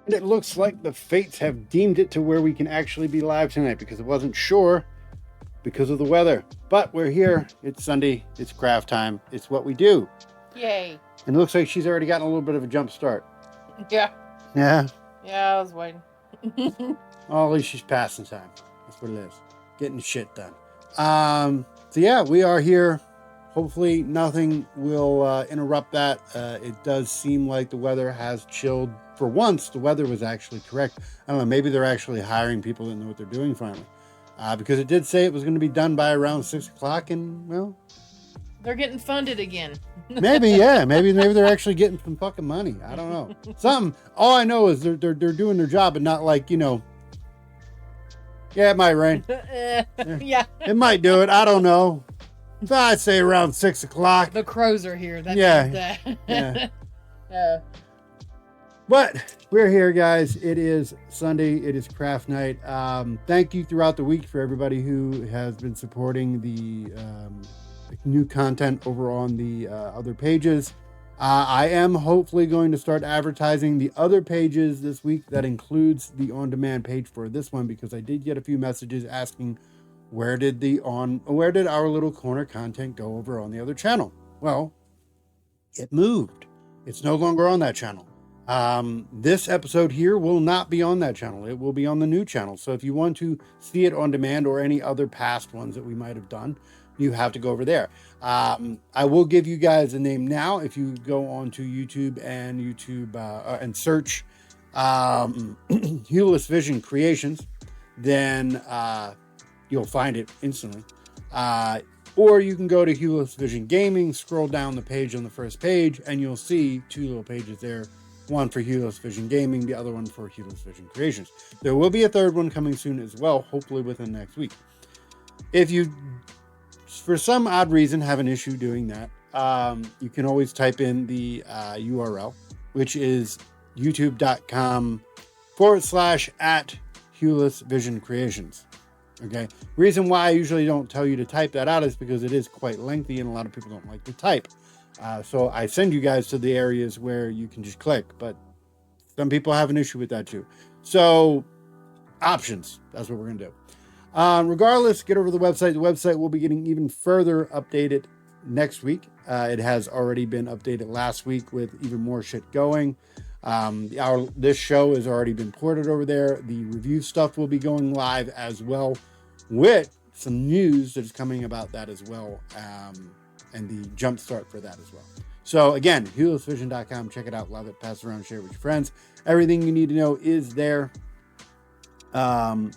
And it looks like the fates have deemed it to where we can actually be live tonight because it wasn't sure because of the weather. But we're here. It's Sunday. It's craft time. It's what we do. Yay. And it looks like she's already gotten a little bit of a jump start. Yeah. Yeah. Yeah, I was waiting. Well, at least she's passing time. That's what it is. Getting shit done. So yeah, we are here. Hopefully nothing will interrupt that. It does seem like the weather has chilled. For once, the weather was actually correct. I don't know, maybe they're actually hiring people that know what they're doing finally. Because it did say it was going to be done by around 6 o'clock, and well, they're getting funded again. maybe, yeah, maybe they're actually getting some fucking money. I don't know. Something. All I know is they're doing their job, and not like, you know. Yeah, it might rain. Yeah. It might do it. I don't know. So I'd say around 6 o'clock. The crows are here. That's Yeah. Yeah. But we're here, guys. It is Sunday. It is craft night. Thank you throughout the week for everybody who has been supporting the new content over on the other pages. I am hopefully going to start advertising the other pages this week. That includes the on-demand page for this one, because I did get a few messages asking where did our Little Corner content go over on the other channel. Well, it moved. It's no longer on that channel. This episode here will not be on that channel. It will be on the new channel. So if you want to see it on demand or any other past ones that we might have done, you have to go over there. I will give you guys a name now. If you go on to YouTube and search Hueless Vision Creations, then you'll find it instantly. Or you can go to Hueless Vision Gaming, scroll down the page on the first page, and you'll see two little pages there. One for Hueless Vision Gaming, the other one for Hueless Vision Creations. There will be a third one coming soon as well, hopefully within next week. If you, for some odd reason, have an issue doing that, you can always type in the URL, which is youtube.com/@Hueless Vision Creations. Okay. Reason why I usually don't tell you to type that out is because it is quite lengthy and a lot of people don't like to type. So I send you guys to the areas where you can just click, but some people have an issue with that too. So options, that's what we're going to do. Regardless, get over to the website. The website will be getting even further updated next week. It has already been updated last week with even more shit going. This show has already been ported over there. The review stuff will be going live as well, with some news that is coming about that as well, and the jump start for that as well. So again, HuelessVision.com. Check it out, love it, pass it around, share it with your friends. Everything you need to know is there.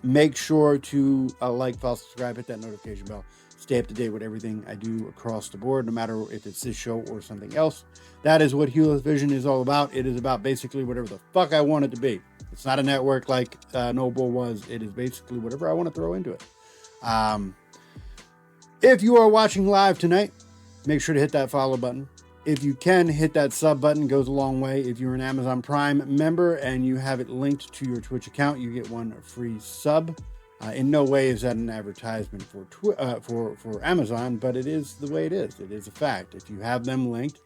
Make sure to like, follow, subscribe, hit that notification bell. Stay up to date with everything I do across the board, no matter if it's this show or something else. That is what Hueless Vision is all about. It is about basically whatever the fuck I want it to be. It's not a network like Noble was. It is basically whatever I want to throw into it. If you are watching live tonight, make sure to hit that follow button. If you can, hit that sub button. It goes a long way. If you're an Amazon Prime member and you have it linked to your Twitch account, you get one free sub. In no way is that an advertisement for Amazon, but it is the way it is. It is a fact. If you have them linked,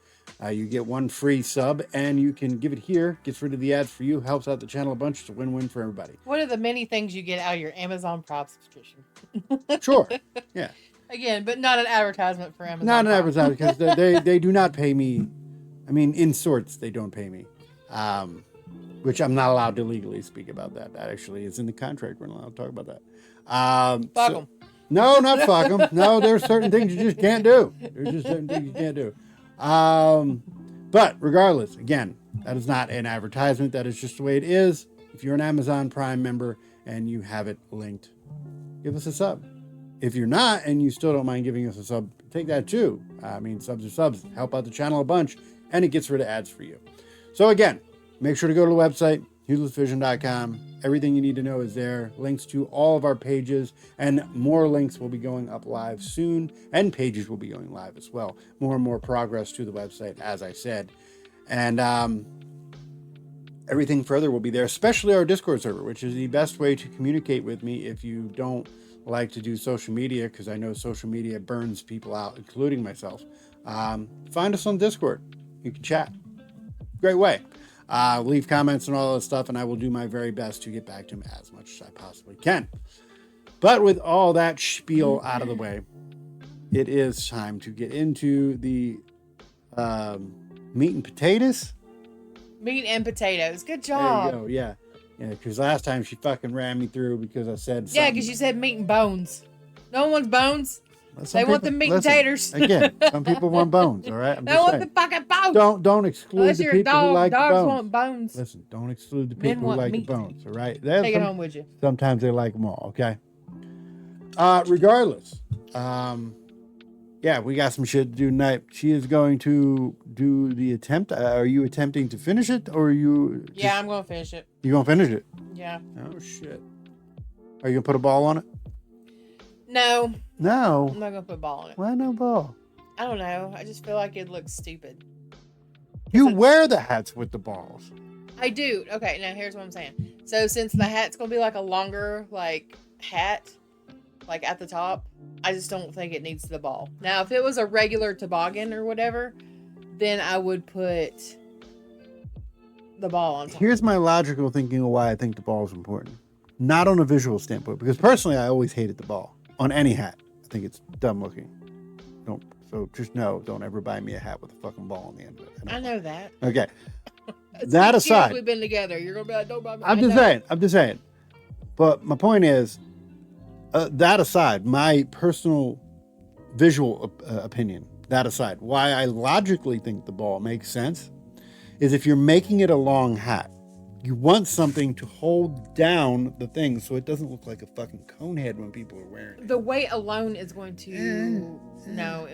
you get one free sub, and you can give it here. Gets rid of the ads for you. Helps out the channel a bunch. It's a win-win for everybody. What are the many things you get out of your Amazon Prime subscription? Sure. Yeah. Again, but not an advertisement for Amazon. Not an Prime. advertisement, because they do not pay me. I mean, in sorts, they don't pay me. Which I'm not allowed to legally speak about that. That actually is in the contract. We're not allowed to talk about that. Fuck them. No, not fuck them. No, there's certain things you just can't do. There's just certain things you can't do. But regardless, again, that is not an advertisement. That is just the way it is. If you're an Amazon Prime member and you have it linked, give us a sub. If you're not and you still don't mind giving us a sub, take that too. I mean, subs are subs. Help out the channel a bunch, and it gets rid of ads for you. So again, make sure to go to the website, HuelessVision.com. Everything you need to know is there. Links to all of our pages, and more links will be going up live soon, and pages will be going live as well. More and more progress to the website, as I said. And everything further will be there, especially our Discord server, which is the best way to communicate with me if you don't like to do social media, because I know social media burns people out, including myself. Find us on Discord. You can chat. Great way. Leave comments and all that stuff, and I will do my very best to get back to him as much as I possibly can. But with all that spiel out of the way, it is time to get into the meat and potatoes. Meat and potatoes. Good There job. you go. Yeah. Yeah, because last time she fucking ran me through because I said something. Yeah, because you said meat and bones. No one wants bones. Well, They want the meat and taters. Again, some people want bones, all right? I'm They just want saying. the fucking bones. Don't exclude Unless the you're a people who dog, like the dogs bones. want bones. Listen, don't exclude the Men people who want like meat. the bones, all right? Take it home with you. Sometimes they like them all, okay? Regardless, yeah, we got some shit to do tonight. She is going to do the attempt. Are you attempting to finish it, or are you? Yeah, I'm going to finish it. You gonna finish it? Yeah. Oh shit! Are you gonna put a ball on it? No. No. I'm not going to put a ball on it. Why no ball? I don't know. I just feel like it looks stupid. You wear the hats with the balls. I do. Okay, now here's what I'm saying. So since the hat's going to be like a longer, like, hat, like at the top, I just don't think it needs the ball. Now, if it was a regular toboggan or whatever, then I would put the ball on top. Here's my logical thinking of why I think the ball is important. Not on a visual standpoint, because personally I always hated the ball on any hat. I think it's dumb looking. Don't ever buy me a hat with a fucking ball on the end of it. I know that. Okay. It's That 6 years aside, we've been together. You're gonna be like, don't buy me. I'm just saying. But my point is, that aside, my personal visual opinion, that aside, why I logically think the ball makes sense is if you're making it a long hat, you want something to hold down the thing so it doesn't look like a fucking cone head when people are wearing it. The weight alone is going to no,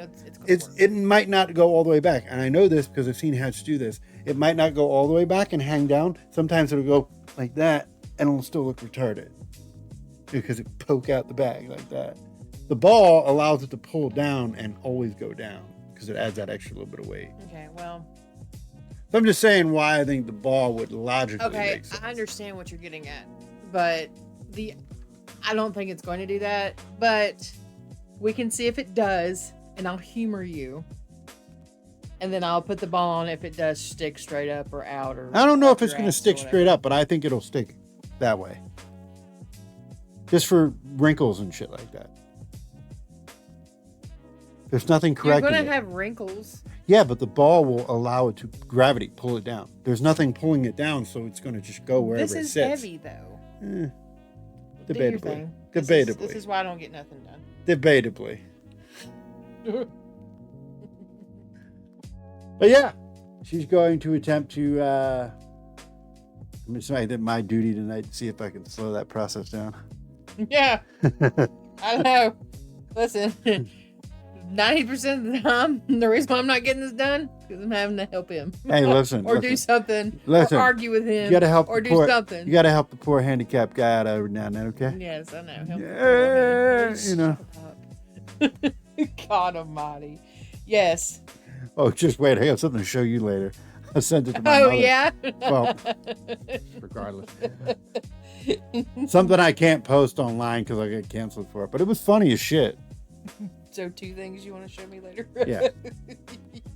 it's It might not go all the way back, and I know this because I've seen hats do this. It might not go all the way back and hang down. Sometimes it'll go like that, and it'll still look retarded because it poke out the bag like that. The ball allows it to pull down and always go down because it adds that extra little bit of weight. Okay, well. So I'm just saying why I think the ball would logically make sense. I understand what you're getting at, but I don't think it's going to do that. But we can see if it does, and I'll humor you, and then I'll put the ball on if it does stick straight up or out. Or I don't know if it's your going to ass or stick whatever. straight up, but I think it'll stick that way. Just for wrinkles and shit like that. There's nothing You're correcting going to it. have wrinkles. Yeah, but the ball will allow it to gravity pull it down. There's nothing pulling it down, so it's going to just go wherever This it is sits. heavy, though. Eh, Do your debatably. thing. Debatably. This is why I don't get nothing done. Debatably. But yeah, she's going to attempt to. I'm just saying that my duty tonight to see if I can slow that process down. Yeah, I know. Listen, 90% of the time, the reason why I'm not getting this done is because I'm having to help him. Hey, listen. or do something. Listen, or argue with him. You got to help. Or the do poor, something. You got to help the poor handicapped guy out every now and then, okay? Yes, I know. Help Yeah, the you know. Shut up. God almighty. Yes. Oh, just wait. I have something to show you later. I sent it to my Oh, mother. yeah? Well, regardless. Something I can't post online because I get canceled for it. But it was funny as shit. So 2 things you want to show me later? Yeah.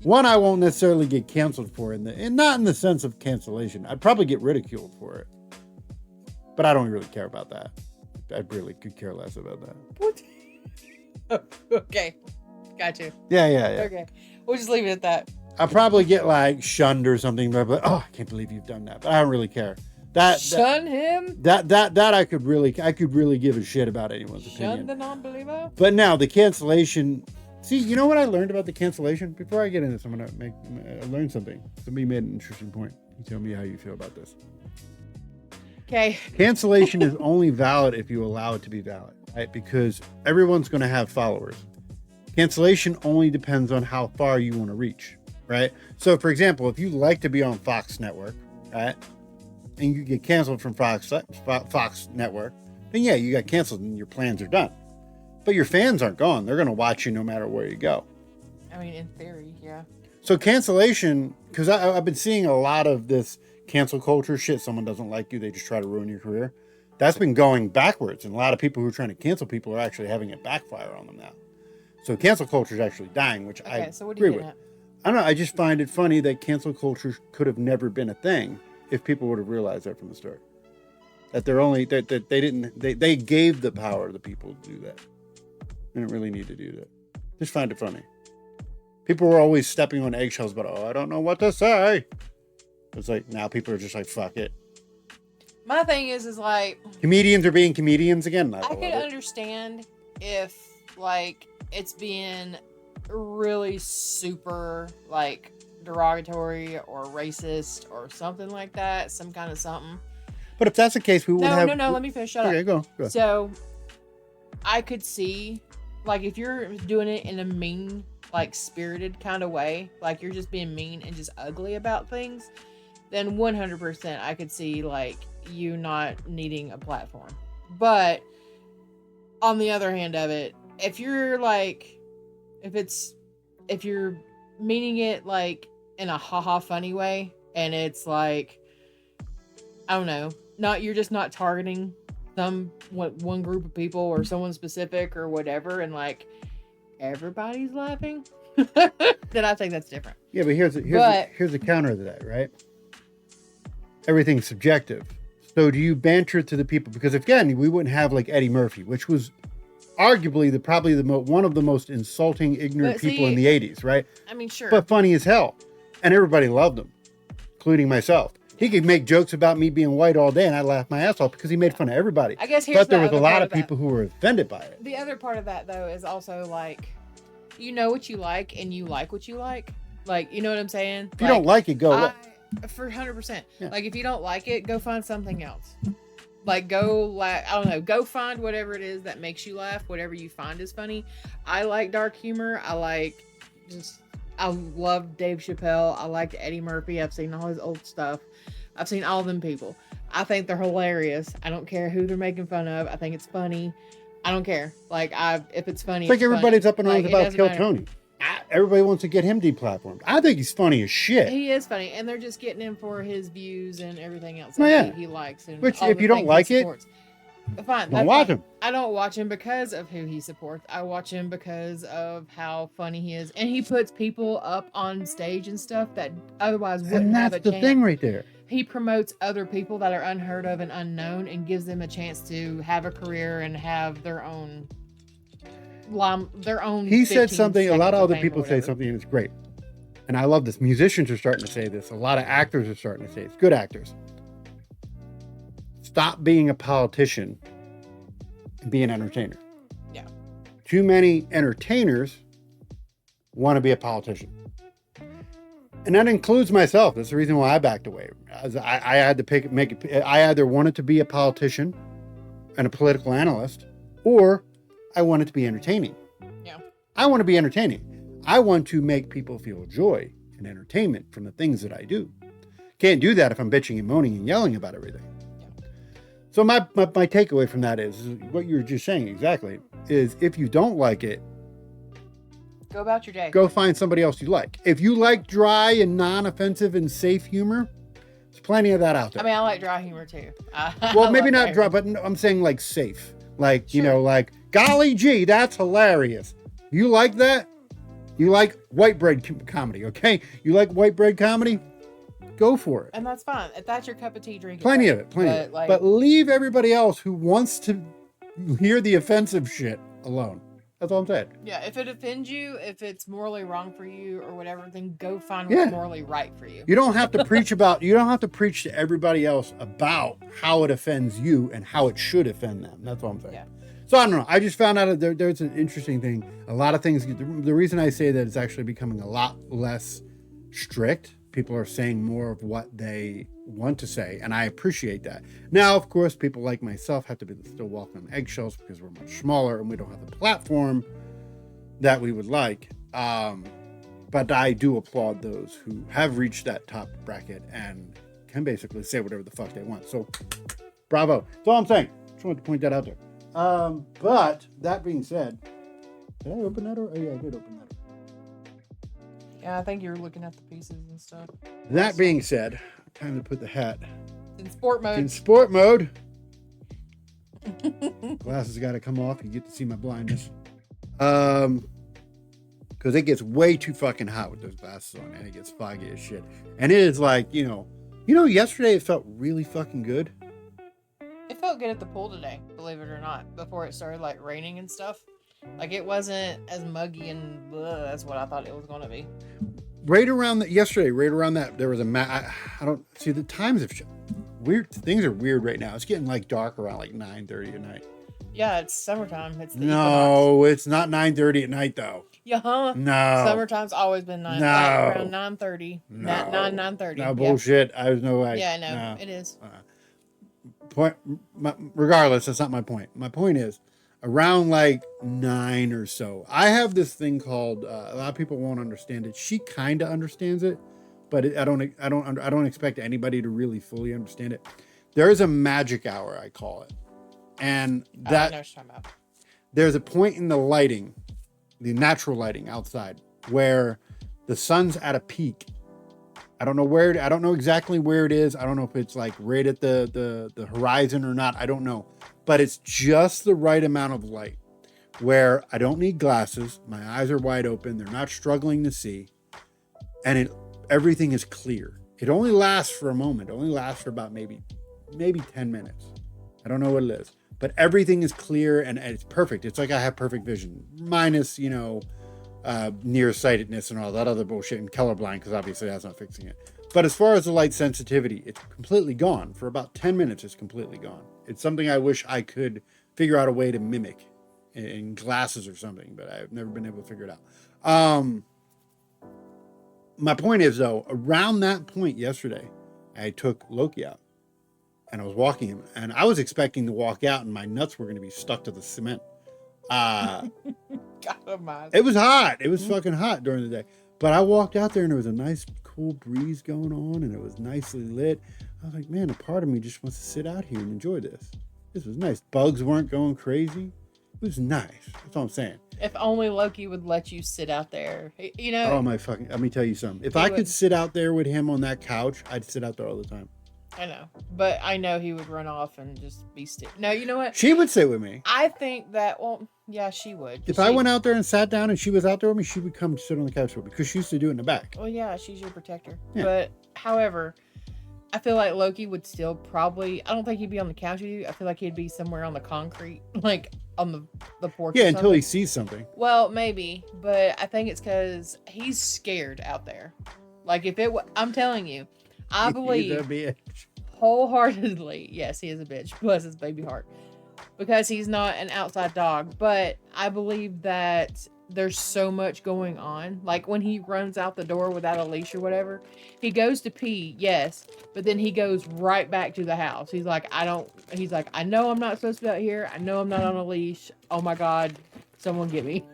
One, I won't necessarily get canceled for, and not in the sense of cancellation. I'd probably get ridiculed for it. But I don't really care about that. I really could care less about that. What? Okay. Got you. Yeah. Okay. We'll just leave it at that. I'll probably get like shunned or something, but like, oh, I can't believe you've done that. But I don't really care. Shun him? That I could really give a shit about anyone's opinion. Shun the non-believer? But now the cancellation. See, you know what I learned about the cancellation? Before I get into this, I'm gonna learn something. Somebody made an interesting point. You tell me how you feel about this. Okay. Cancellation is only valid if you allow it to be valid, right? Because everyone's going to have followers. Cancellation only depends on how far you want to reach, right? So, for example, if you like to be on Fox Network, right, and you get canceled from Fox Network, then yeah, you got canceled and your plans are done. But your fans aren't gone. They're going to watch you no matter where you go. I mean, in theory, yeah. So cancellation, because I've been seeing a lot of this cancel culture shit. Someone doesn't like you, they just try to ruin your career. That's been going backwards, and a lot of people who are trying to cancel people are actually having it backfire on them now. So cancel culture is actually dying, which I So what are agree you with. getting at? I don't know. I just find it funny that cancel culture could have never been a thing if people would have realized that from the start. That they're only that they gave the power to the people to do that. They didn't really need to do that. Just find it funny. People were always stepping on eggshells, but I don't know what to say. It's like now people are just like, fuck it. My thing is like comedians are being comedians again. I could understand if like it's being really super like derogatory or racist or something like that, some kind of something. But if that's the case, we would have. No. Let me finish. Shut up. Go. So I could see, like, if you're doing it in a mean, like, spirited kind of way, like you're just being mean and just ugly about things, then 100% I could see like you not needing a platform. But on the other hand of it, if you're like, if you're meaning it like in a haha funny way, and it's like, I don't know, you're just not targeting one group of people or someone specific or whatever, and like everybody's laughing, then I think that's different. Yeah, but here's the counter to that, right? Everything's subjective. So do you banter to the people? Because again, we wouldn't have like Eddie Murphy, which was arguably one of the most insulting, ignorant people in the 80s, right? I mean, sure. But funny as hell. And everybody loved him, including myself. He could make jokes about me being white all day and I'd laugh my ass off because he made fun of everybody. I guess but there was a lot of people who were offended by it. The other part of that, though, is also like, you know what you like and you like what you like. Like, you know what I'm saying? If you don't like it, go. For 100%. Yeah. Like, if you don't like it, go find something else. Like, I don't know, go find whatever it is that makes you laugh, whatever you find is funny. I like dark humor. I love Dave Chappelle. I like Eddie Murphy. I've seen all his old stuff. I've seen all them people. I think they're hilarious. I don't care who they're making fun of. I think it's funny. I don't care. Like, if it's funny, it's like everybody's up in arms about Kill Tony. Everybody wants to get him deplatformed. I think he's funny as shit. He is funny, and they're just getting him for his views and everything else he likes. And which, if you don't like it, fine. Don't watch him. I don't watch him because of who he supports. I watch him because of how funny he is, and he puts people up on stage and stuff that otherwise wouldn't have a chance. And that's the thing right there. He promotes other people that are unheard of and unknown, and gives them a chance to have a career and have their own. He said something, a lot of other people say something, and it's great. And I love this. Musicians are starting to say this. A lot of actors are starting to say it. Good actors. Stop being a politician and be an entertainer. Yeah. Too many entertainers want to be a politician. And that includes myself. That's the reason why I backed away. I had to I either wanted to be a politician and a political analyst, or I want it to be entertaining. Yeah. I want to be entertaining. I want to make people feel joy and entertainment from the things that I do. Can't do that if I'm bitching and moaning and yelling about everything. Yeah. So my takeaway from that is what you were just saying exactly, is if you don't like it, go about your day. Go find somebody else you like. If you like dry and non-offensive and safe humor, there's plenty of that out there. I mean, I like dry humor too. Well, maybe not dry, but I'm saying like safe. Like, sure. You know, like, golly gee, that's hilarious. You like that? You like white bread comedy, okay? You like white bread comedy? Go for it. And that's fine. If that's your cup of tea, drink it. Plenty of it. But leave everybody else who wants to hear the offensive shit alone. That's all I'm saying. Yeah, if it offends you, if it's morally wrong for you or whatever, then go find what's morally right for you. You don't have to preach to everybody else about how it offends you and how it should offend them. That's all I'm saying. Yeah. So I don't know. I just found out that there's an interesting thing. A lot of things, the reason I say that it's actually becoming a lot less strict. People are saying more of what they want to say, and I appreciate that. Now, of course, people like myself have to be still walking on eggshells because we're much smaller and we don't have the platform that we would like. But I do applaud those who have reached that top bracket and can basically say whatever the fuck they want. So, bravo. That's all I'm saying. Just wanted to point that out there. But that being said, did I open that? Oh, yeah, I did open that. Yeah, I think you're looking at the pieces and stuff. That being said, time to put the hat in sport mode. In sport mode. Glasses got to come off. You get to see my blindness. Because it gets way too fucking hot with those glasses on, and it gets foggy as shit. And it is like, you You know, yesterday it felt really fucking good. It felt good at the pool today, believe it or not, before it started like raining and stuff. Like it wasn't as muggy and bleh as what I thought it was going to be. Right around that yesterday, right around that, there was a I don't see the times have weird things are weird right now. It's getting like dark around like 9:30 at night. Yeah, it's summertime. It's the No, equinox. it's not 9:30 at night though. Yeah, huh? No. Summertime's always been No. like around 9:30. No. 9:30. No bullshit. I was no way. Yeah, I know. No. It is. Point. Regardless, that's not my point. My point is, around like 9 or so, I have this thing called. A lot of people won't understand it. She kind of understands it, but I don't expect anybody to really fully understand it. There is a magic hour, I call it, and I know that what you're talking about. there's a point in the lighting, the natural lighting outside, where the sun's at a peak. I don't know exactly where it is. I don't know if it's like right at the horizon or not. I don't know. But it's just the right amount of light where I don't need glasses. My eyes are wide open. They're not struggling to see. And everything is clear. It only lasts for a moment. It only lasts for about maybe 10 minutes. I don't know what it is. But everything is clear and it's perfect. It's like I have perfect vision. Minus, nearsightedness and all that other bullshit and colorblind, because obviously that's not fixing it. But as far as the light sensitivity, it's completely gone. For about 10 minutes, it's completely gone. It's something I wish I could figure out a way to mimic in glasses or something, but I've never been able to figure it out. My point is, though, around that point yesterday, I took Loki out and I was walking him, and I was expecting to walk out and my nuts were going to be stuck to the cement. It was hot. It was fucking hot during the day. But I walked out there and there was a nice cool breeze going on and it was nicely lit. I was like, man, a part of me just wants to sit out here and enjoy this. This was nice. Bugs weren't going crazy. It was nice. That's all I'm saying. If only Loki would let you sit out there. You know. Oh my fucking, let me tell you something. If I could sit out there with him on that couch, I'd sit out there all the time. I know, but I know he would run off and just be still. No, you know what? She would sit with me. I think that, well, yeah, she would. If I went out there and sat down and she was out there with me, she would come sit on the couch with me because she used to do it in the back. Well, yeah, she's your protector. Yeah. But, however, I feel like Loki would still probably, I don't think he'd be on the couch with you. I feel like he'd be somewhere on the concrete, like on the porch. Yeah, until he sees something. Well, maybe, but I think it's because he's scared out there. Like, I'm telling you, I believe wholeheartedly, yes, he is a bitch. Bless his baby heart. Because he's not an outside dog. But I believe that there's so much going on. Like when he runs out the door without a leash or whatever, he goes to pee, yes, but then he goes right back to the house. He's like, I know I'm not supposed to be out here. I know I'm not on a leash. Oh my God, someone get me.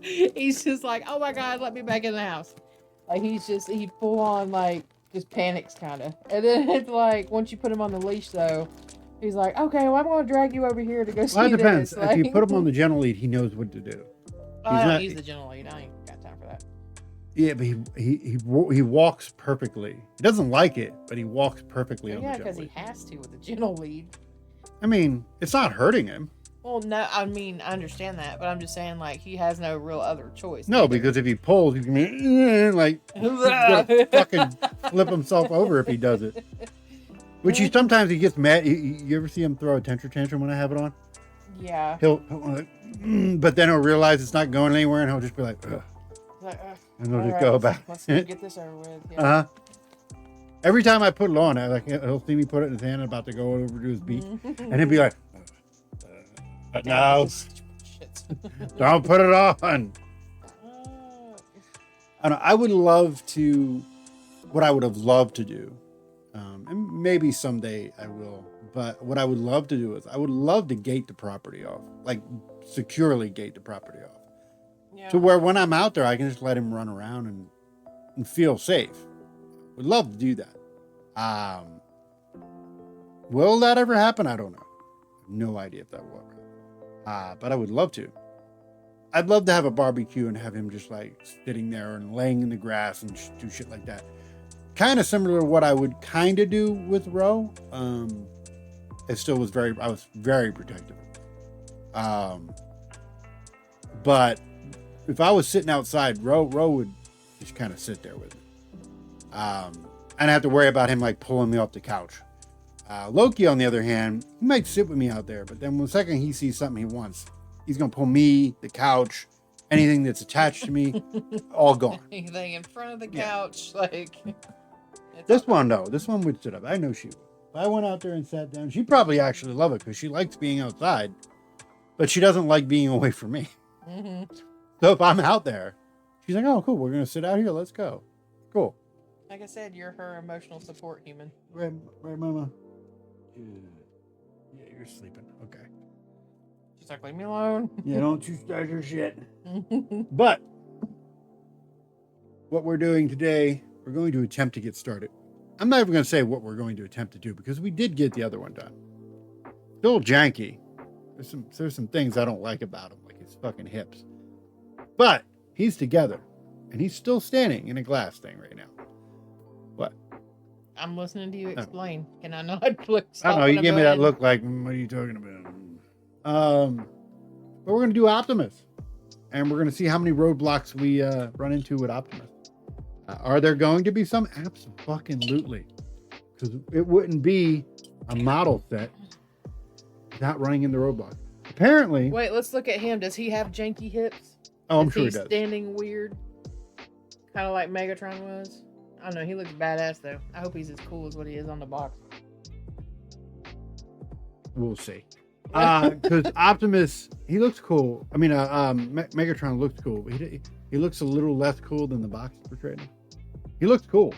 He's just like, oh my God, let me back in the house. Like he full on like, just panics kind of. And then it's like, once you put him on the leash though, he's like, okay, well I'm going to drag you over here to go see this. Well, it depends. Like, if you put him on the gentle lead, he knows what to do. I don't use the gentle lead. I ain't got time for that. Yeah, but he walks perfectly. He doesn't like it, but he walks perfectly on the gentle lead. Yeah, because he has to with the gentle lead. I mean, it's not hurting him. Well, no, I mean, I understand that, but I'm just saying, like, he has no real other choice. No, because if he pulls, he's going to be like, he's gonna fucking flip himself over if he does it. Which sometimes he gets mad. You ever see him throw a tantrum when I have it on? Yeah. He'll but then he'll realize it's not going anywhere, and he'll just be like, ugh. And he'll just go back. Let's get this over with. Yeah. Uh-huh. Every time I put it on, he'll see me put it in his hand, about to go over to his beak, and he'll be like, no, don't put it on. I would love to, what I would have loved to do, and maybe someday I will, but what I would love to do is I would love to gate the property off, like securely gate the property off. Yeah. To where when I'm out there, I can just let him run around and feel safe. Would love to do that. Will that ever happen? I don't know. No idea if that will. But I would love to. I'd love to have a barbecue and have him just like sitting there and laying in the grass and do shit like that. Kind of similar to what I would kind of do with Ro. I was very protective. But if I was sitting outside, Ro would just kind of sit there with me. and I have to worry about him like pulling me off the couch. Loki, on the other hand, he might sit with me out there, but then the second he sees something he wants, he's gonna pull me, the couch, anything that's attached to me, all gone. Anything in front of the couch, like. This one would sit up. I know she would. If I went out there and sat down, she'd probably actually love it because she likes being outside, but she doesn't like being away from me. Mm-hmm. So if I'm out there, she's like, "Oh, cool. We're gonna sit out here. Let's go." Cool. Like I said, you're her emotional support human. Right, Mama. Yeah, you're sleeping. Okay. She's like, leave me alone. Yeah, don't you start your shit. But what we're doing today, we're going to attempt to get started. I'm not even going to say what we're going to attempt to do because we did get the other one done. Still janky. There's some things I don't like about him, like his fucking hips. But he's together, and he's still standing in a glass thing right now. What? I'm listening to you explain. Can I not look? I don't know. You gave me that look like, what are you talking about? But we're going to do Optimus, and we're going to see how many roadblocks we run into with Optimus. Are there going to be some? Absolutely. Because it wouldn't be a model set without running into roadblocks. Apparently. Wait, let's look at him. Does he have janky hips? Oh, I'm sure he does. Standing weird. Kind of like Megatron was. I don't know. He looks badass, though. I hope he's as cool as what he is on the box. We'll see. Because Optimus, he looks cool. I mean, Megatron looks cool. But he looks a little less cool than the box portrayed him. He looks cool.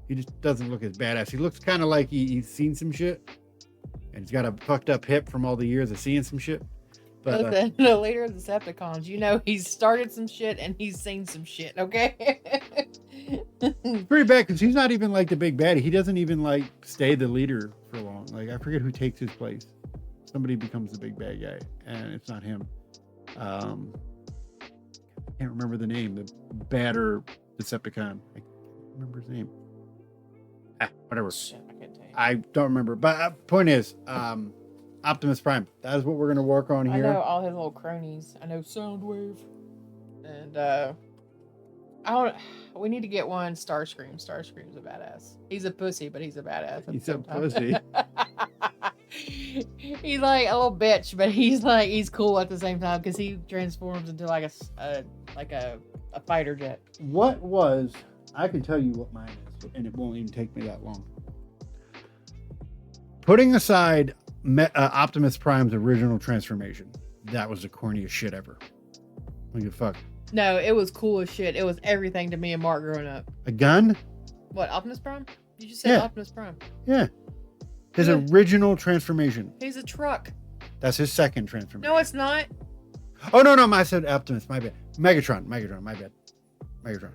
He just doesn't look as badass. He looks kind of like he's seen some shit. And he's got a fucked up hip from all the years of seeing some shit. But the leader of the Decepticons, you know, he's started some shit and he's seen some shit, okay? It's pretty bad because he's not even like the big baddie. He doesn't even like stay the leader for long. Like, I forget who takes his place. Somebody becomes the big bad guy, and it's not him. I can't remember the name. The badder Decepticon. I can't remember his name. Whatever. Shit, I can't tell you. I don't remember. But point is, Optimus Prime. That is what we're going to work on here. I know all his little cronies. I know Soundwave. And, we need to get one Starscream. Starscream's a badass. He's a pussy, but he's a badass. He's a pussy. He's like a little bitch, but he's cool at the same time because he transforms into like a fighter jet. What was? I can tell you what mine is, and it won't even take me that long. Putting aside Optimus Prime's original transformation, that was the corniest shit ever. What the fuck? No, it was cool as shit. It was everything to me and Mark growing up. A gun? What, Optimus Prime? You just said Optimus Prime. Yeah. His original transformation. He's a truck. That's his second transformation. No, it's not. Oh, no. I said Optimus. My bad. Megatron. My bad. Megatron.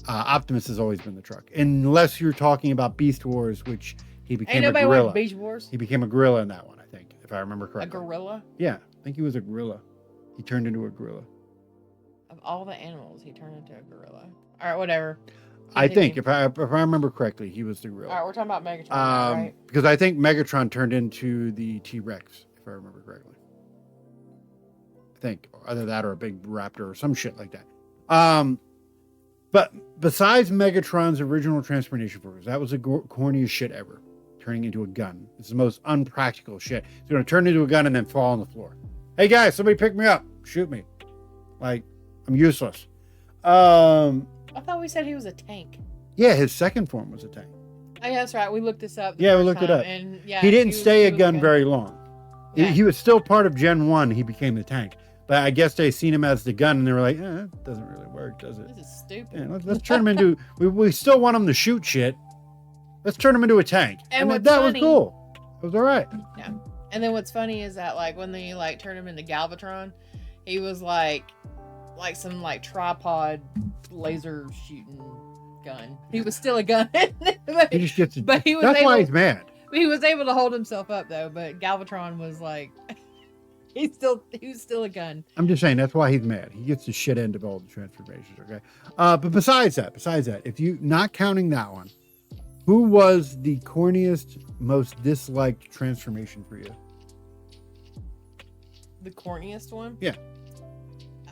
Optimus has always been the truck. Unless you're talking about Beast Wars, which he became a gorilla. Watched Beast Wars? He became a gorilla in that one, I think, if I remember correctly. A gorilla? Yeah. I think he was a gorilla. He turned into a gorilla. Of all the animals, he turned into a gorilla. All right, whatever. I think, if I remember correctly, he was the gorilla. All right, we're talking about Megatron, right? Because I think Megatron turned into the T-Rex, if I remember correctly. I think. Either that or a big raptor or some shit like that. But besides Megatron's original transformation force, that was the corniest shit ever. Turning into a gun. It's the most unpractical shit. It's going to turn into a gun and then fall on the floor. Hey guys, somebody pick me up. Shoot me. Like, I'm useless. I thought we said he was a tank. Yeah, his second form was a tank. Oh, yeah, that's right. We looked this up. Yeah, we looked it up. And yeah, he didn't stay a gun very long. Yeah. He was still part of Gen 1. He became the tank. But I guess they seen him as the gun, and they were like, it doesn't really work, does it? This is stupid. Yeah, let's turn him into... we still want him to shoot shit. Let's turn him into a tank. And that was cool. It was all right. Yeah. And then what's funny is that, like, when they, like, turned him into Galvatron, he was, like some, like, tripod laser shooting gun. He was still a gun. He just gets... But he was that's why he's mad. He was able to hold himself up, though, but Galvatron was, like... he was still a gun. I'm just saying, that's why he's mad. He gets the shit end of all the transformations, okay? But besides that, if you... Not counting that one, who was the corniest, most disliked transformation for you? The corniest one? Yeah.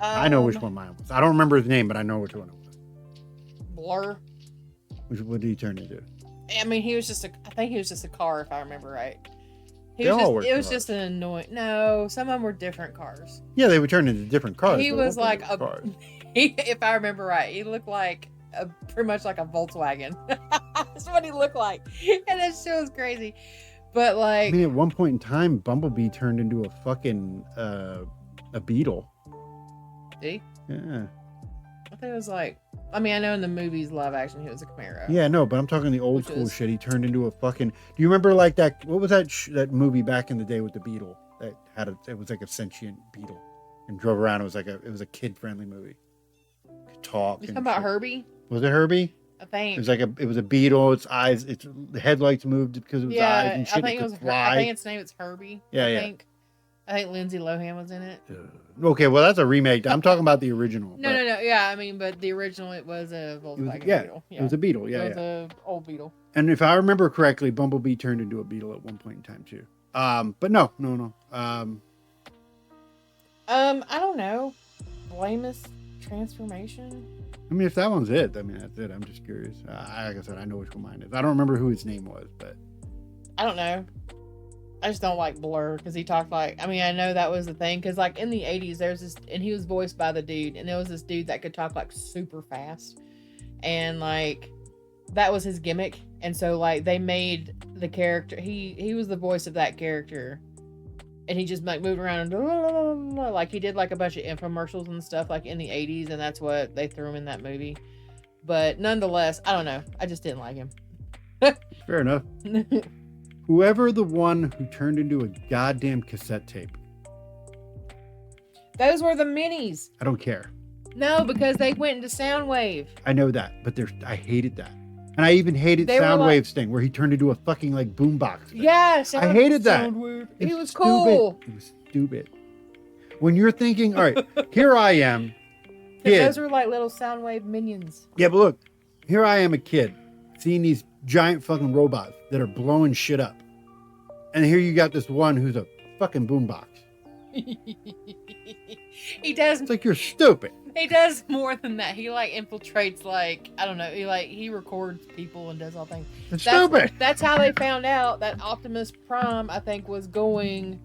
I know which one mine was. I don't remember his name, but I know which one it was. Blur. What did he turn into? I mean, I think he was just a car, if I remember right. It was just an annoying. No, some of them were different cars. Yeah, they would turn into different cars. He was like if I remember right, he looked like pretty much like a Volkswagen. That's what he looked like, and that shit was crazy. But like, I mean, at one point in time, Bumblebee turned into a fucking a beetle. Did he? Yeah. I think it was like. I mean, I know in the movies, live action, he was a Camaro. Yeah, no, but I'm talking the old school shit. He turned into a fucking. Do you remember like that? What was that that movie back in the day with the beetle that had it was like a sentient beetle and drove around? It was a kid friendly movie. Could talk. You talking about Herbie? Was it Herbie? I think it was a beetle. Its eyes, the headlights moved because of its eyes and shit. I think it was. Fly. I think its name is Herbie. Yeah, I think Lindsay Lohan was in it. Okay, well that's a remake. I'm talking about the original. No. Yeah, I mean, but the original it was a Volkswagen Beetle. Yeah, it was a Beetle. Yeah, it was an old Beetle. And if I remember correctly, Bumblebee turned into a Beetle at one point in time too. But no. I don't know. Blameless transformation. I mean, if that one's it, I mean that's it. I'm just curious. Like I said, I know which one mine is. I don't remember who his name was, but I don't know. I just don't like Blur because he talked like. I mean, I know that was the thing because like in the 80s, there's this, and he was voiced by the dude, and there was this dude that could talk like super fast, and like that was his gimmick, and so like they made the character. He was the voice of that character, and he just like moved around and like he did like a bunch of infomercials and stuff like in the 80s, and that's what they threw him in that movie. But nonetheless, I don't know. I just didn't like him. Fair enough. Whoever the one who turned into a goddamn cassette tape. Those were the minis. I don't care. No, because they went into Soundwave. I know that, but I hated that. And I even hated Soundwave's thing where he turned into a fucking like boombox. Yeah, I hated that. He was cool. It was stupid. When you're thinking, all right, here I am. Kid. Those were like little Soundwave minions. Yeah, but look, here I am a kid seeing these giant fucking robots that are blowing shit up. And here you got this one who's a fucking boombox. He does. It's like you're stupid. He does more than that. He like infiltrates like I don't know. He records people and does all things. It's stupid. That's how they found out that Optimus Prime I think was going.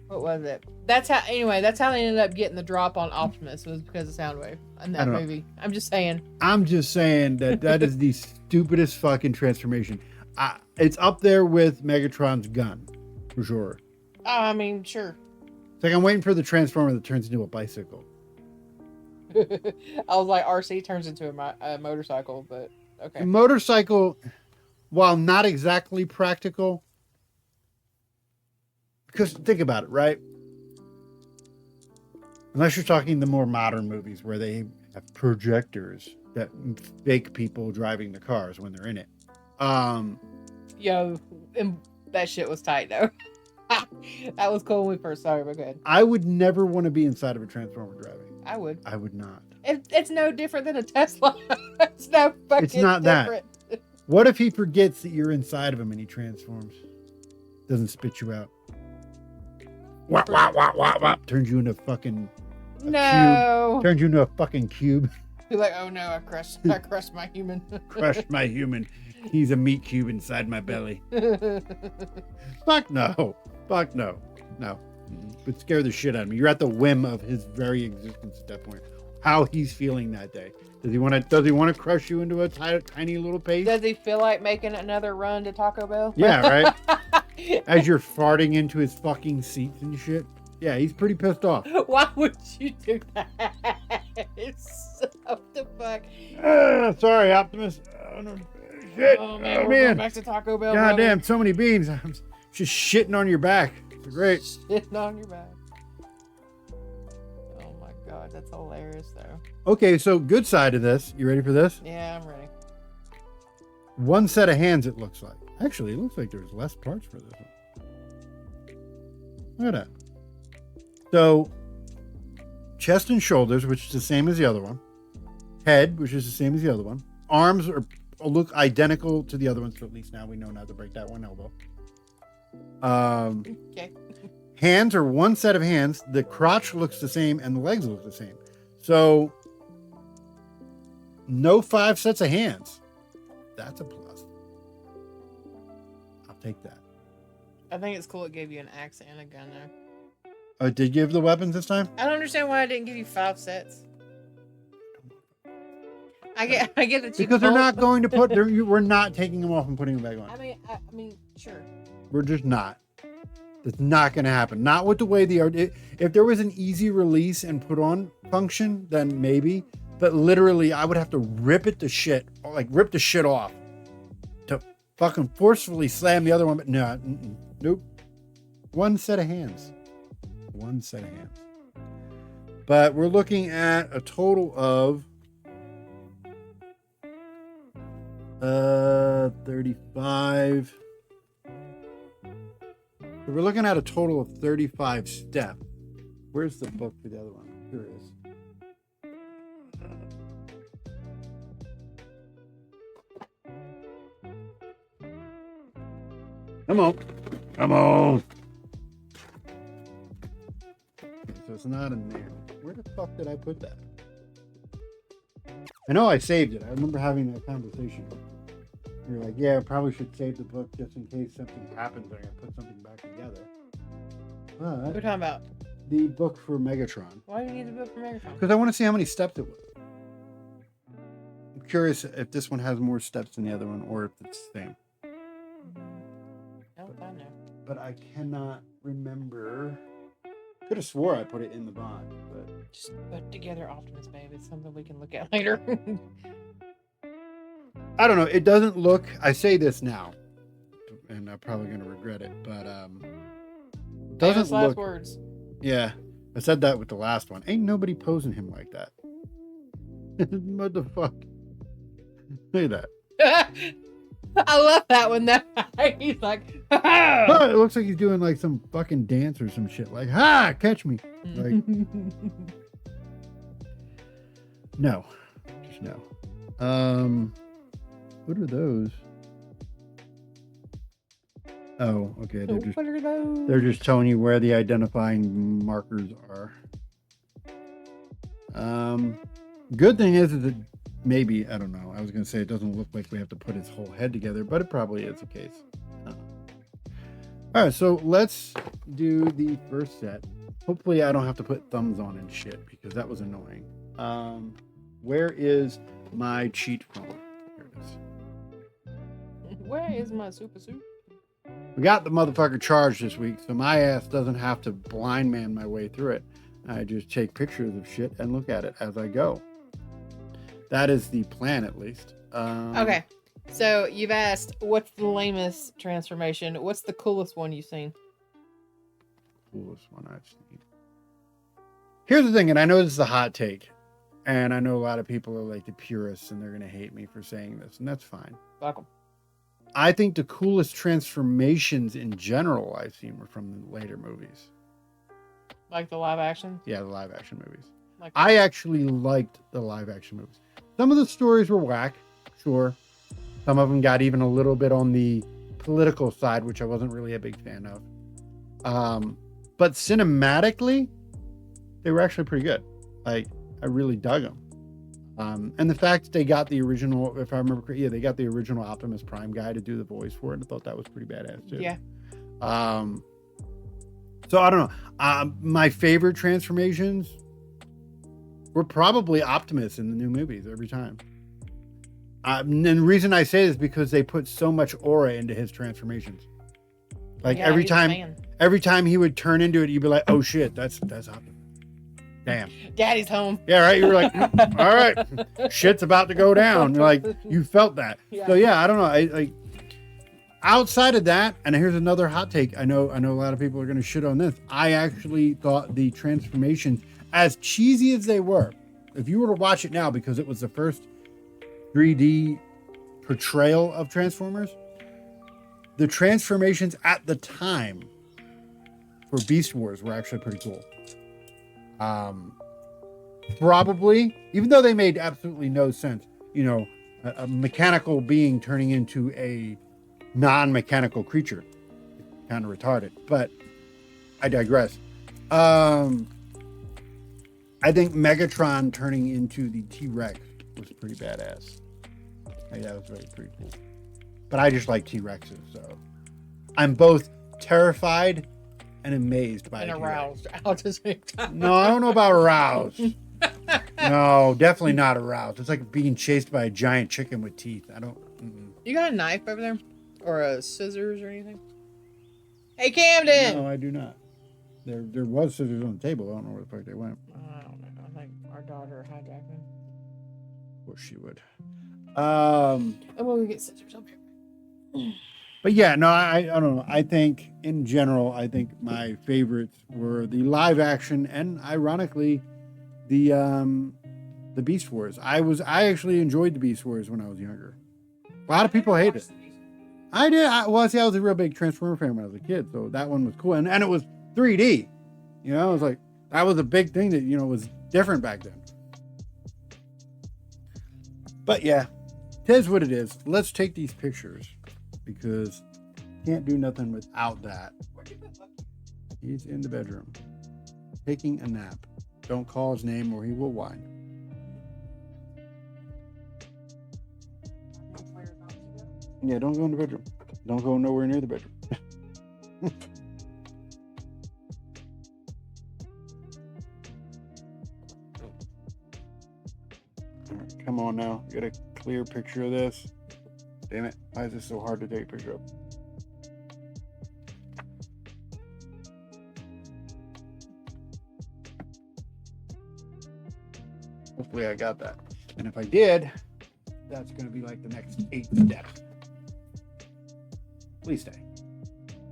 What was it? That's how they ended up getting the drop on Optimus was because of Soundwave in that movie. I'm just saying that is the stupidest fucking transformation. It's up there with Megatron's gun, for sure. I mean, sure. It's like I'm waiting for the Transformer that turns into a bicycle. I was like, RC turns into a motorcycle, but okay. A motorcycle, while not exactly practical, because think about it, right? Unless you're talking the more modern movies where they have projectors that fake people driving the cars when they're in it. Yo, and that shit was tight though. That was cool when we first saw it, but good. I would never want to be inside of a Transformer driving. I would. I would not. It's no different than a Tesla. It's no fucking It's not different. That. What if he forgets that you're inside of him and he transforms? Doesn't spit you out. Wah, wah, wah, wah, wah. Turns you into fucking cube. Turns you into a fucking cube. You're like, oh no, I crushed my human. Crushed my human. He's a meat cube inside my belly. Fuck no. Fuck no. No. It would scare the shit out of me. You're at the whim of his very existence at that point. How he's feeling that day. Does he want to crush you into a tiny little paste? Does he feel like making another run to Taco Bell? Yeah, right? As you're farting into his fucking seats and shit. Yeah, he's pretty pissed off. Why would you do that? It's so the fuck. Sorry, Optimus. Oh, no. Shit. Oh man, we're going back to Taco Bell. Goddamn, so many beans. I'm just shitting on your back. It's great. Shitting on your back. Oh my god, that's hilarious though. Okay, so good side of this. You ready for this? Yeah, I'm ready. One set of hands, it looks like. Actually, it looks like there's less parts for this one. Look at that. So, chest and shoulders, which is the same as the other one. Head, which is the same as the other one. Arms look identical to the other ones, so at least now we know not to break that one elbow. Okay. Hands are one set of hands. The crotch looks the same and the legs look the same. So, no 5 sets of hands. That's a plus. take that. I think it's cool it gave you an axe and a gun there. Oh, it did give the weapons this time? I don't understand why I didn't give you 5 sets. I get that you Because they're not going to put. We're not taking them off and putting them back on. I mean, sure. We're just not. It's not going to happen. Not with the way the art. If there was an easy release and put on function, then maybe. But literally, I would have to rip the shit off to fucking forcefully slam the other one. But no, nope. One set of hands. But we're looking at a total of 35. So we're looking at a total of 35 steps. Where's the book for the other one? I'm curious. Come on. So it's not in there. Where the fuck did I put that? I know I saved it. I remember having that conversation. You're like, yeah, I probably should save the book just in case something happens. I can put something back together. What are you talking about? The book for Megatron. Why do you need the book for Megatron? Because I want to see how many steps it was. I'm curious if this one has more steps than the other one or if it's the same. I know. But I cannot remember. Could have swore I put it in the bond, but just put together Optimus, babe. It's something we can look at later. I don't know. It doesn't look. I say this now, and I'm probably gonna regret it, but it doesn't last look. Words. Yeah, I said that with the last one. Ain't nobody posing him like that. What the fuck? Look at that. I love that one. He's like, oh, it looks like he's doing like some fucking dance or some shit. Like, ha, catch me. Like, no, just no. What are those? Oh, okay. What are those? They're just telling you where the identifying markers are. Good thing is that maybe, I don't know. I was going to say it doesn't look like we have to put his whole head together, but it probably is the case. All right, so let's do the first set. Hopefully I don't have to put thumbs on and shit because that was annoying. Where is my cheat phone? Here it is. Where is my super suit? We got the motherfucker charged this week, so my ass doesn't have to blind man my way through it. I just take pictures of shit and look at it as I go. That is the plan, at least. Okay, so you've asked, what's the lamest transformation? What's the coolest one you've seen? Coolest one I've seen. Here's the thing, and I know this is a hot take, and I know a lot of people are like the purists, and they're going to hate me for saying this, and that's fine. Welcome. I think the coolest transformations in general I've seen were from the later movies. Like the live action? Yeah, the live action movies. Like I actually liked the live action movies. Some of the stories were whack, sure. Some of them got even a little bit on the political side, which I wasn't really a big fan of. But cinematically, they were actually pretty good. Like, I really dug them. And the fact that they got the original, if I remember correctly, yeah, they got the original Optimus Prime guy to do the voice for it. And I thought that was pretty badass too. Yeah. So I don't know. My favorite transformations were probably Optimus in the new movies every time. And the reason I say this is because they put so much aura into his transformations. Like yeah, every time he would turn into it, you'd be like, "Oh shit, that's Optimus." Damn. Daddy's home. Yeah, right. You were like, "All right, shit's about to go down." You're like, you felt that. Yeah. So yeah, I don't know. I like outside of that, and here's another hot take. I know a lot of people are going to shit on this. I actually thought the transformations, as cheesy as they were, if you were to watch it now, because it was the first 3D portrayal of Transformers, the transformations at the time for Beast Wars were actually pretty cool. Probably, even though they made absolutely no sense, you know, a mechanical being turning into a non-mechanical creature, kind of retarded, but I digress. I think Megatron turning into the T-Rex was pretty badass. Like, that was really pretty cool. But I just like T-Rexes, so I'm both terrified and amazed by And it. aroused all at the same time. No, I don't know about aroused. No, definitely not aroused. It's like being chased by a giant chicken with teeth. I don't. You got a knife over there? Or a scissors or anything? Hey, Camden! No, I do not. There was scissors on the table. I don't know where the fuck they went. I don't know. I think our daughter hijacked them. Of course she would. Oh, well, we get scissors up here. But yeah, no, I don't know. I think in general, I think my favorites were the live action and ironically, the Beast Wars. I actually enjoyed the Beast Wars when I was younger. A lot of people hate it. I did. I was a real big Transformer fan when I was a kid, so that one was cool. And it was 3D. You know, it was like, that was a big thing that, you know, was different back then. But yeah, tis what it is. Let's take these pictures because can't do nothing without that. He's in the bedroom taking a nap. Don't call his name or he will whine. Yeah, don't go in the bedroom. Don't go nowhere near the bedroom. All right, come on now. Get a clear picture of this. Damn it. Why is this so hard to take a picture of? Hopefully I got that. And if I did, that's going to be like the next 8 steps. Please stay.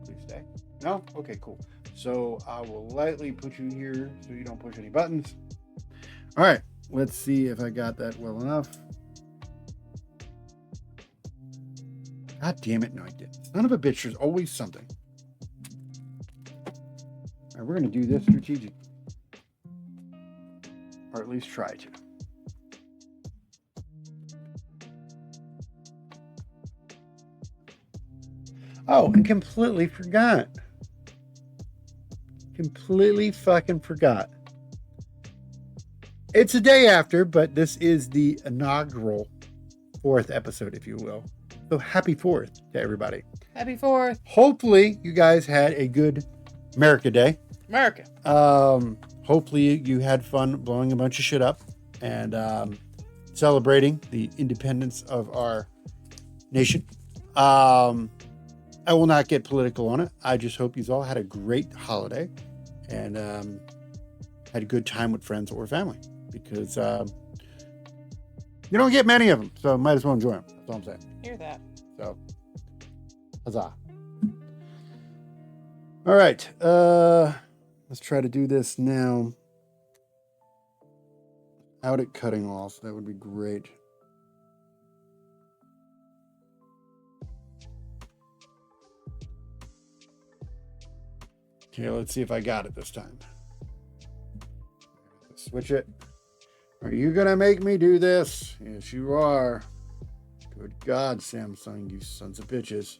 Please stay. No? Okay, cool. So I will lightly put you here so you don't push any buttons. All right. Let's see if I got that well enough. God damn it. No, I didn't. Son of a bitch. There's always something. All right, we're going to do this strategic. Or at least try to. Oh, and completely forgot. Completely fucking forgot. It's a day after, but this is the inaugural 4th episode, if you will. So happy 4th to everybody. Happy 4th. Hopefully you guys had a good America Day. America. Hopefully you had fun blowing a bunch of shit up and celebrating the independence of our nation. I will not get political on it. I just hope you all had a great holiday and had a good time with friends or family because you don't get many of them, so might as well enjoy them. That's all I'm saying. Hear that. So, huzzah. All right. Let's try to do this now. Without it cutting off. That would be great. Okay, let's see if I got it this time. Switch it. Are you gonna make me do this? Yes, you are. Good God, Samsung, you sons of bitches.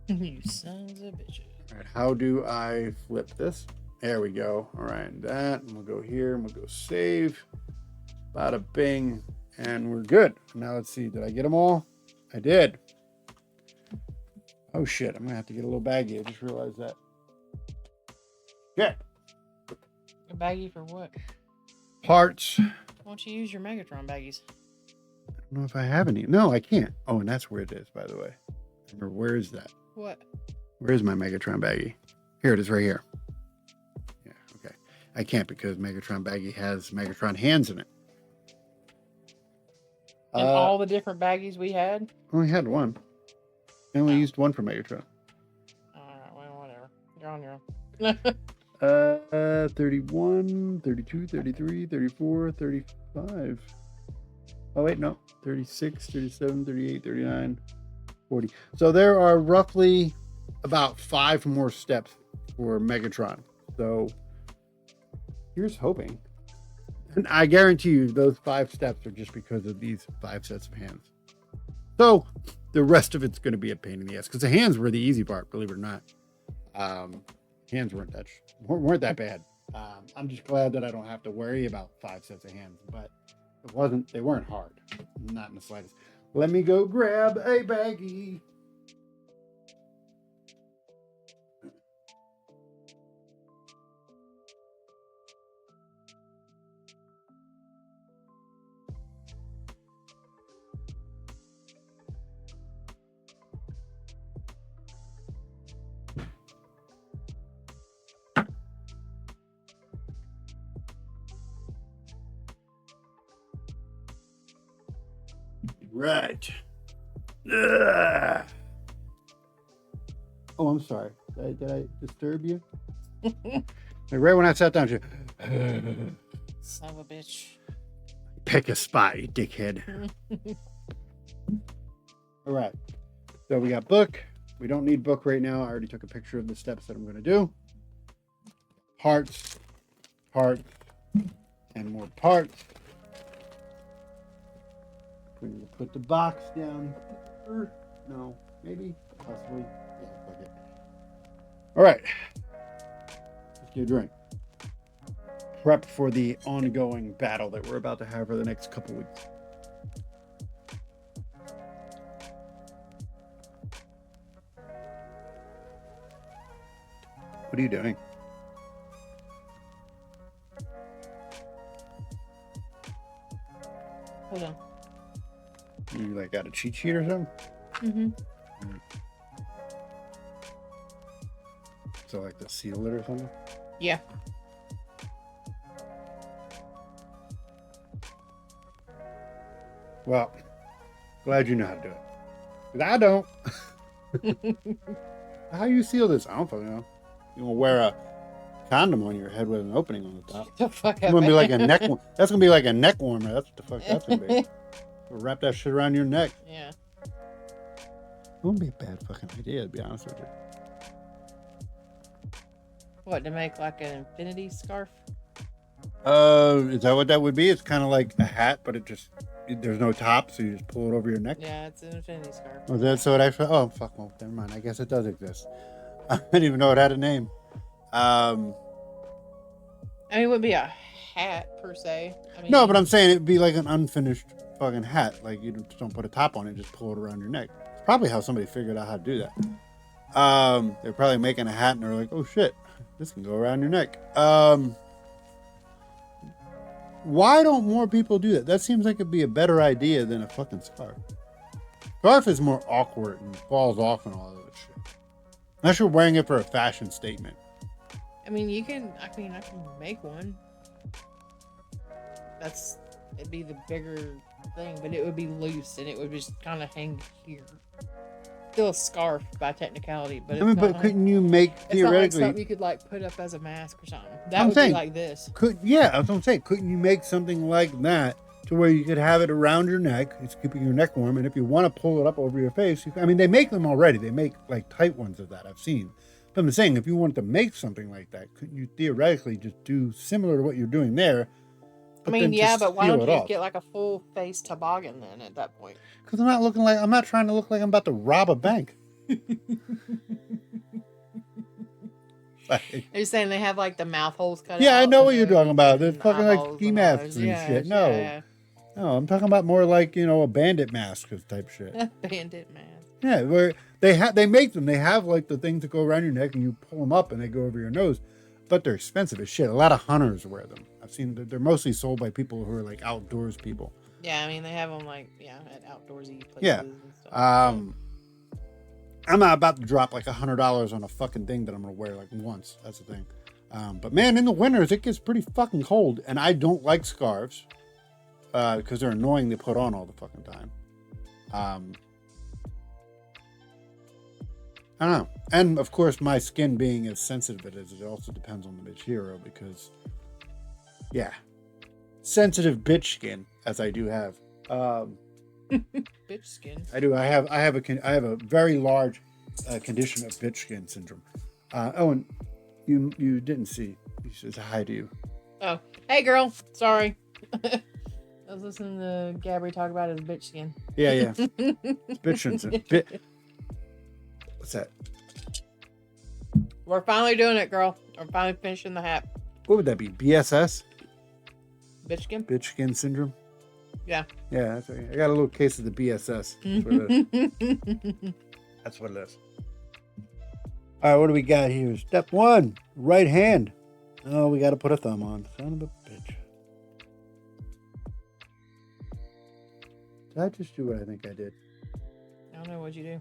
You sons of bitches. All right, how do I flip this? There we go. All right, that. And we'll go here and we'll go save. Bada bing. And we're good. Now let's see. Did I get them all? I did. Oh shit. I'm gonna have to get a little baggie. I just realized that. Yeah. A baggie for what? Parts. Why don't you use your Megatron baggies? I don't know if I have any. No, I can't. Oh, and that's where it is, by the way. Remember, where is that? What? Where is my Megatron baggie? Here it is, right here. Yeah, okay. I can't because Megatron baggie has Megatron hands in it. And all the different baggies we had? Only had one. I only used one for Megatron. Alright, well, whatever. You're on your own. 31, 32, 33, 34, 35. Oh, wait, no. 36, 37, 38, 39, 40. So there are roughly about 5 more steps for Megatron. So here's hoping. And I guarantee you those 5 steps are just because of these 5 sets of hands. So the rest of it's going to be a pain in the ass because the hands were the easy part, believe it or not. Hands weren't that bad. I'm just glad that I don't have to worry about 5 sets of hands, but they weren't hard. Not in the slightest. Let me go grab a baggie. Right. Ugh. Oh, I'm sorry. Did I disturb you? Like right when I sat down, you Son of a bitch. pick a spot, you dickhead. All right. So we got book. We don't need book right now. I already took a picture of the steps that I'm going to do. Parts, parts, and more parts. We need to put the box down. No, maybe, possibly. Yeah, fuck it. All right. Let's get a drink. Prep for the ongoing battle that we're about to have for the next couple weeks. What are you doing? Hold on. You like got a cheat sheet or something? Mm-hmm. So like to seal it or something? Yeah. Well, glad you know how to do it. 'Cause I don't. How you seal this? I don't fucking know. You gonna wear a condom on your head with an opening on the top? The fuck It's up, gonna be like a man. neck. That's gonna be like a neck warmer. That's what the fuck that's gonna be. Wrap that shit around your neck. Yeah. It wouldn't be a bad fucking idea, to be honest with you. What, to make like an infinity scarf? Is that what that would be? It's kind of like a hat, but there's no top, so you just pull it over your neck. Yeah, it's an infinity scarf. Oh, that's so it actually. Oh, fuck. Well, never mind. I guess it does exist. I didn't even know it had a name. I mean, it wouldn't be a hat per se. I mean, No, but I'm saying it'd be like an unfinished fucking hat. Like you just don't put a top on it, just pull it around your neck. It's probably how somebody figured out how to do that. They're probably making a hat and they're like, oh shit, this can go around your neck. Why don't more people do that? That seems like it'd be a better idea than a fucking scarf. Scarf is more awkward and falls off and all of that shit. Unless you're wearing it for a fashion statement. I mean, I can make one. It'd be the bigger thing, but it would be loose and it would just kind of hang here. Still a scarf by technicality, but it's not but like, couldn't you make it's not like theoretically? something you could like put up as a mask or something. That I'm would saying, be like this. That's what I'm saying. Couldn't you make something like that to where you could have it around your neck? It's keeping your neck warm, and if you want to pull it up over your face, I mean, they make them already. They make like tight ones of that. I've seen. But I'm saying, if you wanted to make something like that, couldn't you theoretically just do similar to what you're doing there? I mean, yeah, but why don't you just get like a full face toboggan then at that point? Because I'm not trying to look like I'm about to rob a bank. Like, you're saying they have like the mouth holes cut out? Yeah, I know what you're talking about. There's fucking like eyeballs ski and masks and eyes. shit. Yeah. No, I'm talking about more like, a bandit mask type shit. Bandit mask. Yeah, where they make them. They have like the things that go around your neck and you pull them up and they go over your nose. But they're expensive as shit. A lot of hunters wear them. I've seen they're mostly sold by people who are like outdoors people. Yeah, I mean they have them like at outdoorsy places. Yeah. And stuff. I'm not about to drop like $100 on a fucking thing that I'm gonna wear like once. That's the thing. But man, in the winters it gets pretty fucking cold, and I don't like scarves because they're annoying to put on all the fucking time. I don't know. And of course, my skin being as sensitive as it is, it also depends on the bitch hero because, yeah, sensitive bitch skin as I do have. Bitch skin. I do. I have a very large condition of bitch skin syndrome. And you didn't see. He says hi to you. Oh, hey girl. Sorry. I was listening to Gabby talk about his bitch skin. Yeah. It's bitch skin. What's that? We're finally doing it, girl. We're finally finishing the hat. What would that be? BSS? Bitch skin? Bitch skin syndrome? Yeah. Yeah, that's right. I got a little case of the BSS. That's what it is. That's what it is. All right, what do we got here? Step 1, right hand. Oh, we got to put a thumb on. Son of a bitch. Did I just do what I think I did? I don't know what you do.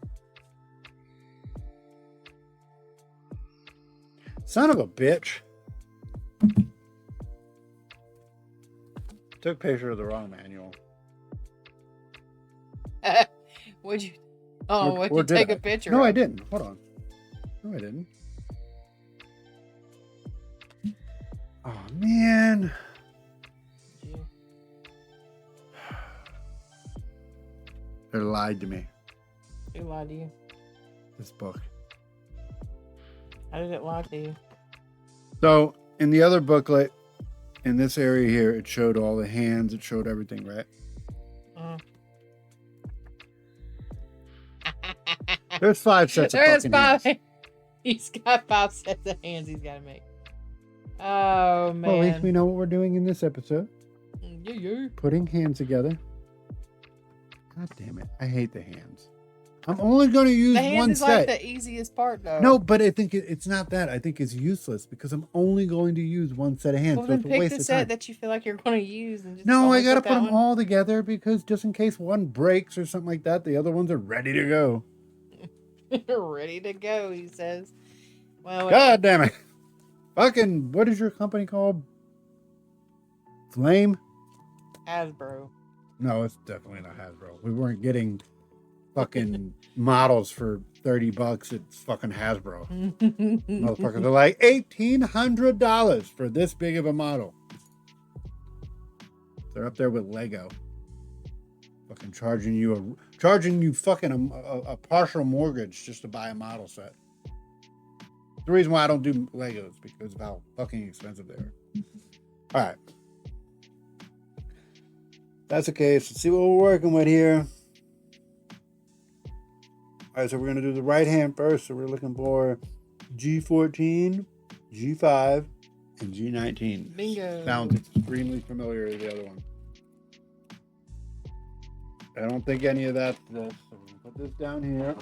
Son of a bitch. Took a picture of the wrong manual. Would you? Oh, Or would you did take I? a picture? No, of? I didn't. Hold on. No, I didn't. Oh man. Did you? They lied to me. Who lied to you? This book. How did it lie to you? So in the other booklet, in this area here, it showed all the hands. It showed everything, right? There's 5 sets of There's fucking 5. hands. He's got 5 sets of hands he's got to make. Oh, man. Well, at least we know what we're doing in this episode. Yeah. Putting hands together. God damn it. I hate the hands. I'm only going to use The hands one is set. like the easiest part, though. No, but I think it's not that. I think it's useless because I'm only going to use one set of hands. Well, So then it's a pick waste the of set time. that you feel like you're going to use. And just No, only I got to that put them one. all together because just in case one breaks or something like that, the other ones are ready to go. Ready to go, he says. Well, God damn it. Fucking, what is your company called? Flame? Hasbro. No, it's definitely not Hasbro. We weren't getting fucking models for $30. It's fucking Hasbro. Motherfuckers are like $1,800 for this big of a model. They're up there with Lego. Fucking charging you fucking a partial mortgage just to buy a model set. The reason why I don't do Legos because of how fucking expensive they are. All right. That's the case. Let's see what we're working with here. All right, so we're going to do the right hand first. So we're looking for G14, G5, and G19. Bingo. Sounds extremely familiar to the other one. I don't think any of that's this. So we're going to put this down here.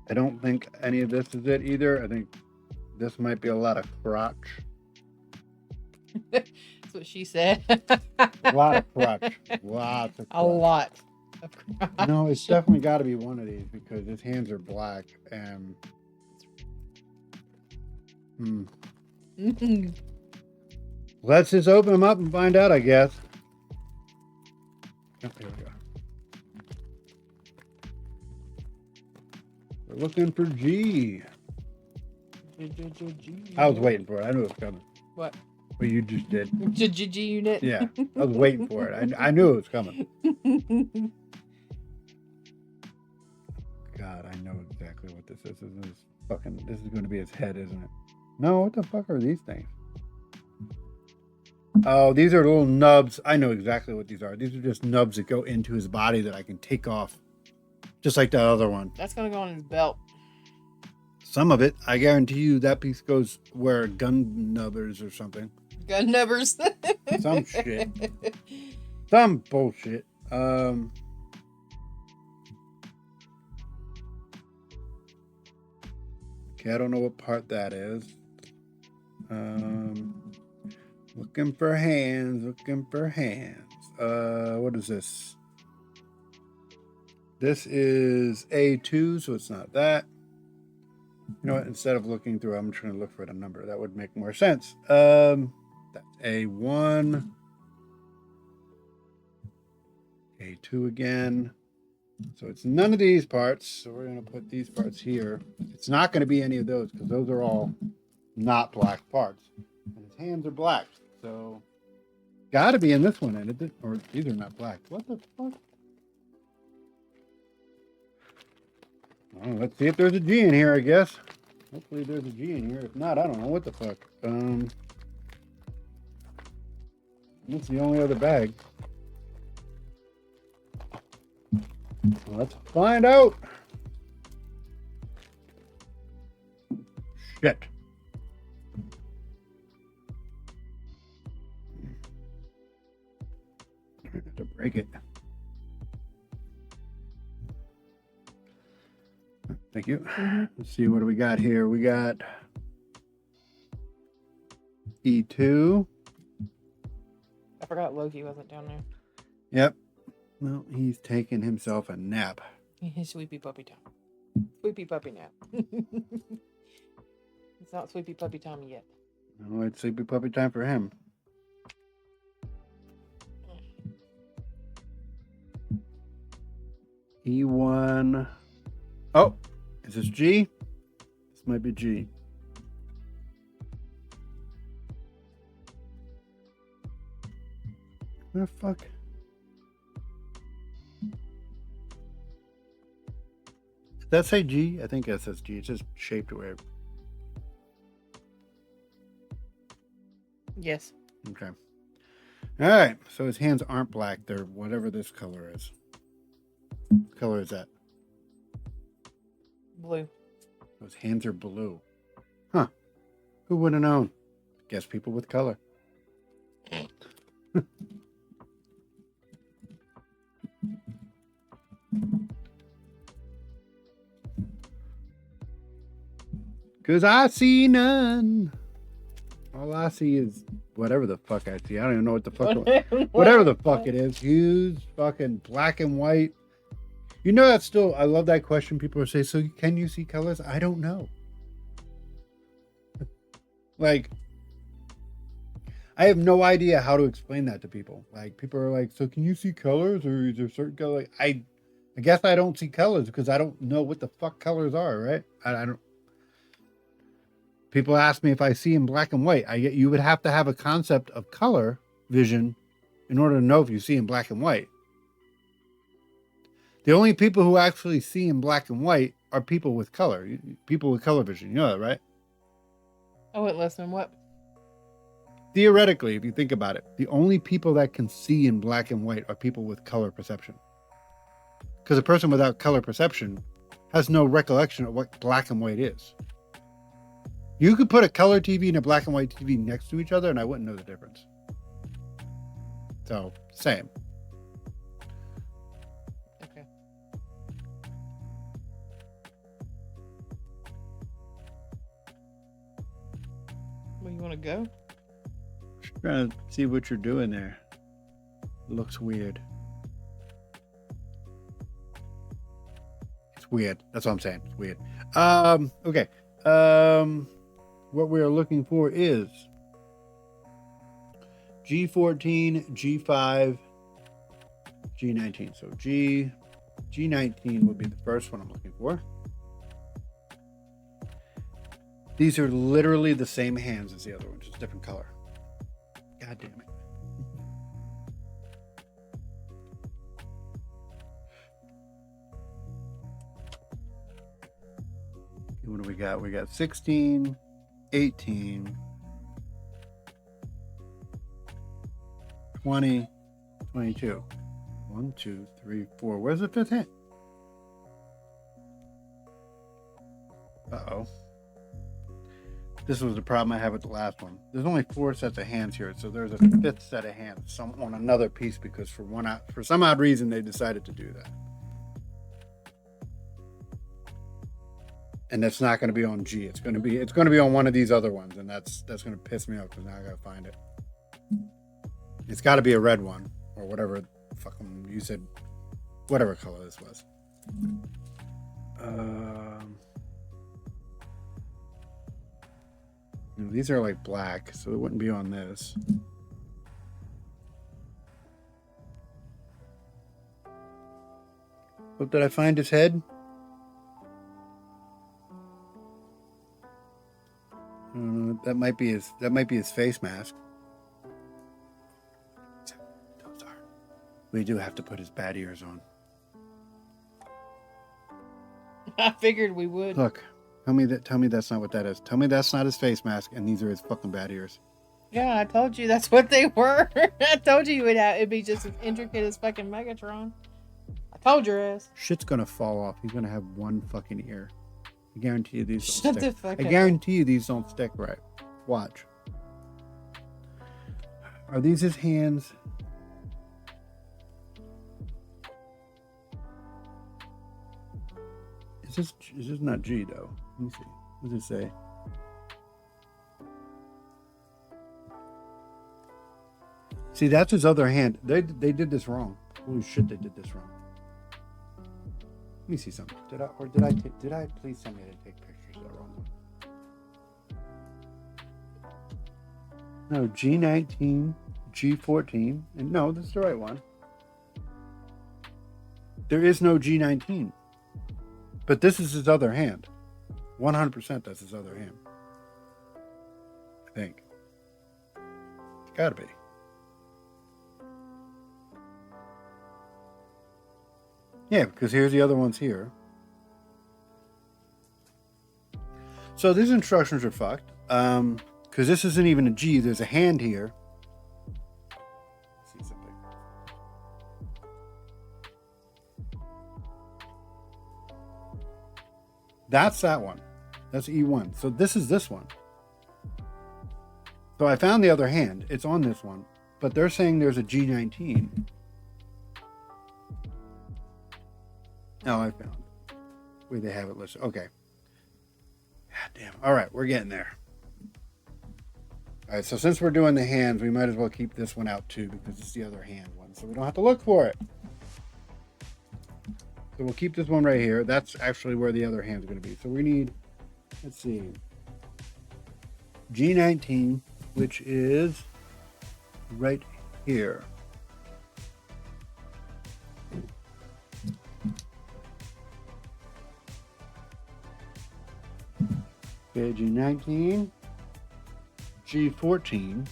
I don't think any of this is it either. I think this might be a lot of crotch. That's what she said. A lot of crotch. Lots of crotch. A lot of crotch. No, it's definitely got to be one of these because his hands are black and. Let's just open them up and find out, I guess. Oh, here we go. We're looking for G. I was waiting for it. I knew it was coming. What? What you just did. G unit? Yeah, I was waiting for it. I knew it was coming. God, I know exactly what this is. This is going to be his head, isn't it? No, what the fuck are these things? Oh, these are little nubs. I know exactly what these are. These are just nubs that go into his body that I can take off. Just like that other one. That's going to go on his belt. Some of it, I guarantee you that piece goes where gun nubbers or something. Gun numbers. Some shit. Some bullshit. Okay, I don't know what part that is. Looking for hands. What is this? This is A2, so it's not that. You know what? Instead of looking through, I'm trying to look for the number. That would make more sense. That's A1. A2 again. So it's none of these parts. So we're going to put these parts here. It's not going to be any of those because those are all not black parts. And his hands are black. So got to be in this one. And or these are not black. What the fuck? Well, let's see if there's a G in here, I guess. Hopefully there's a G in here. If not, I don't know what the fuck. That's the only other bag. Let's find out. Shit. I have to break it. Thank you. Let's see, what do we got here? We got E2. I forgot Loki wasn't down there. Yep. Well, he's taking himself a nap. Sweepy puppy time. Sweepy puppy nap. It's not sweepy puppy time yet. Oh, it's sleepy puppy time for him. E1. Oh, is this G? This might be G. What the fuck? Did that say G? I think that says G. It's just shaped weird. Yes. Okay. All right. So his hands aren't black. They're whatever this color is. What color is that? Blue. Those hands are blue. Huh. Who would have known? Guess people with color. Because I see none. All I see is whatever the fuck I see. I don't even know what the fuck. Whatever the fuck it is. Huge, fucking black and white. You know, that's still, I love that question. People say, so can you see colors? I don't know. Like, I have no idea how to explain that to people. Like, people are like, so can you see colors, or is there certain color? Like, I guess I don't see colors because I don't know what the fuck colors are, right? I don't. People ask me if I see in black and white. You would have to have a concept of color vision in order to know if you see in black and white. The only people who actually see in black and white are people with color. People with color vision. You know that, right? I wouldn't listen. What? Theoretically, if you think about it, the only people that can see in black and white are people with color perception. Because a person without color perception has no recollection of what black and white is. You could put a color TV and a black and white TV next to each other, and I wouldn't know the difference. So, same. Okay. Well, you want to go? Just trying to see what you're doing there. It looks weird. It's weird. That's what I'm saying. It's weird. Okay. What we are looking for is G14, G5, G19. So G19 would be the first one I'm looking for. These are literally the same hands as the other one, just different color. God damn it. What do we got? We got 16, 18, 20, 22. 1, 2, 3, 4. Where's the fifth hand? Uh-oh. This was the problem I had with the last one. There's only 4 sets of hands here, so there's a 5th set of hands on another piece because for some odd reason they decided to do that. And that's not going to be on G. It's going to be on one of these other ones, and that's going to piss me off because now I got to find it. It's got to be a red one or whatever. Fucking you said, whatever color this was. These are like black, so it wouldn't be on this. Oh, did I find his head? That might be his face mask. Those are. We do have to put his bat ears on. I figured we would. Look, tell me that's not what that is. Tell me that's not his face mask, and these are his fucking bat ears. Yeah, I told you that's what they were. I told you it'd be just as intricate as fucking Megatron. I told your ass. Shit's gonna fall off. He's gonna have one fucking ear. I guarantee you these Shut don't the stick. fuck I up. guarantee you these don't stick right. Watch. Are these his hands? Is this not G though? Let me see. What does it say? See, that's his other hand. They did this wrong. Holy shit, they did this wrong. Let me see something. Did I please tell me I didn't take pictures of that wrong one? No, G19, G14, and no, this is the right one. There is no G19. But this is his other hand. 100% that's his other hand. I think. It's gotta be. Yeah, because here's the other ones here. So these instructions are fucked. Because this isn't even a G. There's a hand here. Let's see something. That's that one. That's E1. So this is this one. So I found the other hand. It's on this one. But they're saying there's a G19. Oh, I found it. Wait, they have it listed. Okay. God damn. All right, we're getting there. All right, so since we're doing the hands, we might as well keep this one out too because it's the other hand one. So we don't have to look for it. So we'll keep this one right here. That's actually where the other hand's going to be. So we need, let's see, G19, which is right here. Okay, G19, G14.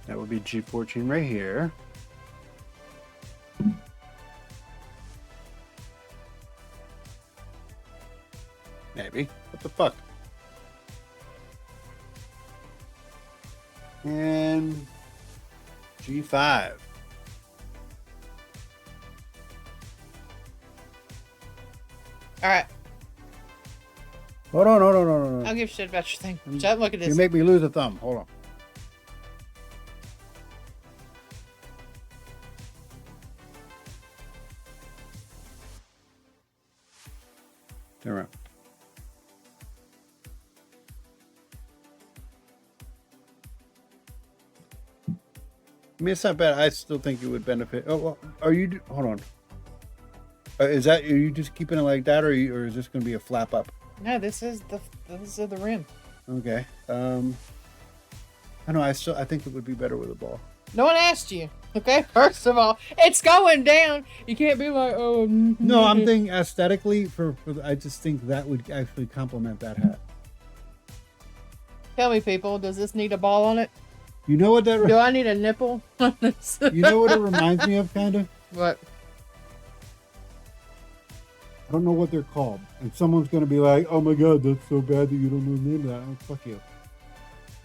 That would be G14 right here. Maybe. What the fuck? And G5. All right. Hold on. I don't give a shit about your thing. Shut up, look at this. You make me lose a thumb. Hold on. Turn around. I mean, it's not bad. I still think it would benefit. Oh, well, are you? Hold on. Is that? Are you just keeping it like that, or is this going to be a flap up? No, this is the rim. Okay. I know. I think it would be better with a ball. No one asked you. Okay, first of all, it's going down. You can't be like, oh. No, I'm thinking aesthetically. I just think that would actually complement that hat. Tell me, people, does this need a ball on it? You know what that? Do I need a nipple on this? You know what it reminds me of, kind of? What? I don't know what they're called, and someone's gonna be like, "Oh my god, that's so bad that you don't know the name of that." Oh, fuck you.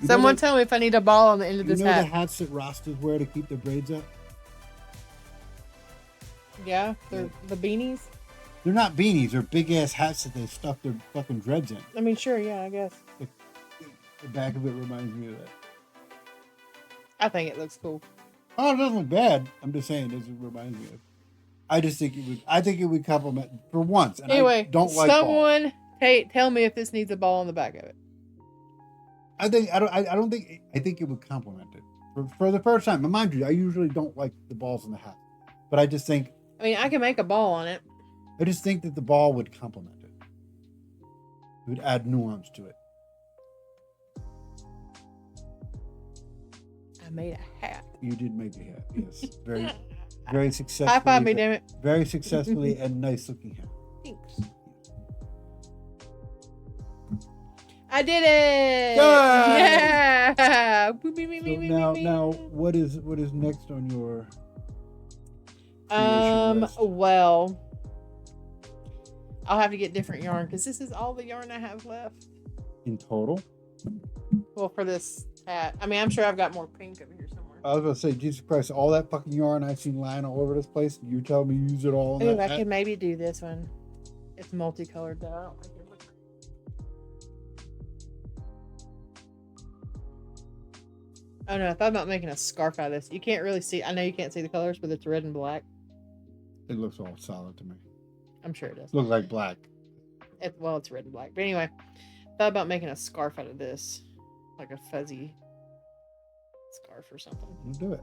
Someone tell me if I need a ball on the end of this hat. You know hat. the hats that Rastas wear to keep their braids up? Yeah, they're the beanies. They're not beanies. They're big ass hats that they stuff their fucking dreads in. I mean, sure, yeah, I guess. The back of it reminds me of that. I think it looks cool. Oh, it doesn't look bad. I'm just saying, this reminds me of. I just think it would. I think it would complement for once. And anyway, I don't like someone tell me if this needs a ball on the back of it. I think it would complement it for the first time. But mind you, I usually don't like the balls in the hat, but I just think. I mean, I can make a ball on it. I just think that the ball would complement it. It would add nuance to it. I made a hat. You did make a hat, yes. Very successfully. High five me, damn it. Very successfully and nice looking hat. Thanks. I did it! Good! Yeah! So now, what is next on your list? Well, I'll have to get different yarn because this is all the yarn I have left. In total? Well, for this hat. I mean, I'm sure I've got more pink over here somewhere. I was going to say, Jesus Christ, all that fucking yarn I've seen lying all over this place, you tell me you use it all in Ooh, that I hat? could maybe do this one. It's multicolored though. I don't like it. Oh no, I thought about making a scarf out of this. You can't really see. I know you can't see the colors, but it's red and black. It looks all solid to me. I'm sure it does. Looks like black. Well, it's red and black. But anyway, thought about making a scarf out of this. Like a fuzzy scarf or something. You do it.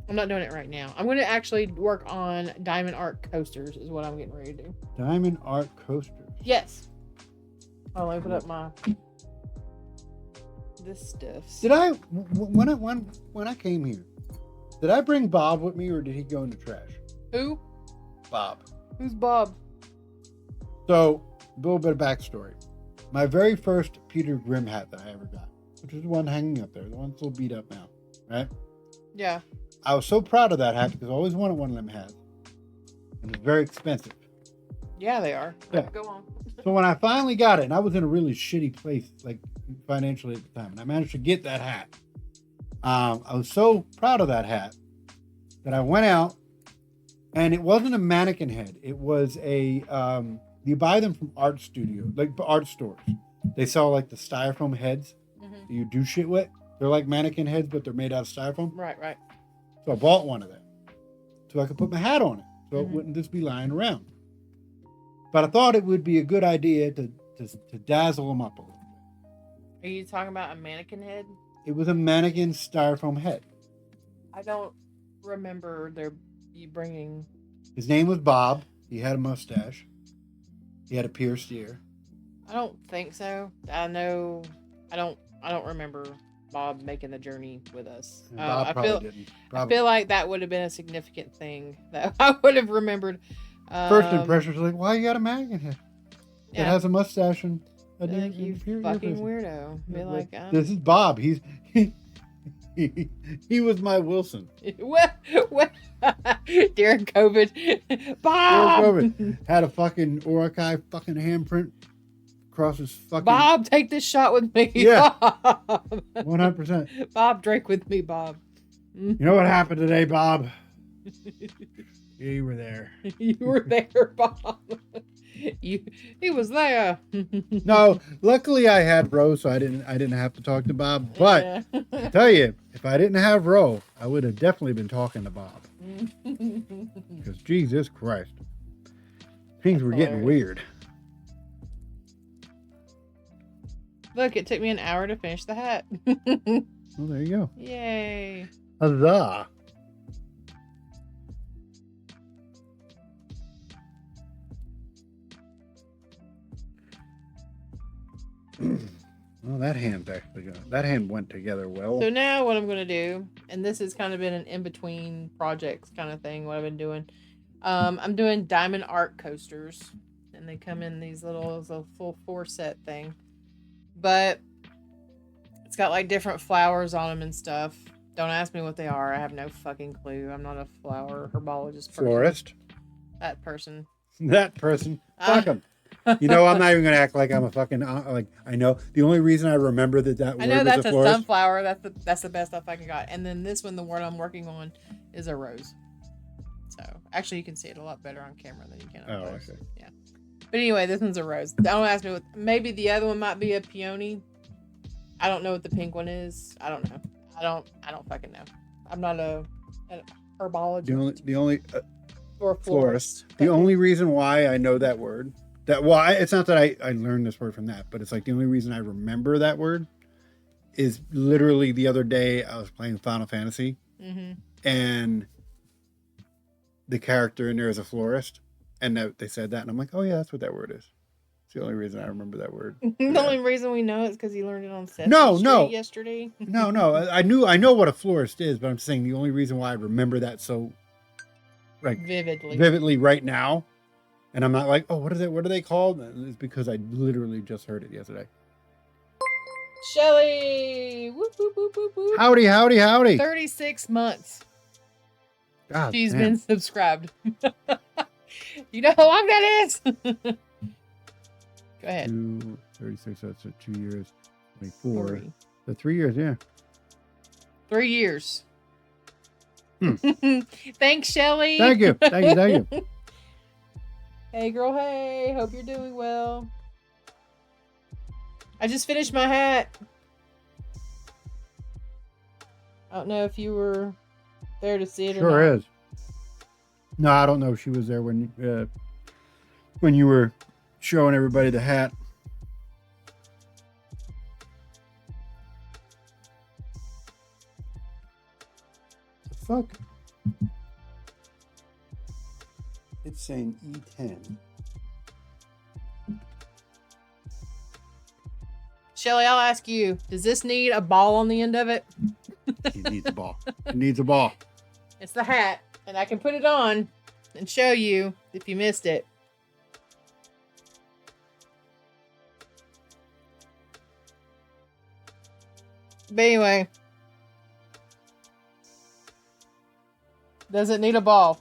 I'm not doing it right now. I'm going to actually work on diamond art coasters is what I'm getting ready to do. Diamond art coasters. Yes. I'll open up my this stuff. Did I when I came here? Did I bring Bob with me, or did he go in the trash? Who? Bob. Who's Bob? So, a little bit of backstory. My very first Peter Grimm hat that I ever got, which is the one hanging up there, the one still beat up now, right? Yeah. I was so proud of that hat because I always wanted one of them hats, and it's very expensive. Yeah, they are. Yeah. Go on. So when I finally got it, and I was in a really shitty place, like financially at the time, and I managed to get that hat. I was so proud of that hat that I went out, and it wasn't a mannequin head. It was a you buy them from art studio, like art stores. They sell like the styrofoam heads that you do shit with. They're like mannequin heads, but they're made out of styrofoam. Right. So I bought one of them so I could put my hat on it, so it wouldn't just be lying around. But I thought it would be a good idea to dazzle them up a little bit. Are you talking about a mannequin head? It was a mannequin styrofoam head. I don't remember you bringing. His name was Bob. He had a mustache. He had a pierced ear. I don't think so. I know. I don't remember Bob making the journey with us. Bob probably didn't. I feel like that would have been a significant thing that I would have remembered. First impression was like, why you got a mannequin head? Yeah. It has a mustache and a like, you fucking weirdo. Be like, this is Bob. He was my Wilson. What? During COVID, Bob. During COVID, had a fucking Orakai fucking handprint across his fucking. Bob, take this shot with me. Yeah, Bob. 100%. Bob, drink with me, Bob. You know what happened today, Bob? You were there. You were there, Bob. He was there. No, luckily I had Ro, so I didn't have to talk to Bob. But I tell you, if I didn't have Ro, I would have definitely been talking to Bob. Because Jesus Christ, things were getting weird. Look, it took me an hour to finish the hat. Well, there you go. Yay! Huzzah! Well, that hand went together well. So now what I'm going to do, and this has kind of been an in-between projects kind of thing, what I've been doing. I'm doing diamond art coasters, and they come in these little, it's a full 4-set thing. But it's got like different flowers on them and stuff. Don't ask me what they are. I have no fucking clue. I'm not a flower herbologist person. Florist. That person. That person. Fuck him. You know, I'm not even gonna act like I'm a fucking like I know. The only reason I remember that word I know was that's a a florist. sunflower. That's the best I fucking got. And then this one, the one I'm working on, is a rose. So actually, you can see it a lot better on camera than you can on close. Okay. Yeah. But anyway, this one's a rose. Don't ask me what. Maybe the other one might be a peony. I don't know what the pink one is. I don't know. I don't fucking know. I'm not a herbologist. The only or florist. The only reason why I know that word. It's not that I learned this word from that, but it's like the only reason I remember that word is literally the other day I was playing Final Fantasy and the character in there is a florist and they said that and I'm like, oh yeah, that's what that word is. It's the only reason I remember that word. The only reason we know it is because you learned it on Sesame Street yesterday. No. I know what a florist is, but I'm saying the only reason why I remember that so like vividly right now. And I'm not like, oh, what are they called? It's because I literally just heard it yesterday. Shelly! Whoop, whoop, whoop, whoop, whoop. Howdy. 36 months. God, she's been subscribed. You know how long that is? Go ahead. 36, that's 2 years. 24. The 3 years, yeah. 3 years. Thanks, Shelly. Thank you. Hey girl, hey, hope you're doing well. I just finished my hat. I don't know if you were there to see it or not. Sure is. No, I don't know if she was there when you were showing everybody the hat. The fuck? It's saying E10. Shelly, I'll ask you, does this need a ball on the end of it? It needs a ball. It needs a ball. It's the hat, and I can put it on and show you if you missed it. But anyway, does it need a ball?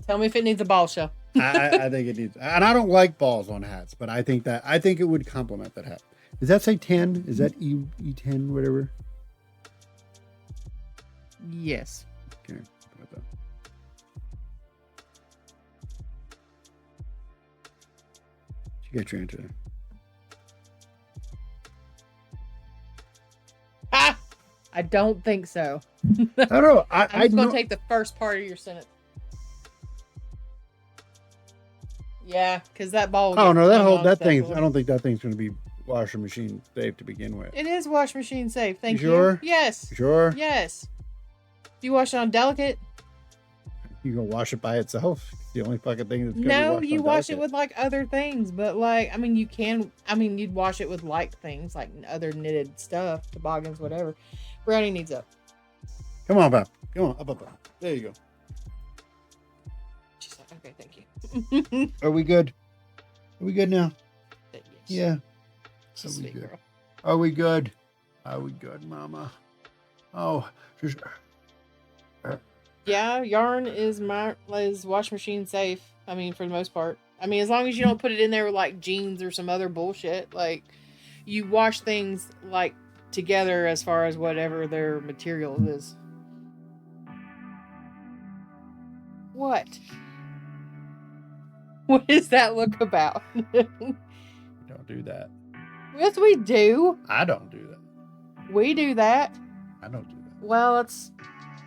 Tell me if it needs a ball, Shell. I think it needs, and I don't like balls on hats, but I think it would complement that hat. Does that say 10? Is that E10, whatever? Yes. Okay. You got your answer. Ah! I don't think so. I don't know. I'm just going to take the first part of your sentence. Yeah, because that ball. Oh no, that thing. I don't think that thing's going to be washing machine safe to begin with. It is wash machine safe. Thank you. Sure? Yes. You sure? Yes. Do you wash it on delicate? You gonna wash it by itself? It's the only fucking thing that's gonna be No, washed you on wash delicate. it with like other things, but like I mean, you can. I mean, you'd wash it with like things like other knitted stuff, toboggans, whatever. Brownie needs up. Come on, Bob. Come on, up. There you go. She's like, okay, thank you. Are we good? Are we good now? Yes. Yeah. She's a sweet girl. Are we good? Are we good, Mama? Oh, just. Yeah, yarn is wash machine safe. I mean, for the most part. I mean, as long as you don't put it in there with like jeans or some other bullshit. Like, you wash things like together as far as whatever their material is. What? What is that look about? Don't do that. Yes, we do. I don't do that. We do that. I don't do that. Well, it's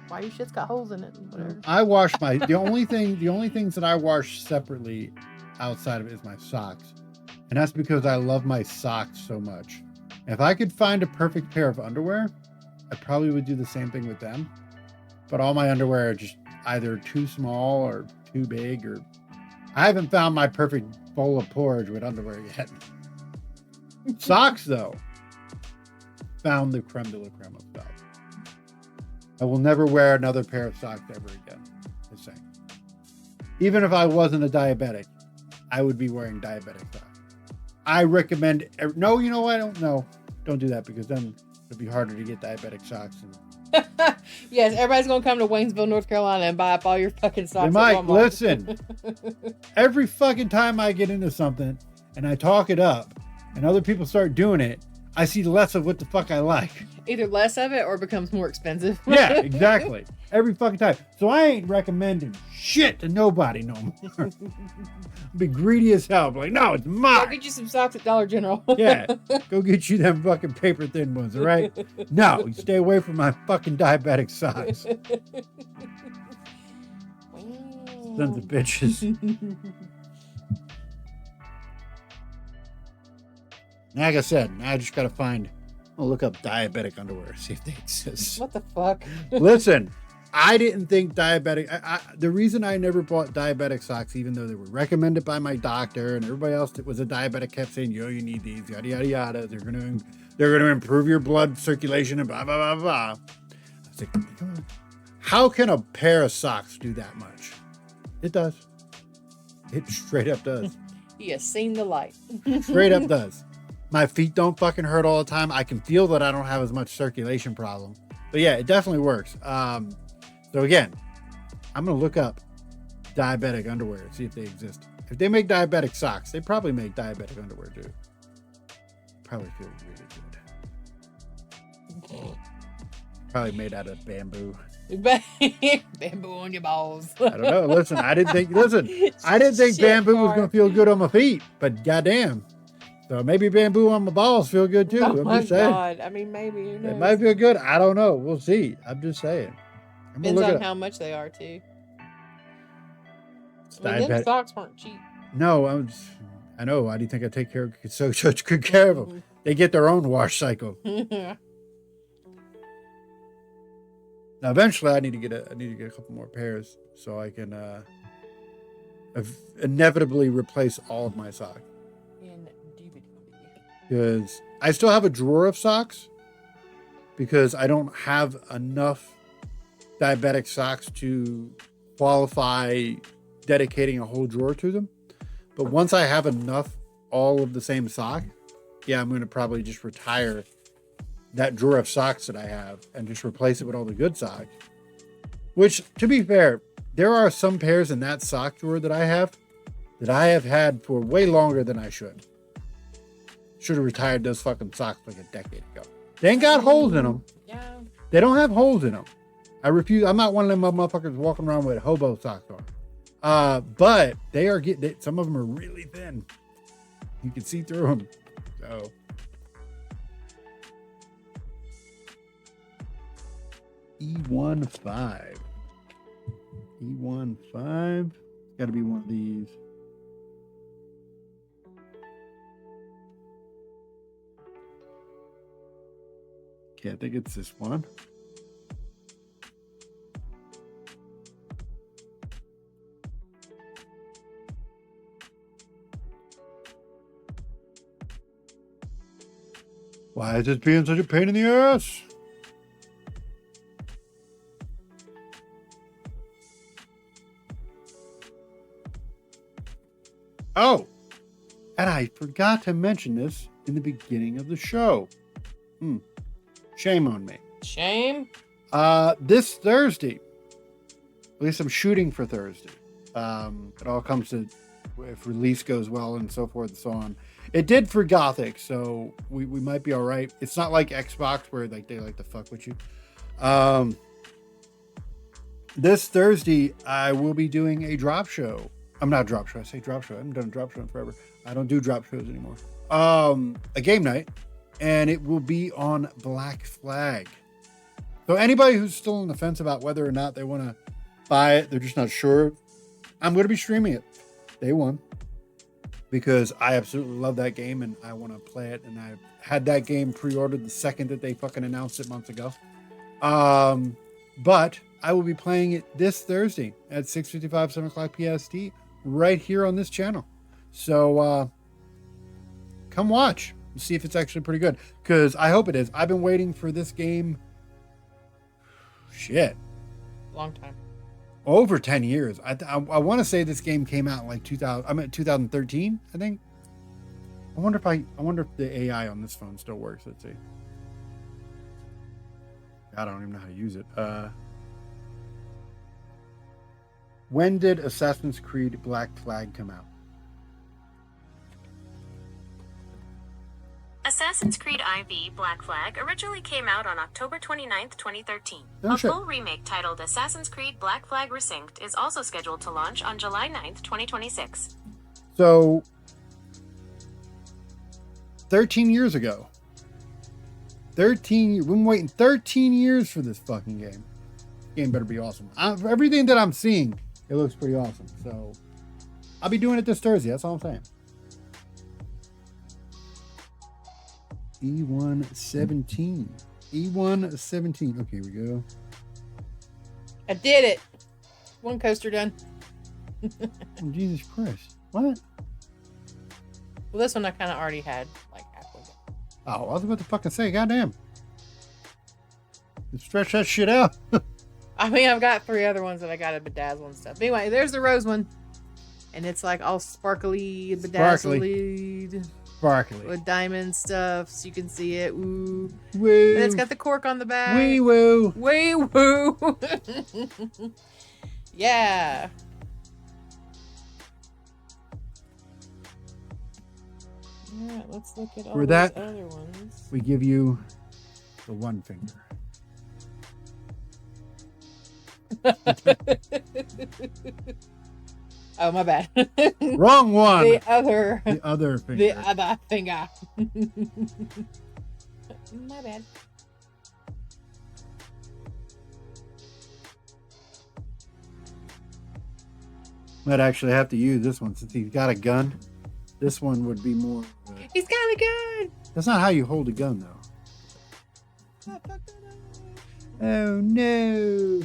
why your shit's got holes in it and whatever. I wash the only things that I wash separately outside of it is my socks. And that's because I love my socks so much. If I could find a perfect pair of underwear, I probably would do the same thing with them. But all my underwear are just either too small or too big, or I haven't found my perfect bowl of porridge with underwear yet. Socks, though, found the creme de la creme of socks. I will never wear another pair of socks ever again. Just saying. Even if I wasn't a diabetic, I would be wearing diabetic socks. I recommend. No, you know what? Don't do that, because then it'll be harder to get diabetic socks. And yes, everybody's gonna come to Waynesville, North Carolina, and buy up all your fucking socks. they might listen. Every fucking time I get into something and I talk it up, and other people start doing it, I see less of what the fuck I like. Either less of it or it becomes more expensive. Yeah, exactly. Every fucking time. So I ain't recommending shit to nobody no more. Be greedy as hell. Be like, no, it's Go mine. get you some socks at Dollar General. Yeah, go get you them fucking paper thin ones, all right? No, you stay away from my fucking diabetic socks. Sons of bitches. Like I said, now I just gotta I'll look up diabetic underwear, see if they exist. What the fuck? Listen, I didn't think diabetic. The reason I never bought diabetic socks, even though they were recommended by my doctor and everybody else that was a diabetic kept saying, "Yo, you need these, yada yada yada. They're gonna improve your blood circulation and blah blah blah blah." I was like, how can a pair of socks do that much? It does. It straight up does. He has seen the light. Straight up does. My feet don't fucking hurt all the time. I can feel that I don't have as much circulation problem. But yeah, it definitely works. So again, I'm going to look up diabetic underwear and see if they exist. If they make diabetic socks, they probably make diabetic underwear too. Probably feel really good. Probably made out of bamboo. Bamboo on your balls. I don't know. Listen, I didn't think bamboo was going to feel good on my feet, but goddamn. So maybe bamboo on my balls feel good too. Oh I'm my just saying. God. I mean, maybe. Who knows? It might feel good. I don't know. We'll see. I'm just saying. Depends on how much they are too. I mean, them socks weren't cheap. No, I know. Why do you think I take such good care of them? They get their own wash cycle. Now, eventually, I need to get a couple more pairs so I can inevitably replace all of my socks. Because I still have a drawer of socks because I don't have enough diabetic socks to qualify dedicating a whole drawer to them. But once I have enough all of the same sock, yeah, I'm going to probably just retire that drawer of socks that I have and just replace it with all the good socks. Which, to be fair, there are some pairs in that sock drawer that I have had for way longer than I should. Should have retired those fucking socks like a decade ago. They ain't got holes in them. Yeah. They don't have holes in them. I refuse. I'm not one of them motherfuckers walking around with hobo socks on. But they are some of them are really thin. You can see through them. So. E15. E15. Got to be one of these. Okay, I think it's this one. Why is this being such a pain in the ass? Oh, and I forgot to mention this in the beginning of the show. Shame on me. Shame? This Thursday, at least I'm shooting for Thursday. It all comes to if release goes well and so forth and so on. It did for Gothic, so we might be all right. It's not like Xbox where like they like to fuck with you. This Thursday, I will be doing a drop show. I'm not a drop show. I say drop show. I haven't done a drop show in forever. I don't do drop shows anymore. A game night, and it will be on Black Flag. So anybody who's still on the fence about whether or not they want to buy it, they're just not sure. I'm going to be streaming it day one because I absolutely love that game and I want to play it. And I had that game pre-ordered the second that they fucking announced it months ago. But I will be playing it this Thursday at 6:55, 7 o'clock PST right here on this channel. So come watch and see if it's actually pretty good because I hope it is. I've been waiting for this game. Shit. Long time. Over 10 years. I want to say this game came out in like 2013, I think. I wonder if the AI on this phone still works. Let's see. I don't even know how to use it. When did Assassin's Creed Black Flag come out? Assassin's Creed IV Black Flag originally came out on October 29th, 2013. Oh, a shit. full remake titled Assassin's Creed Black Flag Resynced is also scheduled to launch on July 9th, 2026. So, 13 years ago. We've been waiting 13 years for this fucking game. Game better be awesome. Everything that I'm seeing, it looks pretty awesome. So, I'll be doing it this Thursday. That's all I'm saying. E117. E117. Okay, here we go. I did it. One coaster done. Oh, Jesus Christ. What? Well, this one I kind of already had like halfway done. Oh, I was about to fucking say, goddamn. Let's stretch that shit out. I mean, I've got 3 other ones that I got to bedazzle and stuff. Anyway, there's the rose one. And it's like all sparkly, bedazzled. Sparkly. With diamond stuff, so you can see it. Ooh. Woo. And it's got the cork on the back. Wee woo. Wee woo. Yeah. Alright, let's look at all For these that, other ones. We give you the one finger. Oh, my bad. Wrong one. The other finger. The other finger. My bad. Might actually have to use this one since he's got a gun. This one would be more. He's got a gun. That's not how you hold a gun, though. Oh no.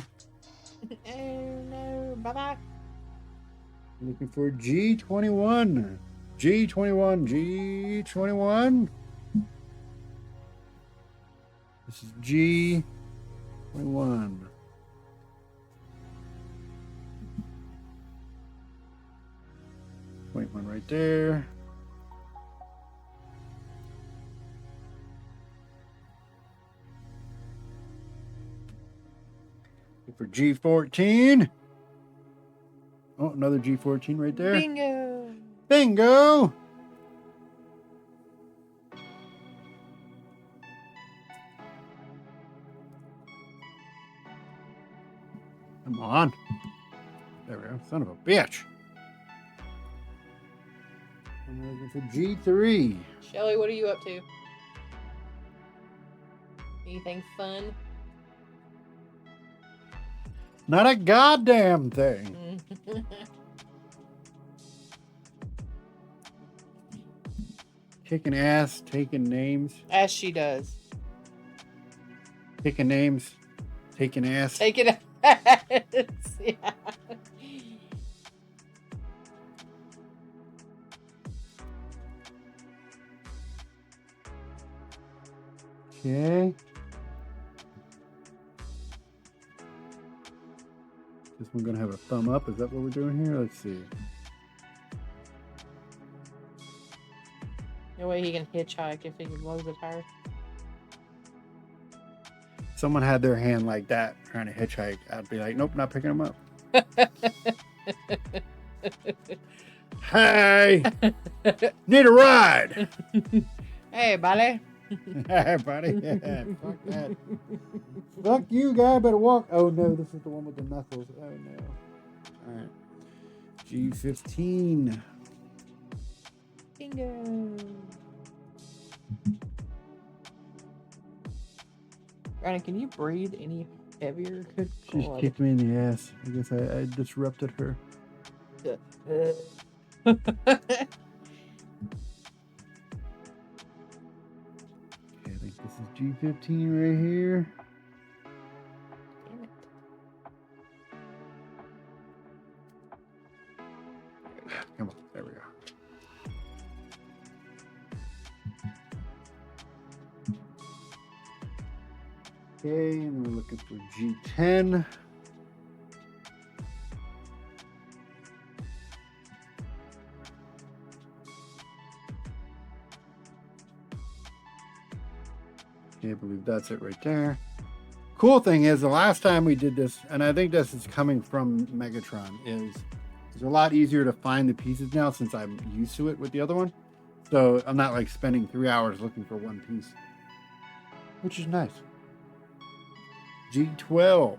Oh no. Bye bye. Looking for G21. G21. G21. This is G21. 21 right there. For G14. Oh, another G14 right there. Bingo. Bingo. Come on. There we go. Son of a bitch. I'm looking for G3. Shelly, what are you up to? Anything fun? Not a goddamn thing. Kicking ass, taking names. As she does. Taking names, taking ass. Taking ass. Yeah. Okay. This one gonna have a thumb up. Is that what we're doing here? Let's see. No way he can hitchhike if he blows a tire. Someone had their hand like that trying to hitchhike. I'd be like, nope, not picking them up. Hey, need a ride. Hey, buddy. Hey, buddy. Yeah, fuck that. Fuck you, guy. Better walk. Oh, no. This is the one with the knuckles. Oh, no. All right. G15. Bingo. Brandon, can you breathe any heavier? Good She God. kicked me in the ass. I guess I disrupted her. Okay, I think this is G15 right here. Damn it. Come on. There we go. Okay, and we're looking for G10. Okay, I believe that's it right there. Cool thing is, the last time we did this, and I think this is coming from Megatron, is it's a lot easier to find the pieces now since I'm used to it with the other one. So I'm not like spending 3 hours looking for one piece, which is nice. G12.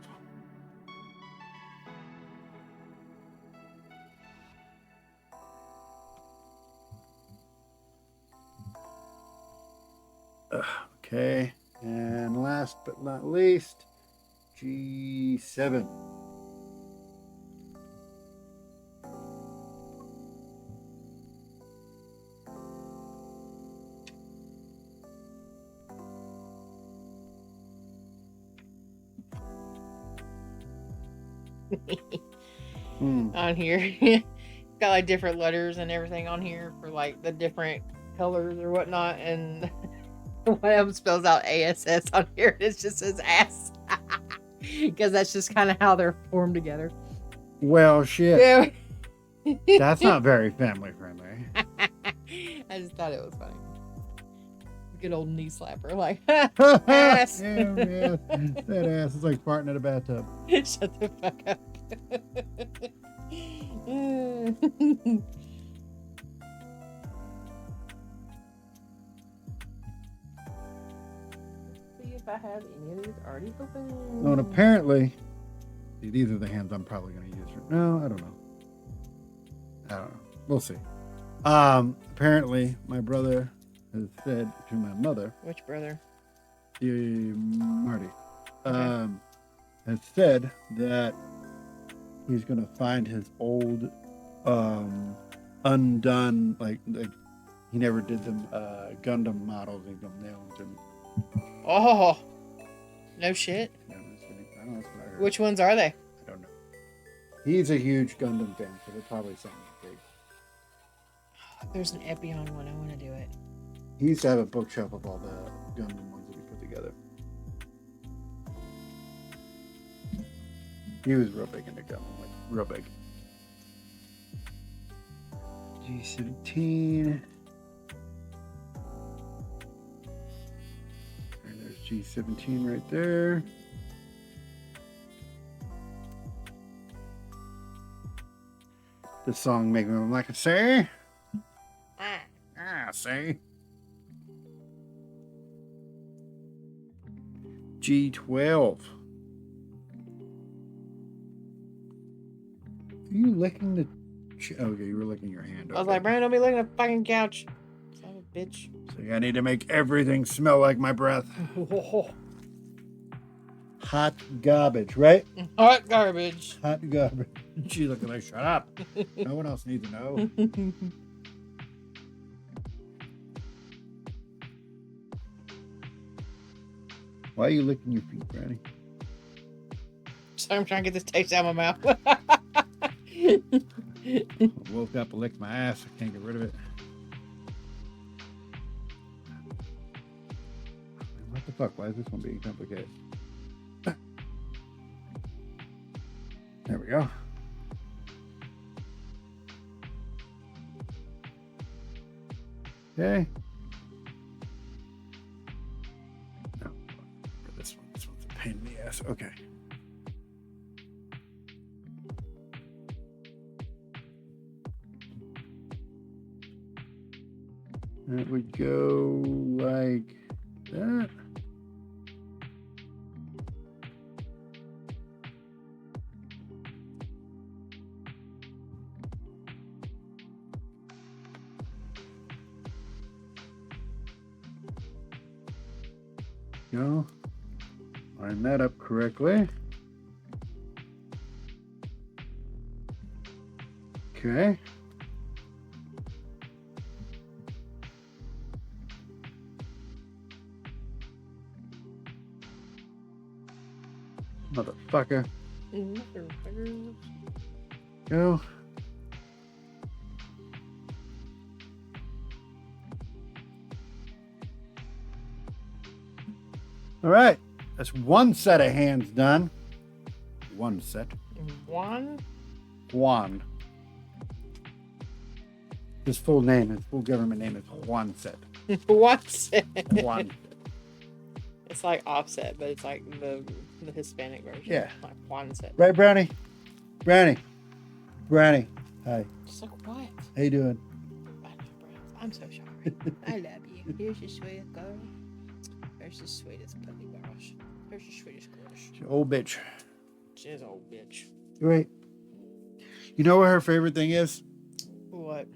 Okay, and last but not least, G7. On here. Got like different letters and everything on here for like the different colors or whatnot, and one of them spells out ASS on here and it just says ass. Because that's just kind of how they're formed together. Well, shit. Yeah. That's not very family friendly. I just thought it was funny. Good old knee slapper, like Ass. ass. Yeah, man. That ass is like farting in a bathtub. Shut the fuck up. See if I have any of these already open. Oh, and apparently, see, these are the hands I'm probably going to use. No, I don't know. We'll see. Apparently, my brother has said to my mother, Which brother? Marty, has said that he's going to find his old, undone, like he never did them Gundam models and Gundam nails and Oh, No shit. No, I'm just kidding. I don't know. That's what I heard. Which ones are they? I don't know. He's a huge Gundam fan, so they're probably something big. There's an Epion one. I want to do it. He used to have a bookshelf of all the Gundam ones that he put together. He was real big into Gundam, like real big. G17. And there's G17 right there. The song make me like a say. Say. G12. Are you licking the... Okay, you were licking your hand. I was like, Brian, don't be looking at the fucking couch. Son of a bitch. So I need to make everything smell like my breath. Hot garbage, right? Hot garbage. Hot garbage. She's looking like, shut up. No one else needs to know. Why are you licking your feet, Granny? So I'm trying to get this taste out of my mouth. I woke up and licked my ass. I can't get rid of it. What the fuck? Why is this one being complicated? There we go. Okay. No, this one. This one's a pain in the ass. Okay. That would go like that. Go. Line that up correctly. Okay. Motherfucker. Go. All right. That's one set of hands done. One set. One? Juan. His full name, his full government name is Juan Set. What's it? Juan. It's like Offset, but it's like the Hispanic version. Yeah. Like Juan set. Right, Brownie? Brownie. Brownie. Hi. Just like, what? How you doing? I know, bro. I'm so sorry. I love you. You're the sweetest girl. You're the sweetest puppy girl. You're the sweetest girl. She's an old bitch. She's an old bitch. Right. You know what her favorite thing is? What?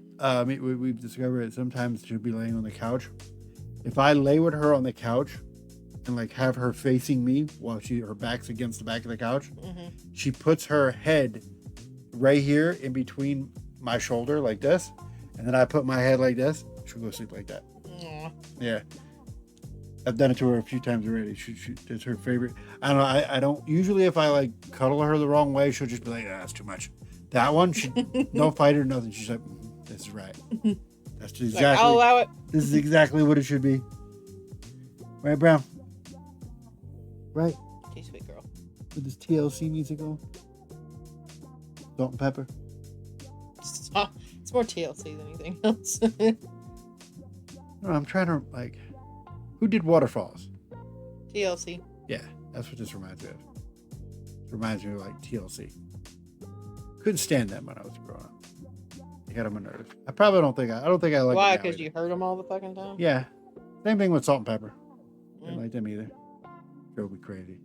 We've discovered it. Sometimes she'll be laying on the couch. If I lay with her on the couch and like have her facing me while her back's against the back of the couch, she puts her head right here in between my shoulder like this, and then I put my head like this. She'll go sleep like that. Aww. Yeah. I've done it to her a few times already. It's her favorite. I don't know. I don't usually, if I like cuddle her the wrong way, she'll just be like, that's too much. That one, she no fight or nothing. She's like, this is right. That's exactly. Like, I'll allow it. This is exactly what it should be. Right, Brown? Right? She's a sweet girl. With this TLC music on? Salt and pepper? It's more TLC than anything else. No, I'm trying to, like... Who did Waterfalls? TLC. Yeah, that's what this reminds me of. It reminds me of, like, TLC. Couldn't stand them when I was growing up. They got on my nerves. I probably don't think I like Why? them now Because either. you heard them all the fucking time? Yeah. Same thing with Salt and Pepper. Didn't like them either. Drove me crazy.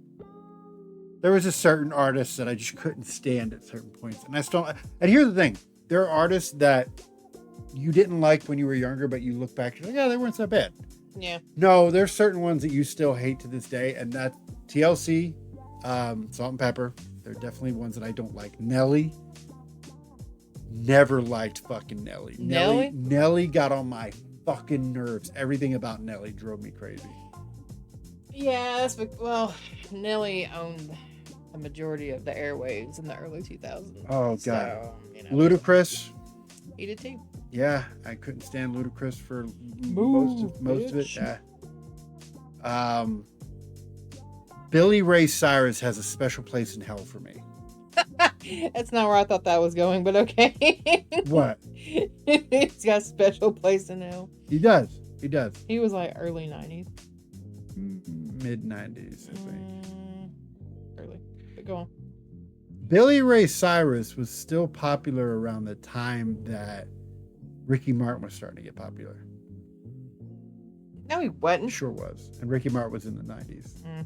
There was a certain artist that I just couldn't stand at certain points. And I still... And here's the thing. There are artists that you didn't like when you were younger, but you look back, you're like, yeah, they weren't so bad. Yeah. No, there's certain ones that you still hate to this day, and that TLC, Salt and Pepper, they're definitely ones that I don't like. Nelly, never liked fucking Nelly. Nelly got on my fucking nerves. Everything about Nelly drove me crazy. Yeah, well, Nelly owned the majority of the airwaves in the early 2000s. Oh, God. So, Ludacris. he did too. Yeah, I couldn't stand Ludacris for Move, most of it. bitch. Yeah. Billy Ray Cyrus has a special place in hell for me. That's not where I thought that was going, but okay. What? He's got a special place in hell. He does. He does. He was like early 90s. Mid 90s, I think. Early. But go on. Billy Ray Cyrus was still popular around the time that Ricky Martin was starting to get popular. No, he wasn't. Sure was. And Ricky Martin was in the 90s. Mm.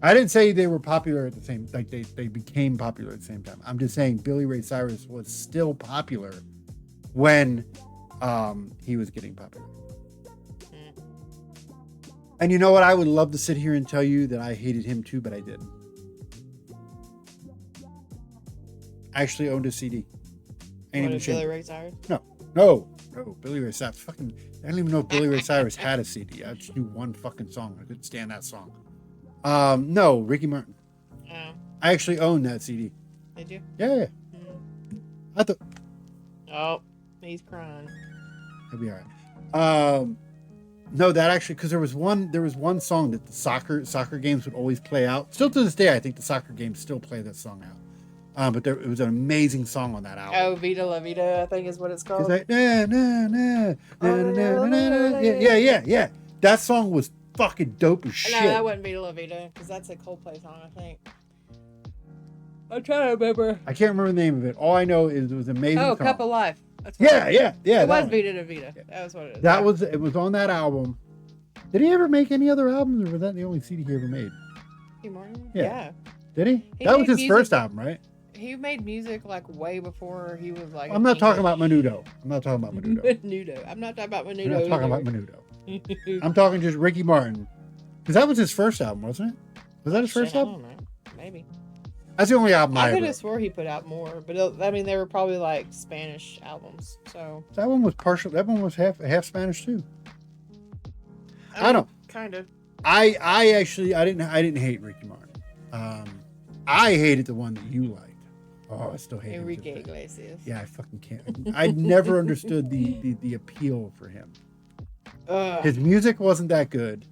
I didn't say they were popular at the same, like they became popular at the same time. I'm just saying Billy Ray Cyrus was still popular when he was getting popular. Mm. And you know what? I would love to sit here and tell you that I hated him too, but I didn't. I actually owned a CD. Ain't even Billy Ray Cyrus? No. Billy Ray Cyrus. Fucking, I don't even know if Billy Ray Cyrus had a CD. I just knew one fucking song. I couldn't stand that song. No, Ricky Martin. Oh. I actually owned that CD. Did you? Yeah. I thought Oh, he's crying. it'll be all right. No, that actually, because there was one song that the soccer games would always play out. Still to this day, I think the soccer games still play that song out. But it was an amazing song on that album. Oh, Vida La Vida, I think is what it's called. It's like, yeah. That song was fucking dope as shit. No, that wasn't Vida La Vida, because that's a Coldplay song, I think. I'm trying to remember. I can't remember the name of it. All I know is it was an amazing Oh, song. Cup of Life. That's what Yeah. It was one. Vida La Vida. That was what it is. It was on that album. Did he ever make any other albums, or was that the only CD he ever made? Ricky Martin? Yeah. Yeah. Did he? He That was made his music- first album, right? He made music like way before he was like. I'm not talking about Menudo. I'm not talking about Menudo. Menudo. I'm not talking about Menudo. I'm not talking either. about Menudo. I'm talking just Ricky Martin. Because that was his first album, wasn't it? Was that his first Shit, I album? don't know. Maybe. That's the only album I I could ever. have swore he put out more, but I mean, they were probably like Spanish albums. So That one was partial. That one was half Spanish too. I don't. Kind of. I actually didn't hate Ricky Martin. I hated the one that you liked. Oh, I still hate Enrique him. Iglesias. Yeah, I fucking can't. I never understood the appeal for him. Ugh. His music wasn't that good,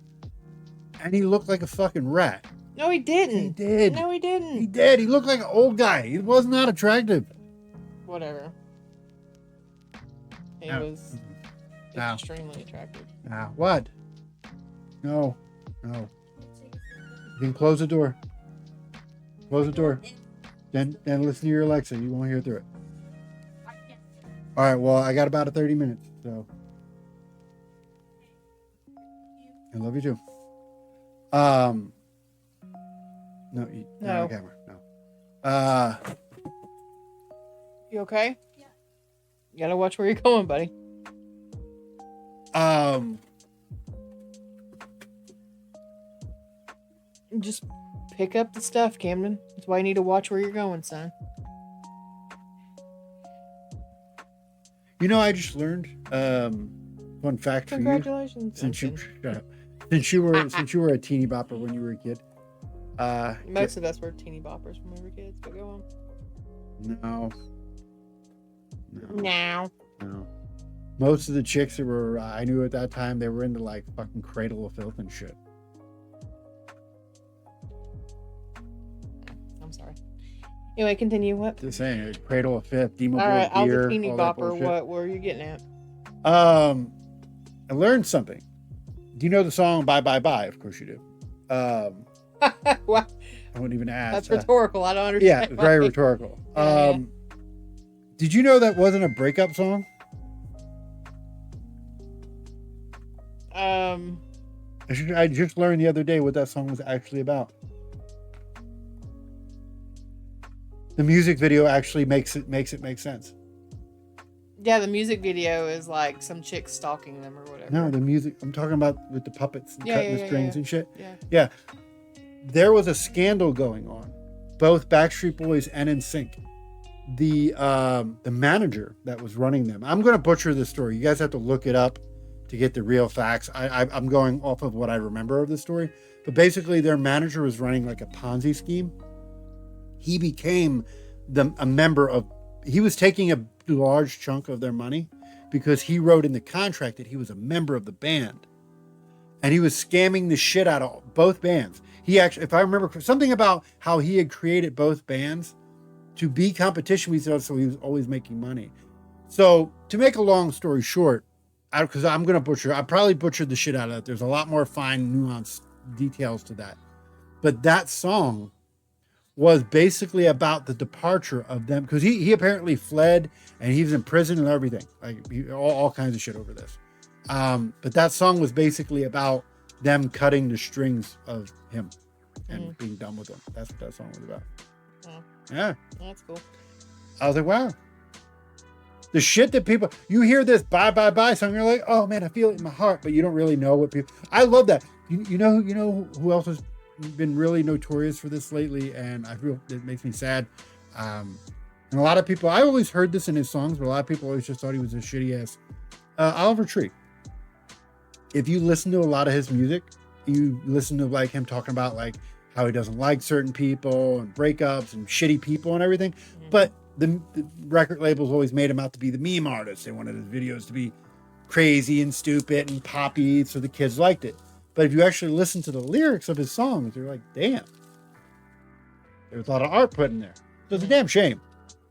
and he looked like a fucking rat. No, he didn't. He did. No, he didn't. He did. He looked like an old guy. He was not attractive. Whatever. He No. was No. extremely attractive. Nah, what? No. You can close the door. Close the door. Then listen to your Alexa. You won't hear through it. All right. Well, I got about 30 minutes, so I love you too. No, you're No. on camera. No. You okay? Yeah. You gotta watch where you're going, buddy. Just pick up the stuff, Camden. That's why you need to watch where you're going, son. You know, I just learned fun fact for you. Congratulations. Since you Vincent. shut up. Since you were a teeny bopper when you were a kid. Most of us were teeny boppers when we were kids, but go No. on. Now. No. Most of the chicks that were I knew at that time, they were into like fucking Cradle of Filth and shit. I'm sorry. Anyway, continue. What? Just saying, Cradle of Filth, Demo All right, I was Beer, a teeny all that bopper. bullshit. What were you getting at? I learned something. Do you know the song Bye Bye Bye? Of course you do. Wow, I wouldn't even ask. that's rhetorical. I don't understand. Yeah, very why. rhetorical. Yeah. Did you know that wasn't a breakup song? I just learned the other day what that song was actually about. The music video actually makes it make sense. Yeah, the music video is like some chick stalking them or whatever. No, the music I'm talking about with the puppets and cutting the strings and shit. Yeah. There was a scandal going on, both Backstreet Boys and NSYNC. The manager that was running them. I'm gonna butcher this story. You guys have to look it up to get the real facts. I'm going off of what I remember of the story. But basically, their manager was running like a Ponzi scheme. He became a member of. He was taking a large chunk of their money because he wrote in the contract that he was a member of the band, and he was scamming the shit out of both bands. He actually, if I remember, something about how he had created both bands to be competition with each other, so he was always making money. So to make a long story short, because I'm going to butcher, I probably butchered the shit out of it. There's a lot more fine nuanced details to that. But that song was basically about the departure of them, because he apparently fled and he was in prison and everything, like all kinds of shit over this. But that song was basically about them cutting the strings of him and being done with him. That's what that song was about. Yeah. That's cool. I was like, wow. The shit that people, you hear this bye bye bye song, you're like, oh man, I feel it in my heart, but you don't really know what people. I love that. You know who else has been really notorious for this lately, and I feel it makes me sad. And a lot of people, I always heard this in his songs, but a lot of people always just thought he was a shitty ass. Oliver Tree. If you listen to a lot of his music, you listen to like him talking about like how he doesn't like certain people and breakups and shitty people and everything, but the record labels always made him out to be the meme artist. They wanted his videos to be crazy and stupid and poppy, so the kids liked it. But if you actually listen to the lyrics of his songs, you're like, damn, there's a lot of art put in there. So it's a damn shame.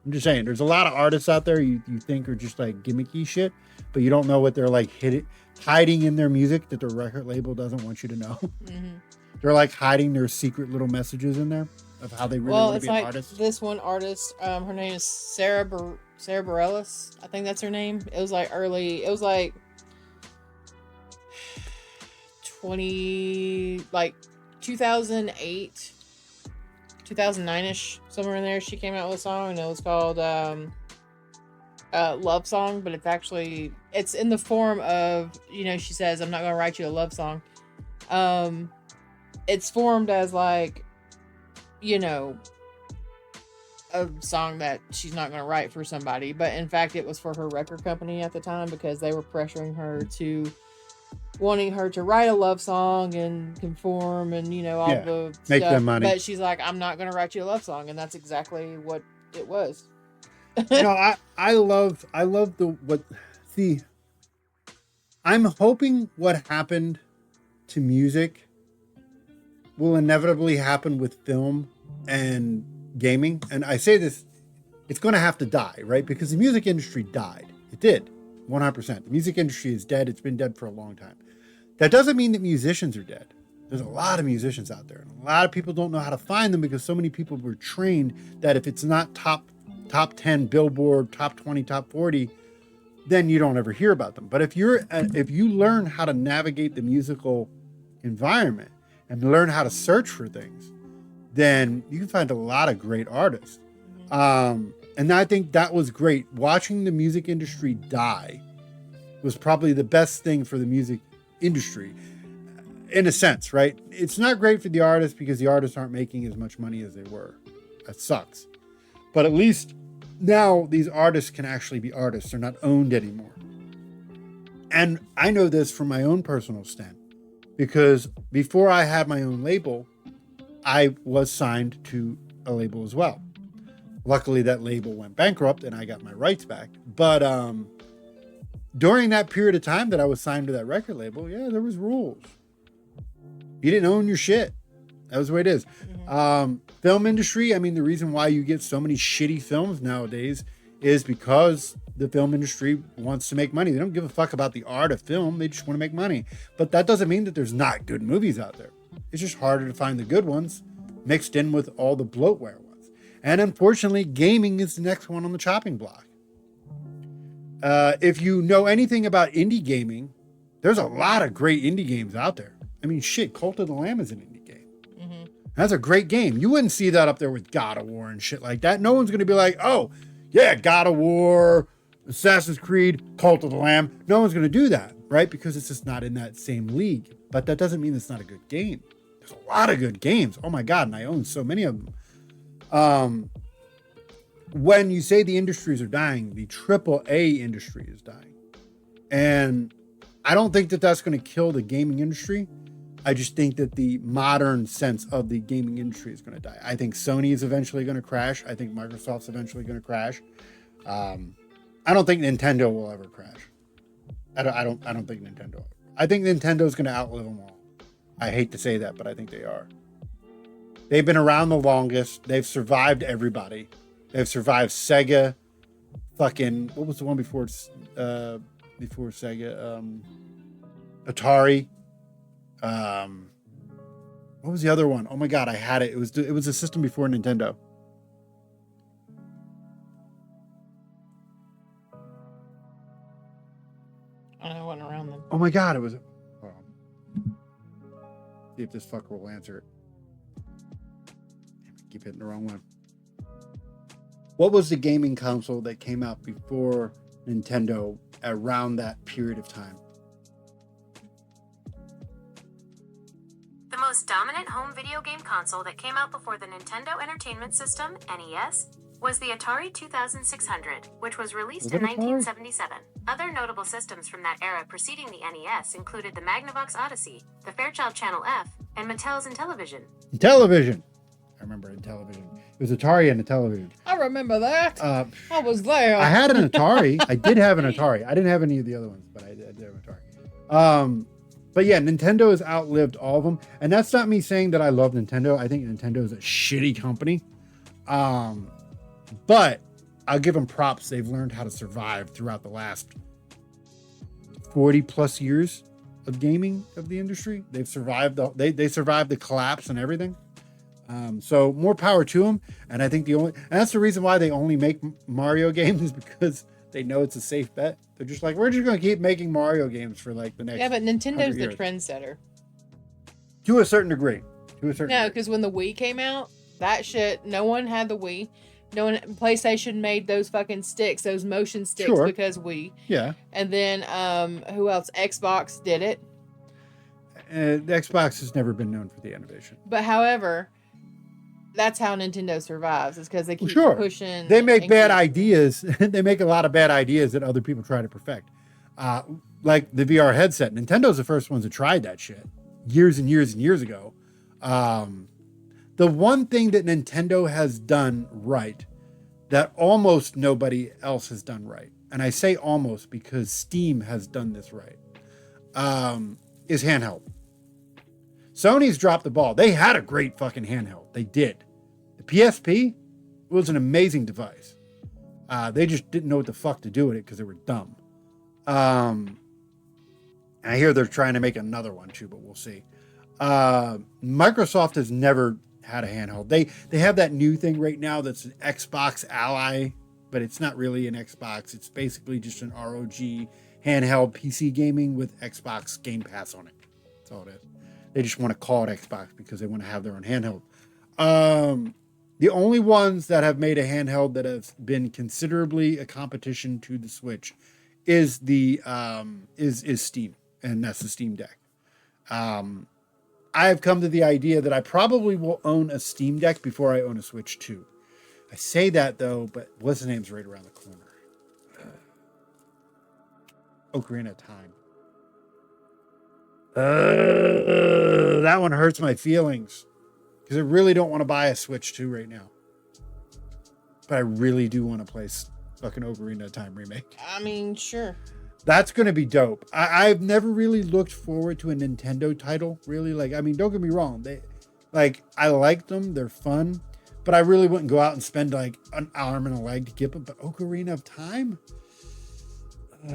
I'm just saying, there's a lot of artists out there you think are just like gimmicky shit, but you don't know what they're like hiding in their music that the record label doesn't want you to know. They're like hiding their secret little messages in there of how they really want to be an artist. This one artist, her name is Sarah Bareilles. I think that's her name. It was like 2008, 2009ish, somewhere in there. She came out with a song, and it was called Love Song, but it's in the form of, she says, I'm not going to write you a love song. It's formed as like, a song that she's not going to write for somebody, but in fact it was for her record company at the time, because they were pressuring her to wanting her to write a love song and conform and all the make stuff. them money. But she's like, I'm not going to write you a love song, and that's exactly what it was. I love I'm hoping what happened to music will inevitably happen with film and gaming. And I say this, it's going to have to die, right? Because the music industry died. It did. 100%. The music industry is dead. It's been dead for a long time. That doesn't mean that musicians are dead. There's a lot of musicians out there, and a lot of people don't know how to find them because so many people were trained that if it's not top 10 Billboard, top 20, top 40, then you don't ever hear about them. But if you learn how to navigate the musical environment and learn how to search for things, then you can find a lot of great artists. And I think that was great. Watching the music industry die was probably the best thing for the music industry, in a sense, right? It's not great for the artists because the artists aren't making as much money as they were. That sucks. But at least now these artists can actually be artists. They're not owned anymore. And I know this from my own personal stand, because before I had my own label, I was signed to a label as well. Luckily, that label went bankrupt and I got my rights back. But during that period of time that I was signed to that record label, there was rules. You didn't own your shit. That was the way it is. Film industry, the reason why you get so many shitty films nowadays is because the film industry wants to make money. They don't give a fuck about the art of film. They just want to make money. But that doesn't mean that there's not good movies out there. It's just harder to find the good ones mixed in with all the bloatware ones. And unfortunately, gaming is the next one on the chopping block. If you know anything about indie gaming, there's a lot of great indie games out there. Cult of the Lamb is an indie game. That's a great game. You wouldn't see that up there with God of War and shit like that. No one's going to be like, oh, yeah, God of War, Assassin's Creed, Cult of the Lamb. No one's going to do that, right? Because it's just not in that same league. But that doesn't mean it's not a good game. There's a lot of good games. Oh my God, and I own so many of them. When you say the industries are dying, the AAA industry is dying. And I don't think that that's going to kill the gaming industry. I just think that the modern sense of the gaming industry is going to die. I think Sony is eventually going to crash. I think Microsoft's eventually going to crash. I don't think Nintendo will ever crash. I don't think Nintendo. I think Nintendo's going to outlive them all. I hate to say that, but I think they are. They've been around the longest. They've survived everybody. They've survived Sega. Fucking, what was the one before Sega? Atari. What was the other one? Oh my God, I had it. It was a system before Nintendo. I know, wasn't around them. Oh my God, it was. See if this fucker will answer it. Keep hitting the wrong one. What was the gaming console that came out before Nintendo around that period of time? The most dominant home video game console that came out before the Nintendo Entertainment System, NES, was the Atari 2600, which was released in 1977. Other notable systems from that era preceding the NES included the Magnavox Odyssey, the Fairchild Channel F, and Mattel's Intellivision. Intellivision. I remember Intellivision. It was Atari and Intellivision. I remember that. I was there. I had an Atari. I did have an Atari. I didn't have any of the other ones, but I did have an Atari. But yeah, Nintendo has outlived all of them. And that's not me saying that I love Nintendo. I think Nintendo is a shitty company. But I'll give them props. They've learned how to survive throughout the last 40 plus years of gaming of the industry. They've survived. They survived the collapse and everything. So more power to them. And I think that's the reason why they only make Mario games, is because they know it's a safe bet. They're just like, we're just going to keep making Mario games for like the next. Yeah, but Nintendo's the trendsetter. To a certain degree. No, because when the Wii came out, that shit, no one had the Wii. No one, PlayStation made those fucking sticks, those motion sticks, because Wii. Yeah. And then, who else? Xbox did it. The Xbox has never been known for the innovation. But however, that's how Nintendo survives. Is because they keep pushing. They make bad ideas. They make a lot of bad ideas that other people try to perfect. Like the VR headset. Nintendo's the first ones that tried that shit years and years and years ago. The one thing that Nintendo has done right that almost nobody else has done right, and I say almost because Steam has done this right, is handheld. Sony's dropped the ball. They had a great fucking handheld. They did. The PSP was an amazing device. They just didn't know what the fuck to do with it because they were dumb. And I hear they're trying to make another one too, but we'll see. Microsoft has never had a handheld. They have that new thing right now that's an Xbox Ally, but it's not really an Xbox. It's basically just an ROG handheld PC gaming with Xbox Game Pass on it. That's all it is. They just want to call it Xbox because they want to have their own handheld. The only ones that have made a handheld that has been considerably a competition to the Switch is the is Steam, and that's the Steam Deck. I have come to the idea that I probably will own a Steam Deck before I own a Switch 2. I say that though, but what's the name's right around the corner? Ocarina of Time. That one hurts my feelings because I really don't want to buy a Switch 2 right now. But I really do want to play fucking Ocarina of Time remake. I mean, sure. That's going to be dope. I've never really looked forward to a Nintendo title, really. Like, I mean, don't get me wrong. I like them. They're fun. But I really wouldn't go out and spend like an arm and a leg to get them. But Ocarina of Time?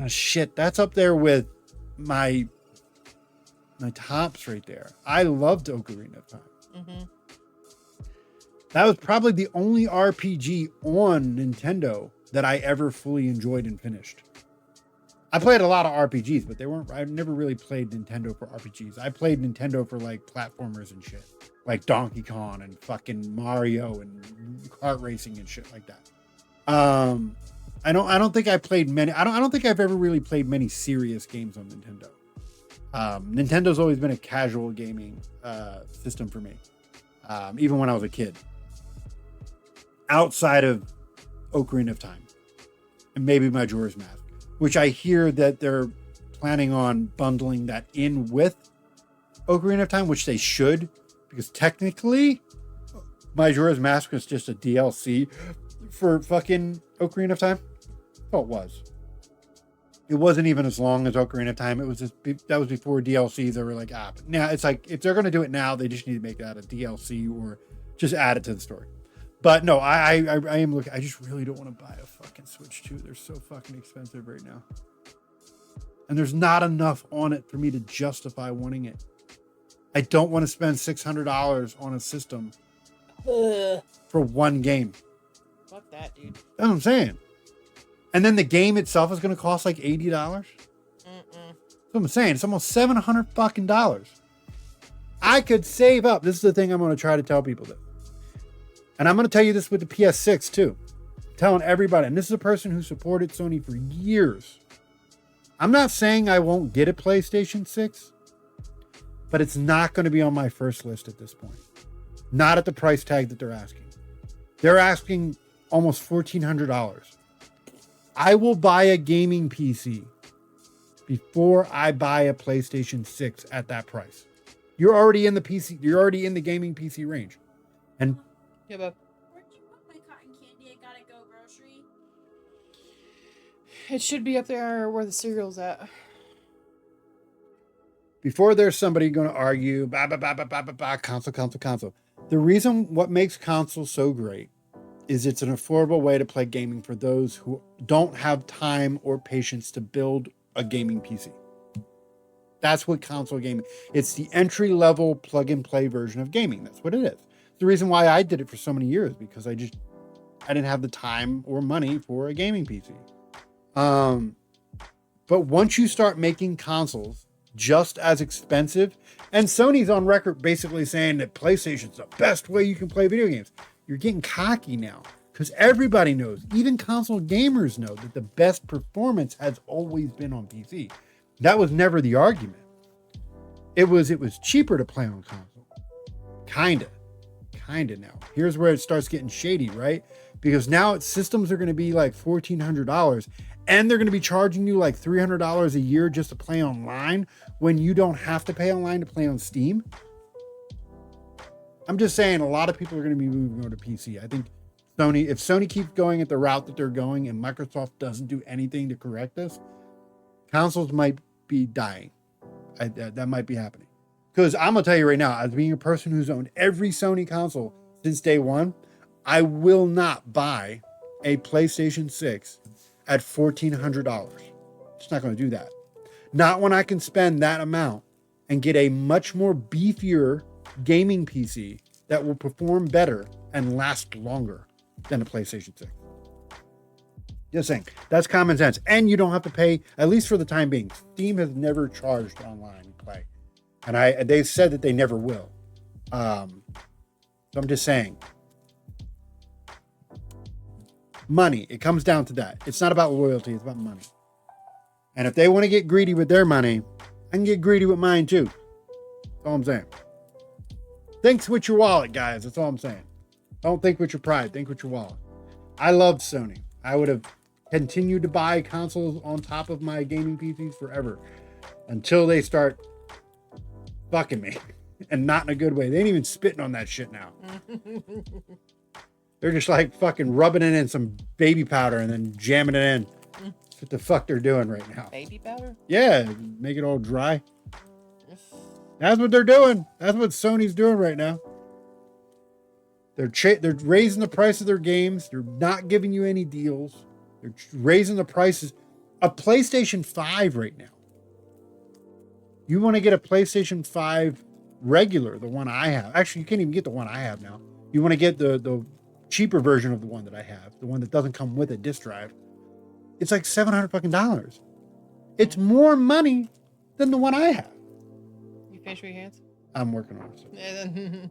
Shit, that's up there with my tops right there. I loved Ocarina of Time. Mm-hmm. That was probably the only RPG on Nintendo that I ever fully enjoyed and finished. I played a lot of RPGs, but I never really played Nintendo for RPGs. I played Nintendo for like platformers and shit. Like Donkey Kong and fucking Mario and kart racing and shit like that. I don't think I played many. I don't think I've ever really played many serious games on Nintendo. Nintendo's always been a casual gaming system for me, even when I was a kid. Outside of Ocarina of Time and maybe Majora's Mask, which I hear that they're planning on bundling that in with Ocarina of Time, which they should, because technically Majora's Mask was just a DLC for fucking Ocarina of Time. Oh, it was. It wasn't even as long as Ocarina of Time. It was just, that was before DLC. They were like, but now it's like, if they're going to do it now, they just need to make that a DLC or just add it to the story. But no, I am looking. I just really don't want to buy a fucking Switch 2. They're so fucking expensive right now. And there's not enough on it for me to justify wanting it. I don't want to spend $600 on a system for one game. Fuck that, dude. That's what I'm saying. And then the game itself is going to cost like $80. That's what I'm saying. It's almost $700 fucking dollars. I could save up. This is the thing I'm going to try to tell people that. And I'm going to tell you this with the PS6 too. I'm telling everybody. And this is a person who supported Sony for years. I'm not saying I won't get a PlayStation 6, but it's not going to be on my first list at this point. Not at the price tag that they're asking. They're asking almost $1,400. I will buy a gaming PC before I buy a PlayStation 6 at that price. You're already in the PC. You're already in the gaming PC range. And yeah, but where'd you put my cotton candy? I gotta go grocery. it should be up there where the cereal's at. before there's somebody going to argue, console. The reason what makes console so great is it's an affordable way to play gaming for those who don't have time or patience to build a gaming PC. That's what console gaming, it's the entry level plug and play version of gaming. That's what it is. The reason why I did it for so many years, because I didn't have the time or money for a gaming PC. But once you start making consoles just as expensive, and Sony's on record basically saying that PlayStation's the best way you can play video games. You're getting cocky now, because everybody knows, even console gamers know, that the best performance has always been on PC. That was never the argument. It was cheaper to play on console. Kinda now. Here's where it starts getting shady, right? Because now systems are going to be like $1,400, and they're going to be charging you like $300 a year just to play online when you don't have to pay online to play on Steam. I'm just saying, a lot of people are going to be moving over to PC. I think if Sony keeps going at the route that they're going and Microsoft doesn't do anything to correct this, consoles might be dying. That might be happening. Because I'm going to tell you right now, as being a person who's owned every Sony console since day one, I will not buy a PlayStation 6 at $1,400. Just not going to do that. Not when I can spend that amount and get a much more beefier gaming PC that will perform better and last longer than a PlayStation 6. Just saying, that's common sense. And you don't have to pay, at least for the time being. Steam has never charged online play. And they've said that they never will. So I'm just saying, money, it comes down to that. It's not about loyalty, it's about money. And if they want to get greedy with their money, I can get greedy with mine too. That's all I'm saying. Think with your wallet, guys. That's all I'm saying. Don't think with your pride. Think with your wallet. I loved Sony. I would have continued to buy consoles on top of my gaming PCs forever until they start fucking me, and not in a good way. They ain't even spitting on that shit now. They're just like fucking rubbing it in some baby powder and then jamming it in. That's what the fuck they're doing right now. Baby powder? Yeah, make it all dry. That's what they're doing. That's what Sony's doing right now. They're raising the price of their games. They're not giving you any deals. They're raising the prices. A PlayStation 5 right now. You want to get a PlayStation 5 regular, the one I have. Actually, you can't even get the one I have now. You want to get the cheaper version of the one that I have, the one that doesn't come with a disc drive. It's like $700 fucking dollars. It's more money than the one I have. You finish with your hands? I'm working on it.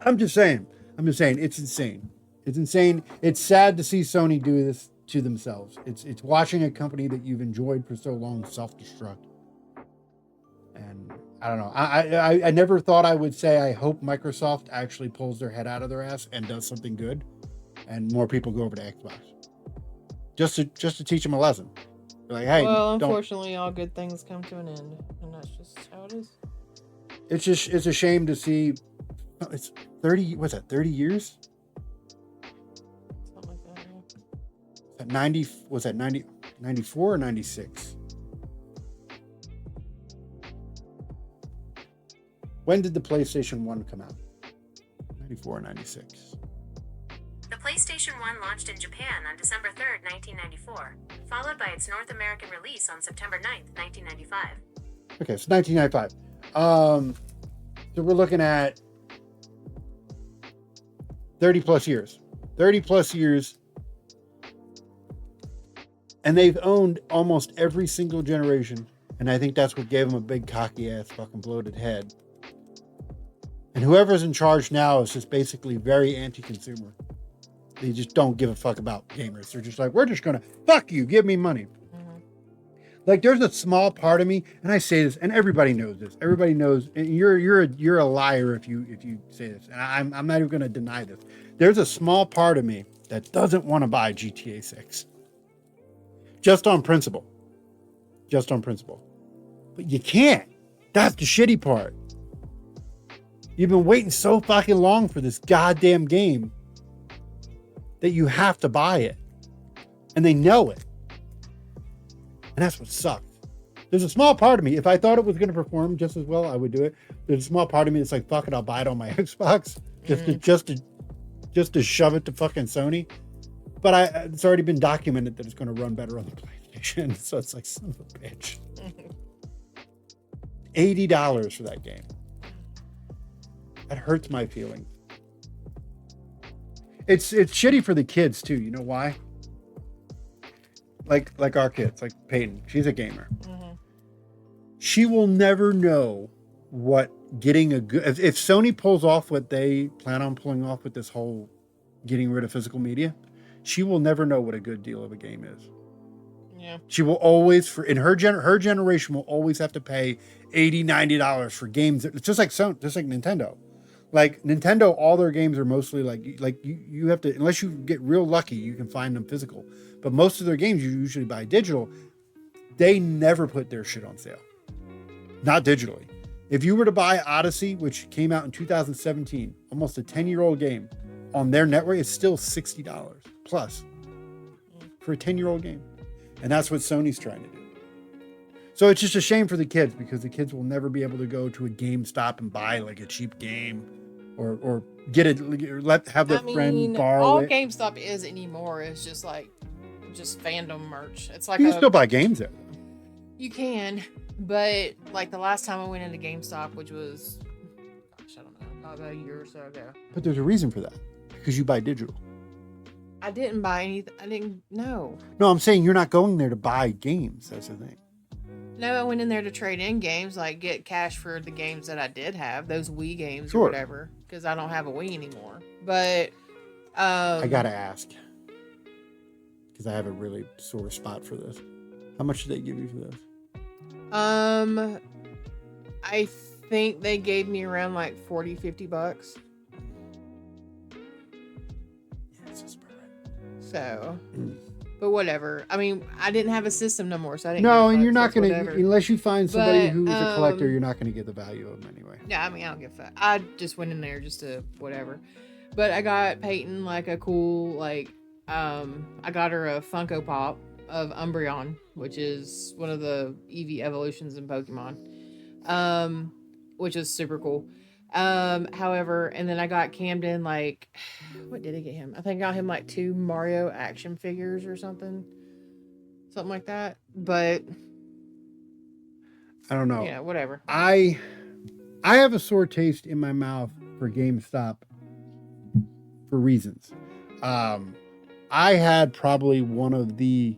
I'm just saying, it's insane. It's insane. It's sad to see Sony do this to themselves. It's watching a company that you've enjoyed for so long self-destruct. And I don't know. I never thought I would say I hope Microsoft actually pulls their head out of their ass and does something good, and more people go over to Xbox. Just to teach them a lesson. Like, hey, well, don't. unfortunately, all good things come to an end, and that's just how it is. It's a shame to see. It's 30. What's that? 30 years? Something like that. Yeah. At 90. Was that 90? 94 or 96? When did the PlayStation 1 come out? 94 or 96? The PlayStation 1 launched in Japan on December 3rd, 1994, followed by its North American release on September 9th, 1995. Okay, so 1995. So we're looking at 30 plus years. 30 plus years. And they've owned almost every single generation. And I think that's what gave them a big cocky ass fucking bloated head. And whoever's in charge now is just basically very anti-consumer. They just don't give a fuck about gamers. They're just like, we're just gonna fuck you, give me money. Mm-hmm. Like there's a small part of me, and I say this, and everybody knows this. Everybody knows, and you're a liar if you say this. And I'm not even gonna deny this. There's a small part of me that doesn't want to buy GTA 6. Just on principle. Just on principle. But you can't. That's the shitty part. You've been waiting so fucking long for this goddamn game that you have to buy it. And they know it. And that's what sucks. There's a small part of me, if I thought it was going to perform just as well, I would do it. There's a small part of me that's like, fuck it, I'll buy it on my Xbox. Just to shove it to fucking Sony. But it's already been documented that it's going to run better on the PlayStation. So it's like, son of a bitch. $80 for that game. That hurts my feelings. It's shitty for the kids too. You know why? Like our kids, like Peyton. She's a gamer. Mm-hmm. She will never know what getting a good. If Sony pulls off what they plan on pulling off with this whole getting rid of physical media, she will never know what a good deal of a game is. Yeah. She will always, in her generation, will always have to pay $80-$90 for games. It's just like Nintendo. Like Nintendo, all their games are mostly like you have to, unless you get real lucky, you can find them physical. But most of their games you usually buy digital. They never put their shit on sale. Not digitally. If you were to buy Odyssey, which came out in 2017, almost a 10-year-old game, on their network, it's still $60 plus for a 10-year-old game. And that's what Sony's trying to do. So it's just a shame for the kids because the kids will never be able to go to a GameStop and buy like a cheap game or get it, or have their friend borrow all it. GameStop is anymore is just fandom merch. It's like You can still buy games there. You can, but like the last time I went into GameStop, which was, gosh, I don't know, about a year or so ago. But there's a reason for that because you buy digital. I didn't buy anything. I didn't know. No, I'm saying you're not going there to buy games. That's the thing. No, I went in there to trade in games, like get cash for the games that I did have, those Wii games Sure. or whatever, because I don't have a Wii anymore. But I gotta ask because I have a really sore spot for this. How much did they give you for this? I think they gave me around like $40-$50. Yeah, it's just about right. So, but whatever. I mean, I didn't have a system no more, so I didn't. No, give a and you're fuck, not so gonna whatever. unless you find somebody But, who's a collector. You're not gonna get the value of them anyway. Yeah, I mean, I don't give a fuck. I just went in there just to whatever. But I got Peyton like a cool I got her a Funko Pop of Umbreon, which is one of the Eevee evolutions in Pokemon, which is super cool. However, and then I got Camden what did I get him? I think I got him like 2 Mario action figures or something like that. But I don't know. yeah, whatever. I have a sore taste in my mouth for GameStop for reasons. I had probably one of the,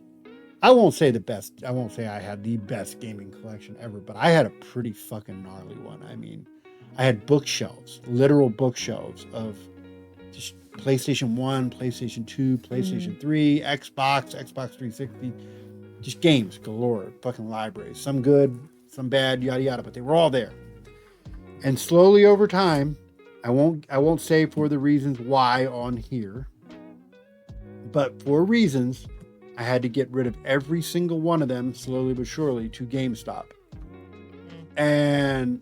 I won't say the best. I won't say I had the best gaming collection ever, but I had a pretty fucking gnarly one. I mean, I had bookshelves, literal bookshelves of just PlayStation 1, PlayStation 2, PlayStation 3, Xbox 360, just games galore, fucking libraries. Some good, some bad, yada yada, but they were all there. And slowly over time, I won't say for the reasons why on here, but for reasons, I had to get rid of every single one of them slowly but surely to GameStop. And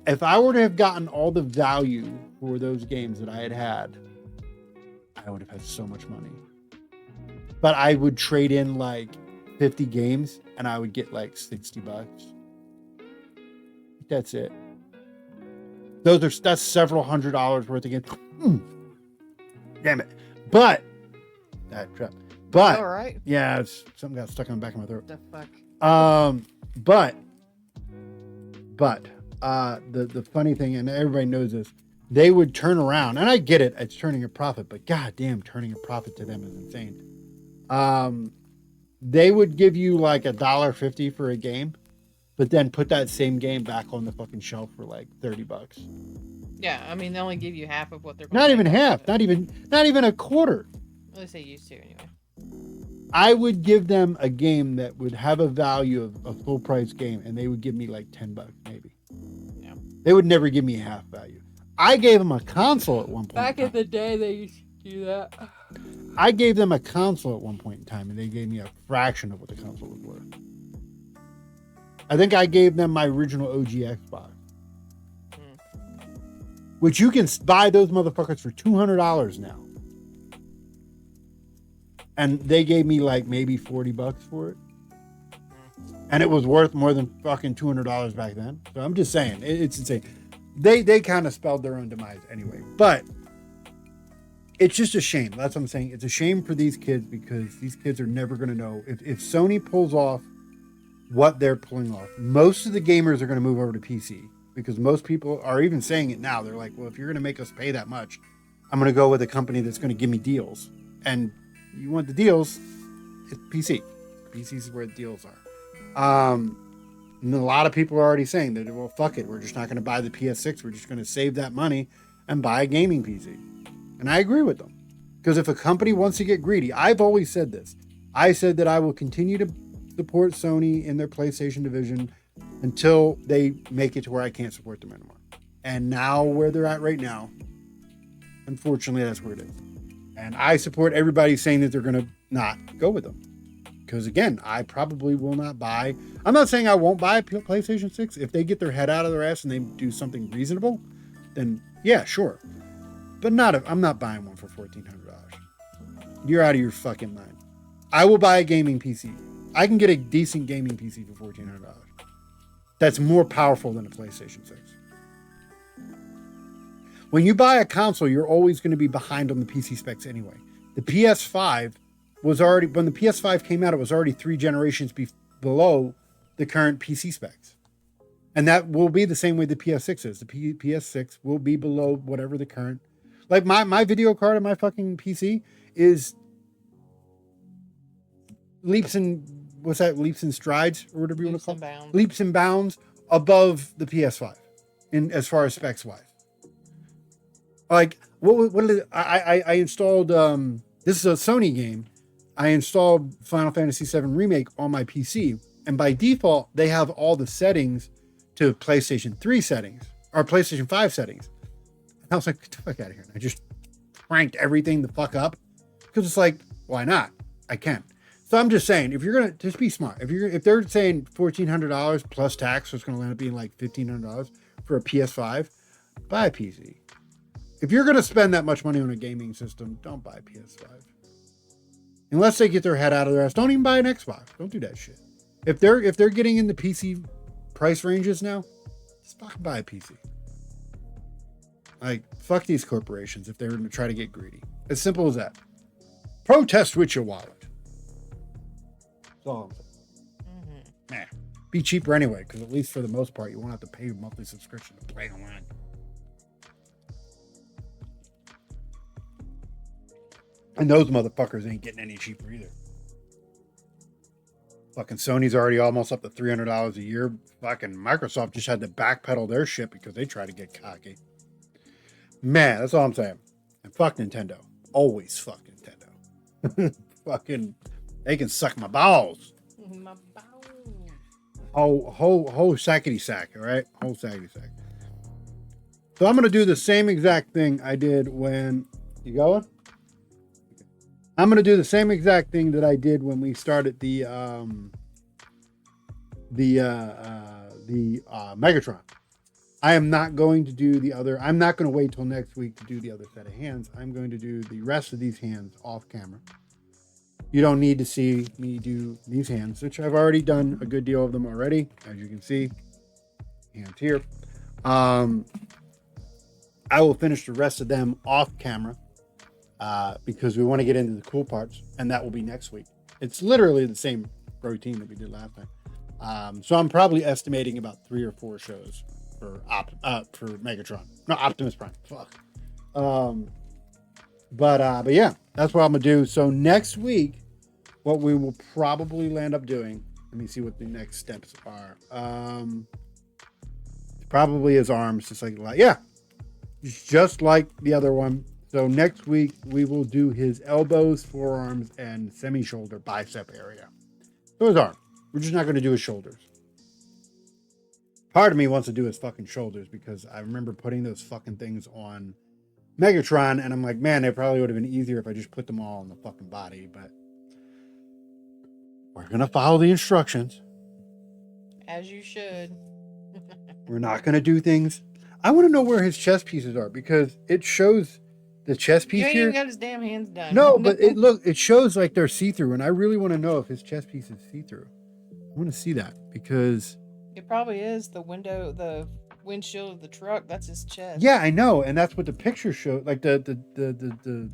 if I were to have gotten all the value for those games that I had, I would have had so much money. But I would trade in like 50 games and I would get like $60. That's it. That's several $100s worth of games. Damn it. But All right. yeah, something got stuck on the back of my throat. The fuck. But the funny thing, and everybody knows this, they would turn around, and I get it, it's turning a profit, but goddamn, turning a profit to them is insane. They would give you like $1.50 for a game, but then put that same game back on the fucking shelf for like $30. Yeah, I mean they only give you half of what they're. Not even half, not even a quarter. At least they used to anyway. I would give them a game that would have a value of a full price game, and they would give me like $10 maybe. Yeah. They would never give me half value. I gave them a console at one point. Back in the day, they used to do that. I gave them a console at one point in time, and they gave me a fraction of what the console was worth. I think I gave them my original OG Xbox, which you can buy those motherfuckers for $200 now. And they gave me like maybe $40 for it. And it was worth more than fucking $200 back then. So I'm just saying, it's insane. They kind of spelled their own demise anyway. But it's just a shame. That's what I'm saying. It's a shame for these kids because these kids are never going to know. If Sony pulls off what they're pulling off, most of the gamers are going to move over to PC. Because most people are even saying it now. They're like, well, if you're going to make us pay that much, I'm going to go with a company that's going to give me deals. And you want the deals, it's PC. PC is where the deals are. And a lot of people are already saying that, well, fuck it. We're just not going to buy the PS6. We're just going to save that money and buy a gaming PC. And I agree with them. Because if a company wants to get greedy, I've always said this. I said that I will continue to support Sony in their PlayStation division until they make it to where I can't support them anymore. And now where they're at right now, unfortunately, that's where it is. And I support everybody saying that they're going to not go with them. Because again, I probably will not buy. I'm not saying I won't buy a PlayStation 6. If they get their head out of their ass and they do something reasonable, then yeah, sure. But I'm not buying one for $1,400. You're out of your fucking mind. I will buy a gaming PC. I can get a decent gaming PC for $1,400. That's more powerful than a PlayStation 6. When you buy a console, you're always going to be behind on the PC specs anyway. The PS5 was already, when the PS5 came out, it was already 3 generations below the current PC specs. And that will be the same way the PS6 is. The PS6 will be below whatever the current, like my video card on my fucking PC is leaps and strides, or whatever you want to call it. Leaps and bounds above the PS5 in as far as specs wise. Like what did I installed? This is a Sony game. I installed Final Fantasy VII Remake on my PC, and by default they have all the settings to PlayStation 3 settings or PlayStation 5 settings. And I was like, get the fuck out of here! And I just cranked everything the fuck up because it's like, why not? I can. So I'm just saying, if you're gonna just be smart, if they're saying $1,400 plus tax, so it's gonna end up being like $1,500 for a PS5, buy a PC. If you're gonna spend that much money on a gaming system, don't buy a PS5. Unless they get their head out of their ass, don't even buy an Xbox. Don't do that shit. If they're getting in the PC price ranges now, just fucking buy a PC. Like, fuck these corporations if they're gonna try to get greedy. As simple as that. Protest with your wallet. That's all I'm saying. Nah. Be cheaper anyway, because at least for the most part, you won't have to pay a monthly subscription to play online. And those motherfuckers ain't getting any cheaper either. Fucking Sony's already almost up to $300 a year. Fucking Microsoft just had to backpedal their shit because they try to get cocky. Man, that's all I'm saying. And fuck Nintendo. Always fuck Nintendo. Fucking, they can suck my balls. My balls. Whole sackety sack, all right? Whole sackety sack. So I'm going to do the same exact thing I did when... You going? I'm going to do the same exact thing that I did when we started the Megatron. I am not going to do the other. I'm not going to wait till next week to do the other set of hands. I'm going to do the rest of these hands off camera. You don't need to see me do these hands, which I've already done a good deal of them already. As you can see, hands here. I will finish the rest of them off camera because we want to get into the cool parts, and that will be next week. It's literally the same routine that we did last time. So I'm probably estimating about 3 or 4 shows for Megatron. No, Optimus Prime. Fuck. But yeah, that's what I'm gonna do. So next week, what we will probably land up doing. Let me see what the next steps are. Probably his arms, just like the other one. So next week we will do his elbows, forearms, and semi-shoulder bicep area. So his arm. We're just not going to do his shoulders. Part of me wants to do his fucking shoulders because I remember putting those fucking things on Megatron, and I'm like, man, it probably would have been easier if I just put them all on the fucking body, but we're going to follow the instructions. As you should. We're not going to do things. I want to know where his chest pieces are because it shows the chest piece You ain't here. even got his damn hands done. No, but it shows like they're see-through, and I really want to know if his chest piece is see-through. I want to see that because it probably is the windshield of the truck. That's his chest. Yeah, I know, and that's what the picture shows. Like the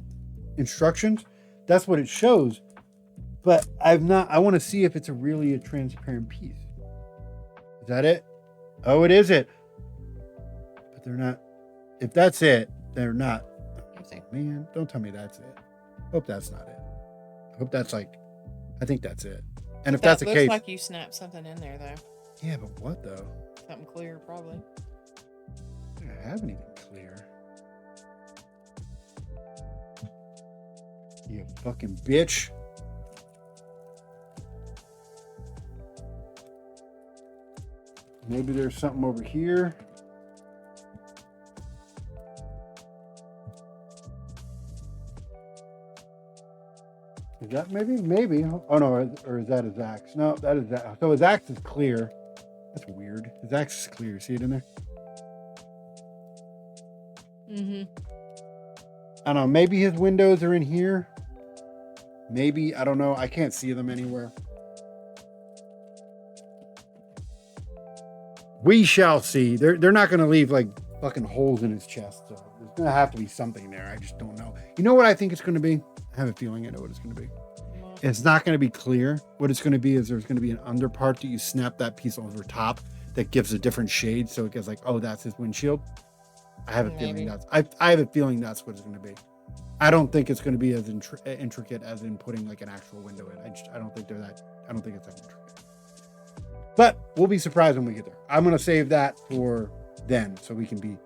instructions, that's what it shows. But I want to see if it's really a transparent piece. Is that it? Oh, it is it. But they're not. If that's it, they're not. Oh, man, don't tell me that's it. Hope that's not it. I hope that's I think that's it. And if that's the case, looks like you snapped something in there though. Yeah, but what though? Something clear, probably. I don't have anything clear. You fucking bitch. Maybe there's something over here. Is that maybe? Oh no, or is that his axe? No, that is that. So his axe is clear. That's weird. His axe is clear. See it in there? Mm-hmm. I don't know. Maybe his windows are in here. Maybe, I don't know. I can't see them anywhere. We shall see. They're not going to leave like fucking holes in his chest. So there's going to have to be something there. I just don't know. You know what I think it's going to be? I have a feeling I know what it's going to be. It's not going to be clear. What it's going to be is there's going to be an under part that you snap that piece over top that gives a different shade. So it gets like, oh, that's his windshield. I have a feeling I have a feeling that's what it's going to be. I don't think it's going to be as intricate as in putting like an actual window in. I don't think it's that intricate. But we'll be surprised when we get there. I'm going to save that for then so we can be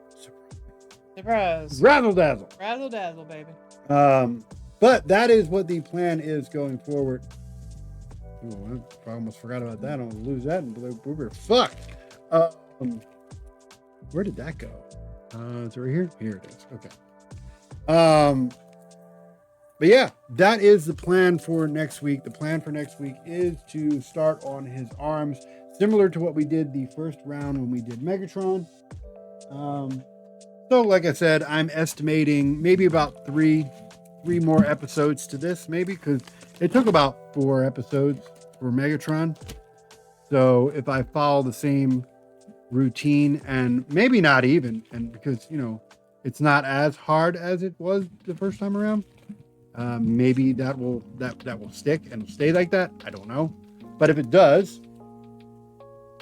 surprised. Razzle dazzle. Razzle dazzle, baby. But that is what the plan is going forward. Oh, I almost forgot about that. I'm going to lose that and we're fucked. Where did that go? It's right here. Here it is. Okay. But yeah, that is the plan for next week. The plan for next week is to start on his arms, similar to what we did the first round when we did Megatron. So like I said, I'm estimating maybe about three more episodes to this, maybe, because it took about 4 episodes for Megatron. So if I follow the same routine, and maybe not even, and because, you know, it's not as hard as it was the first time around, maybe that will stick and stay like that. I don't know. But if it does,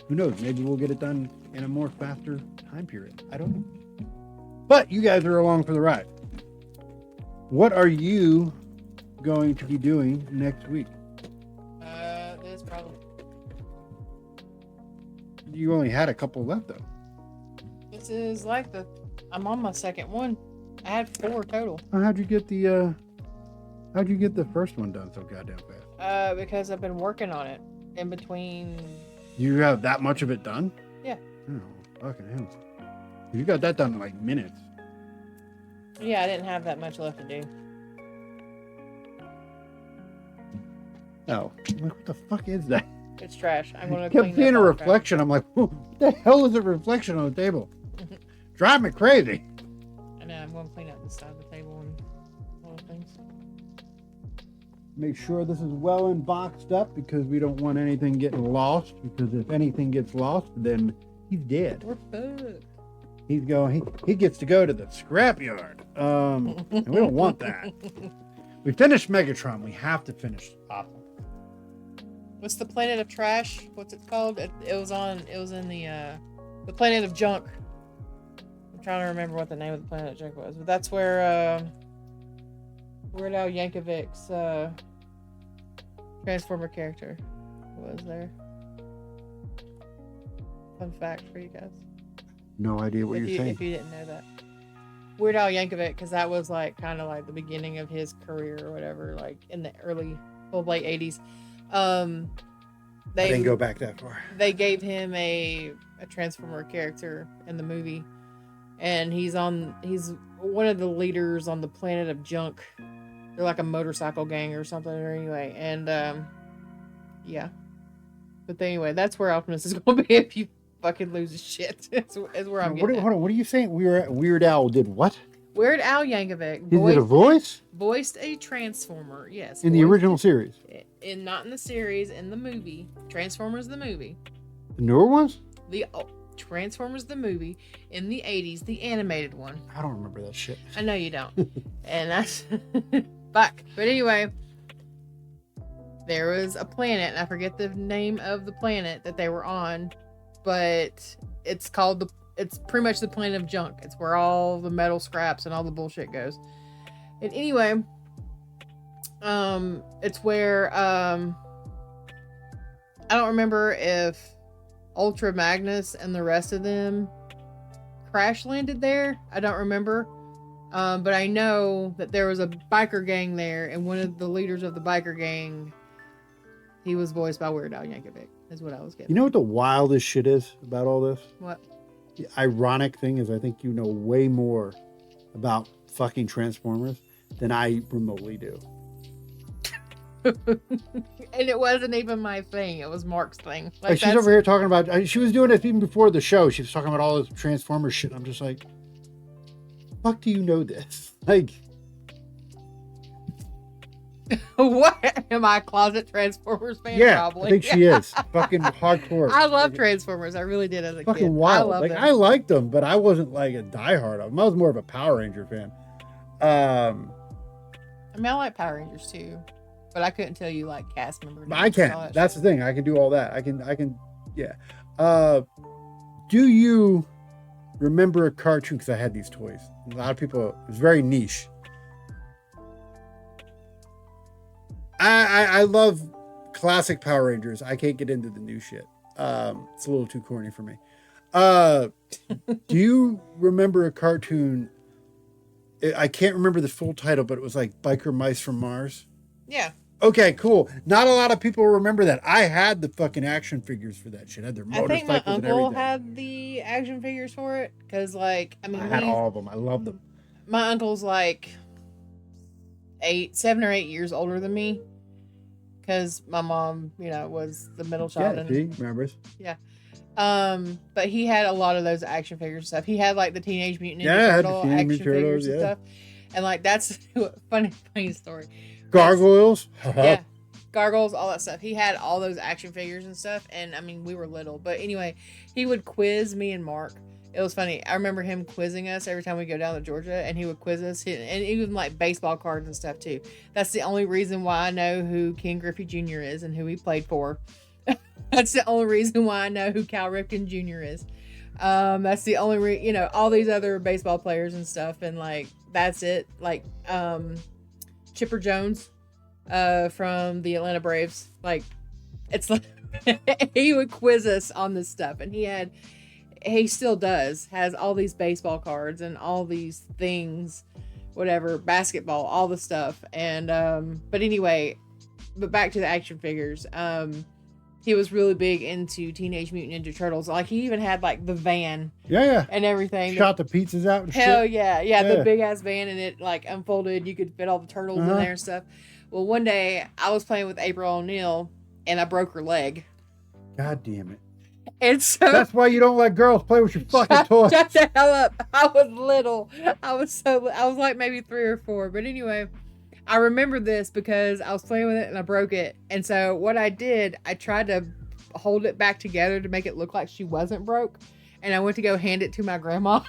who knows? Maybe we'll get it done in a more faster time period. I don't know. But you guys are along for the ride. What are you going to be doing next week? This probably. You only had a couple left though. This is like I'm on my second one. I had 4 total. How'd you get the first one done so goddamn fast? Because I've been working on it in between. You have that much of it done? Yeah. Oh, fucking hell. You got that done in like minutes. Yeah, I didn't have that much left to do. Oh, I'm like, what the fuck is that? It's trash. I'm gonna Kept clean seeing a up all reflection. I'm like, what the hell is a reflection on the table? Drive me crazy. I know. I'm gonna clean up this side of the table and all the things. Make sure this is well and boxed up because we don't want anything getting lost. Because if anything gets lost, then he's dead. We're fucked. He's going. He gets to go to the scrapyard. And we don't want that. We finished Megatron. We have to finish Optimus. What's the planet of trash? What's it called? It was in the planet of junk. I'm trying to remember what the name of the planet of junk was, but that's where Weird Al Yankovic's Transformer character was there. Fun fact for you guys. No idea what you're saying. If you didn't know that. Weird Al Yankovic, because that was like kind of like the beginning of his career or whatever, like in the late 80s. I didn't go back that far. They gave him a Transformer character in the movie, and he's one of the leaders on the planet of junk. They're like a motorcycle gang or something, or anyway, and yeah. But anyway, that's where Optimus is going to be if you fucking lose his shit. is where I'm getting at. Hold on, what are you saying? Weird Al did what? Weird Al Yankovic He did a voice? Voiced a Transformer, yes. In the original series? Not in the series, in the movie. Transformers the movie. The newer ones? Transformers the movie in the 80s, the animated one. I don't remember that shit. I know you don't. And that's fuck. But anyway, there was a planet, and I forget the name of the planet that they were on, but it's pretty much the planet of junk. It's where all the metal scraps and all the bullshit goes. And anyway, it's where I don't remember if Ultra Magnus and the rest of them crash landed there. I don't remember. But I know that there was a biker gang there, and one of the leaders of the biker gang, he was voiced by Weird Al Yankovic, is what I was getting. You know what the wildest shit is about all this? What? The ironic thing is I think you know way more about fucking Transformers than I remotely do. And it wasn't even my thing. It was Mark's thing. Like she's over here talking about, she was doing it even before the show. She was talking about all this Transformers shit. I'm just like, fuck do you know this? Like, what? Am I a closet Transformers fan? yeah, Probably. I think she is. Fucking hardcore. I love Transformers. I really did as a kid. Fucking wild. I Like them. I liked them, but I wasn't like a diehard of them. I was more of a Power Ranger fan. I mean, I like Power Rangers too, but I couldn't tell you like cast member names. I can. That's the thing. I can do all that. I can. Yeah. Do you remember a cartoon? Because I had these toys. A lot of people. It was very niche. I love classic Power Rangers. I can't get into the new shit. It's a little too corny for me. Do you remember a cartoon? I can't remember the full title, but it was like Biker Mice from Mars. Yeah. Okay, cool. Not a lot of people remember that. I had the fucking action figures for that shit. I had their I motorcycles think my and uncle everything. had the action figures for it because, like, I mean, I had all of them. I loved them. My uncle's like 7 or 8 years older than me because my mom, was the middle child. Yeah, and, see? Remembers? Yeah. But he had a lot of those action figure stuff. He had like the Teenage Mutant Ninja Yeah, I had the Turtle Teenage action Mutant Turtles, figures and yeah. stuff. And like that's funny story. Gargoyles? Yeah. Gargoyles, all that stuff. He had all those action figures and stuff. And I mean, we were little. But anyway, he would quiz me and Mark. It was funny. I remember him quizzing us every time we go down to Georgia, and he would quiz us, and even like baseball cards and stuff too. That's the only reason why I know who Ken Griffey Jr. is and who he played for. That's the only reason why I know who Cal Ripken Jr. is. That's the only all these other baseball players and stuff, and like that's it. Like Chipper Jones from the Atlanta Braves. Like it's like he would quiz us on this stuff, and he still has all these baseball cards and all these things, whatever, basketball, all the stuff. And but back to the action figures. He was really big into Teenage Mutant Ninja Turtles. Like he even had like the van, and everything. Shot the pizzas out and Hell shit. yeah, the big ass van, and it like unfolded. You could fit all the turtles in there and stuff. Well, one day I was playing with April O'Neil and I broke her leg. God damn it. And so That's why you don't let girls play with your fucking toys. shut the hell up. I was little. I was like maybe 3 or 4. But anyway, I remember this because I was playing with it and I broke it. And so what I did, I tried to hold it back together to make it look like she wasn't broke. And I went to go hand it to my grandma.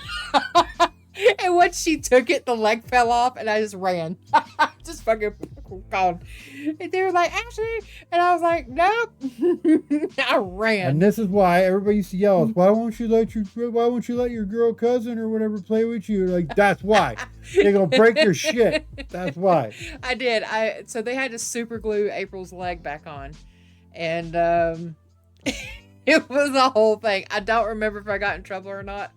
And once she took it, the leg fell off and I just ran. Just fucking called. And they were like, Ashley. And I was like, nope. I ran. And this is why everybody used to yell, why won't you let your girl cousin or whatever play with you? Like, that's why. They're gonna break your shit. That's why. I did. So they had to super glue April's leg back on. And it was a whole thing. I don't remember if I got in trouble or not.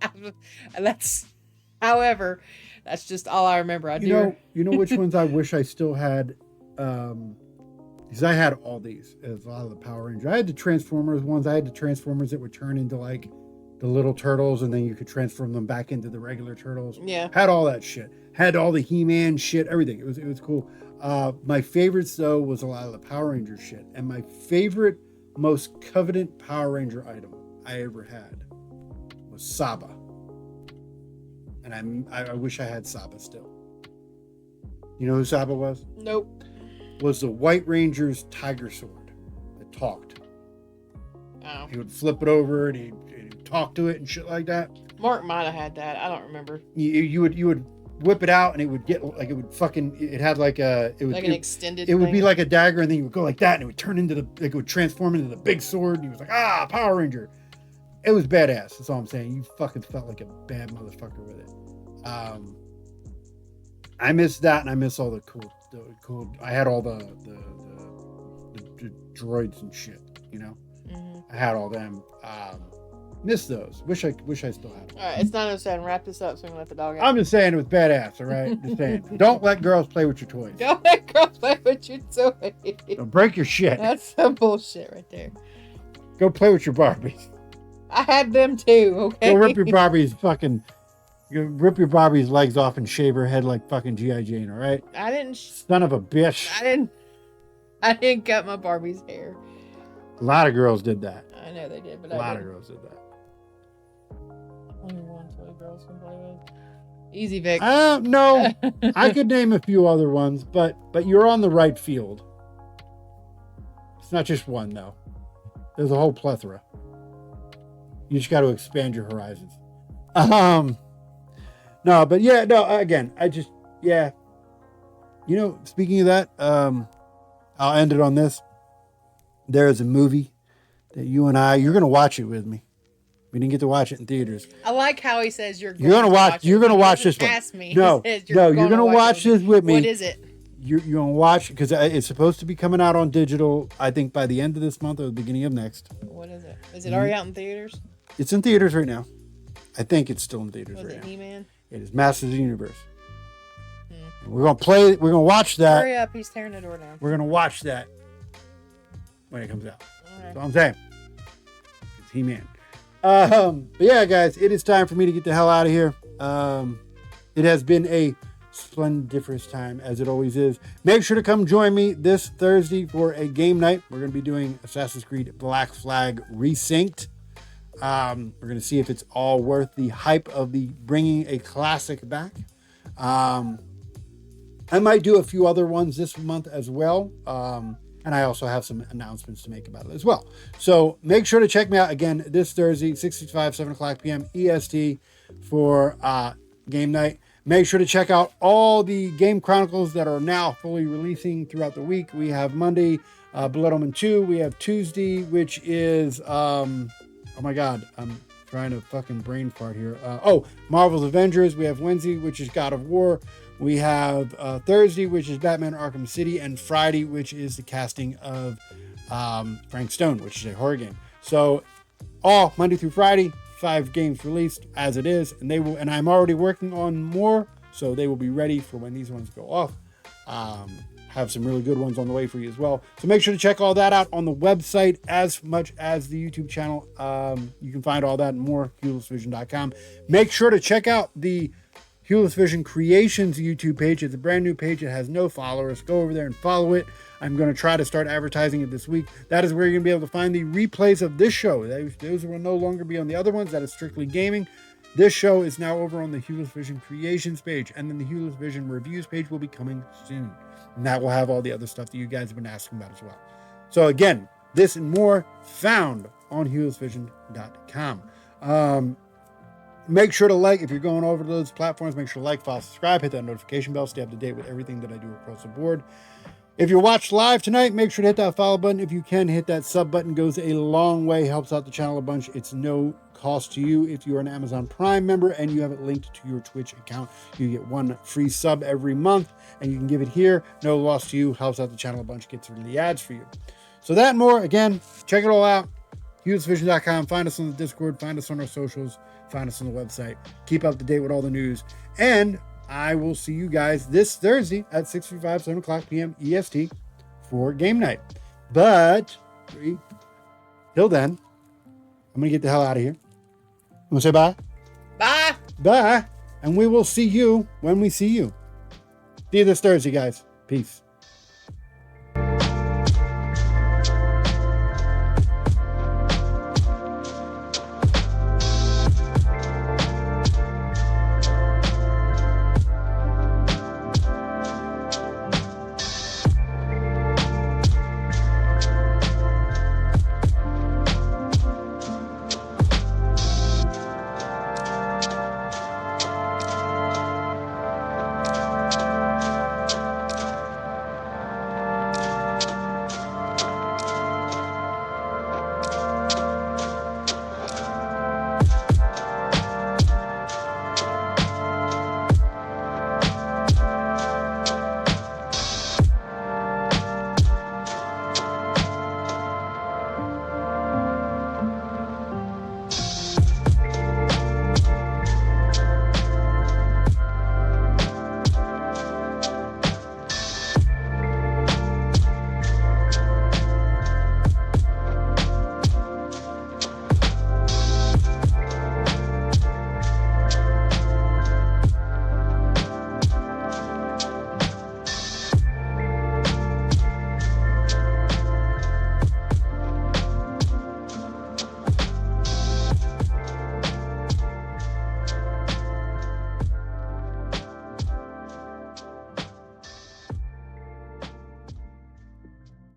However, that's just all I remember. You know which ones I wish I still had? Because I had all these, as a lot of the Power Rangers. I had the Transformers ones. I had the Transformers that would turn into like the little turtles, and then you could transform them back into the regular turtles. Yeah. Had all that shit. Had all the He-Man shit, everything. It was cool. My favorites though was a lot of the Power Ranger shit, and my favorite, most coveted Power Ranger item I ever had was Saba. And I wish I had Saba still. You know who Saba was? Nope. Was the White Ranger's tiger sword that talked. Oh. He would flip it over and he'd talk to it and shit like that. Mark might have had that. I don't remember. You would whip it out and it would get like it had like a an extended it would thing? be like a dagger, and then you would go like that and it would turn into it would transform into the big sword, and he was like, Power Ranger. It was badass. That's all I'm saying. You fucking felt like a bad motherfucker with it. I miss that, and I miss all the cool. I had all the droids and shit. You know, I had all them. Miss those. Wish I still had them. All right, it's 9:07. Wrap this up so we can let the dog out. I'm just saying it was badass. All right, just saying. Don't let girls play with your toys. Don't let girls play with your toys. Don't break your shit. That's some bullshit right there. Go play with your Barbies. I had them too. Okay. Go rip your Barbie's legs off and shave her head like fucking G.I. Jane, all right? I didn't. Son of a bitch. I didn't cut my Barbie's hair. A lot of girls did that. I know they did, but A lot of girls did that. Only one toy girls can play with. Easy, Vic. No, I could name a few other ones, but you're on the right field. It's not just one, though. There's a whole plethora. You just got to expand your horizons. No, but yeah, no, again, you know, speaking of that, I'll end it on this. There is a movie that you're going to watch it with me. We didn't get to watch it in theaters. I like how he says you're going to watch this one. Ask me. No, you're going to watch this with me. What is it? You're going to watch, because it's supposed to be coming out on digital, I think by the end of this month or the beginning of next. What is it? Is it already out in theaters? It's in theaters right now. I think it's still in theaters Was right it now. He-Man? It is Masters of the Universe. We're going to watch that. Hurry up, he's tearing the door down. We're going to watch that when it comes out. Okay. That's all I'm saying. It's He-Man. But yeah, guys, it is time for me to get the hell out of here. It has been a splendiferous time, as it always is. Make sure to come join me this Thursday for a game night. We're going to be doing Assassin's Creed Black Flag Resynced. We're going to see if it's all worth the hype of the bringing a classic back. I might do a few other ones this month as well. And I also have some announcements to make about it as well. So make sure to check me out again this Thursday, 6:65, 7 o'clock p.m. EST for game night. Make sure to check out all the Game Chronicles that are now fully releasing throughout the week. We have Monday, Blood Omen 2. We have Tuesday, which is, oh my God, I'm trying to fucking brain fart here. Marvel's Avengers. We have Wednesday, which is God of War. We have Thursday, which is Batman Arkham City, and Friday, which is the casting of Frank Stone, which is a horror game. So all Monday through Friday, 5 games released as it is, and I'm already working on more, so they will be ready for when these ones go off. Have some really good ones on the way for you as well. So make sure to check all that out on the website as much as the YouTube channel. You can find all that and more, fuelsvision.com. Make sure to check out the Hewlett Vision Creations YouTube page. It's a brand new page. It has no followers. Go over there and follow it. I'm going to try to start advertising it this week. That is where you're going to be able to find the replays of this show. Those will no longer be on the other ones. That is strictly gaming. This show is now over on the Hewlett Vision Creations page, and then the Hewlett Vision Reviews page will be coming soon. And that will have all the other stuff that you guys have been asking about as well. So again, this and more found on HewlettVision.com. Make sure to like, if you're going over to those platforms, make sure to like, follow, subscribe, hit that notification bell, stay up to date with everything that I do across the board. If you're watched live tonight, make sure to hit that follow button. If you can, hit that sub button. Goes a long way, helps out the channel a bunch. It's no cost to you. If you're an Amazon Prime member and you have it linked to your Twitch account, you get one free sub every month, and you can give it here. No loss to you, helps out the channel a bunch, gets rid of the ads for you. So that and more, again, check it all out. HewlettVision.com. Find us on the Discord, find us on our socials, find us on the website. Keep up to date with all the news. And I will see you guys this Thursday at 6:45, 7 o'clock p.m. EST for game night. But till then, I'm going to get the hell out of here. I'm going to say bye. Bye. Bye. And we will see you when we see you. See you this Thursday, guys. Peace.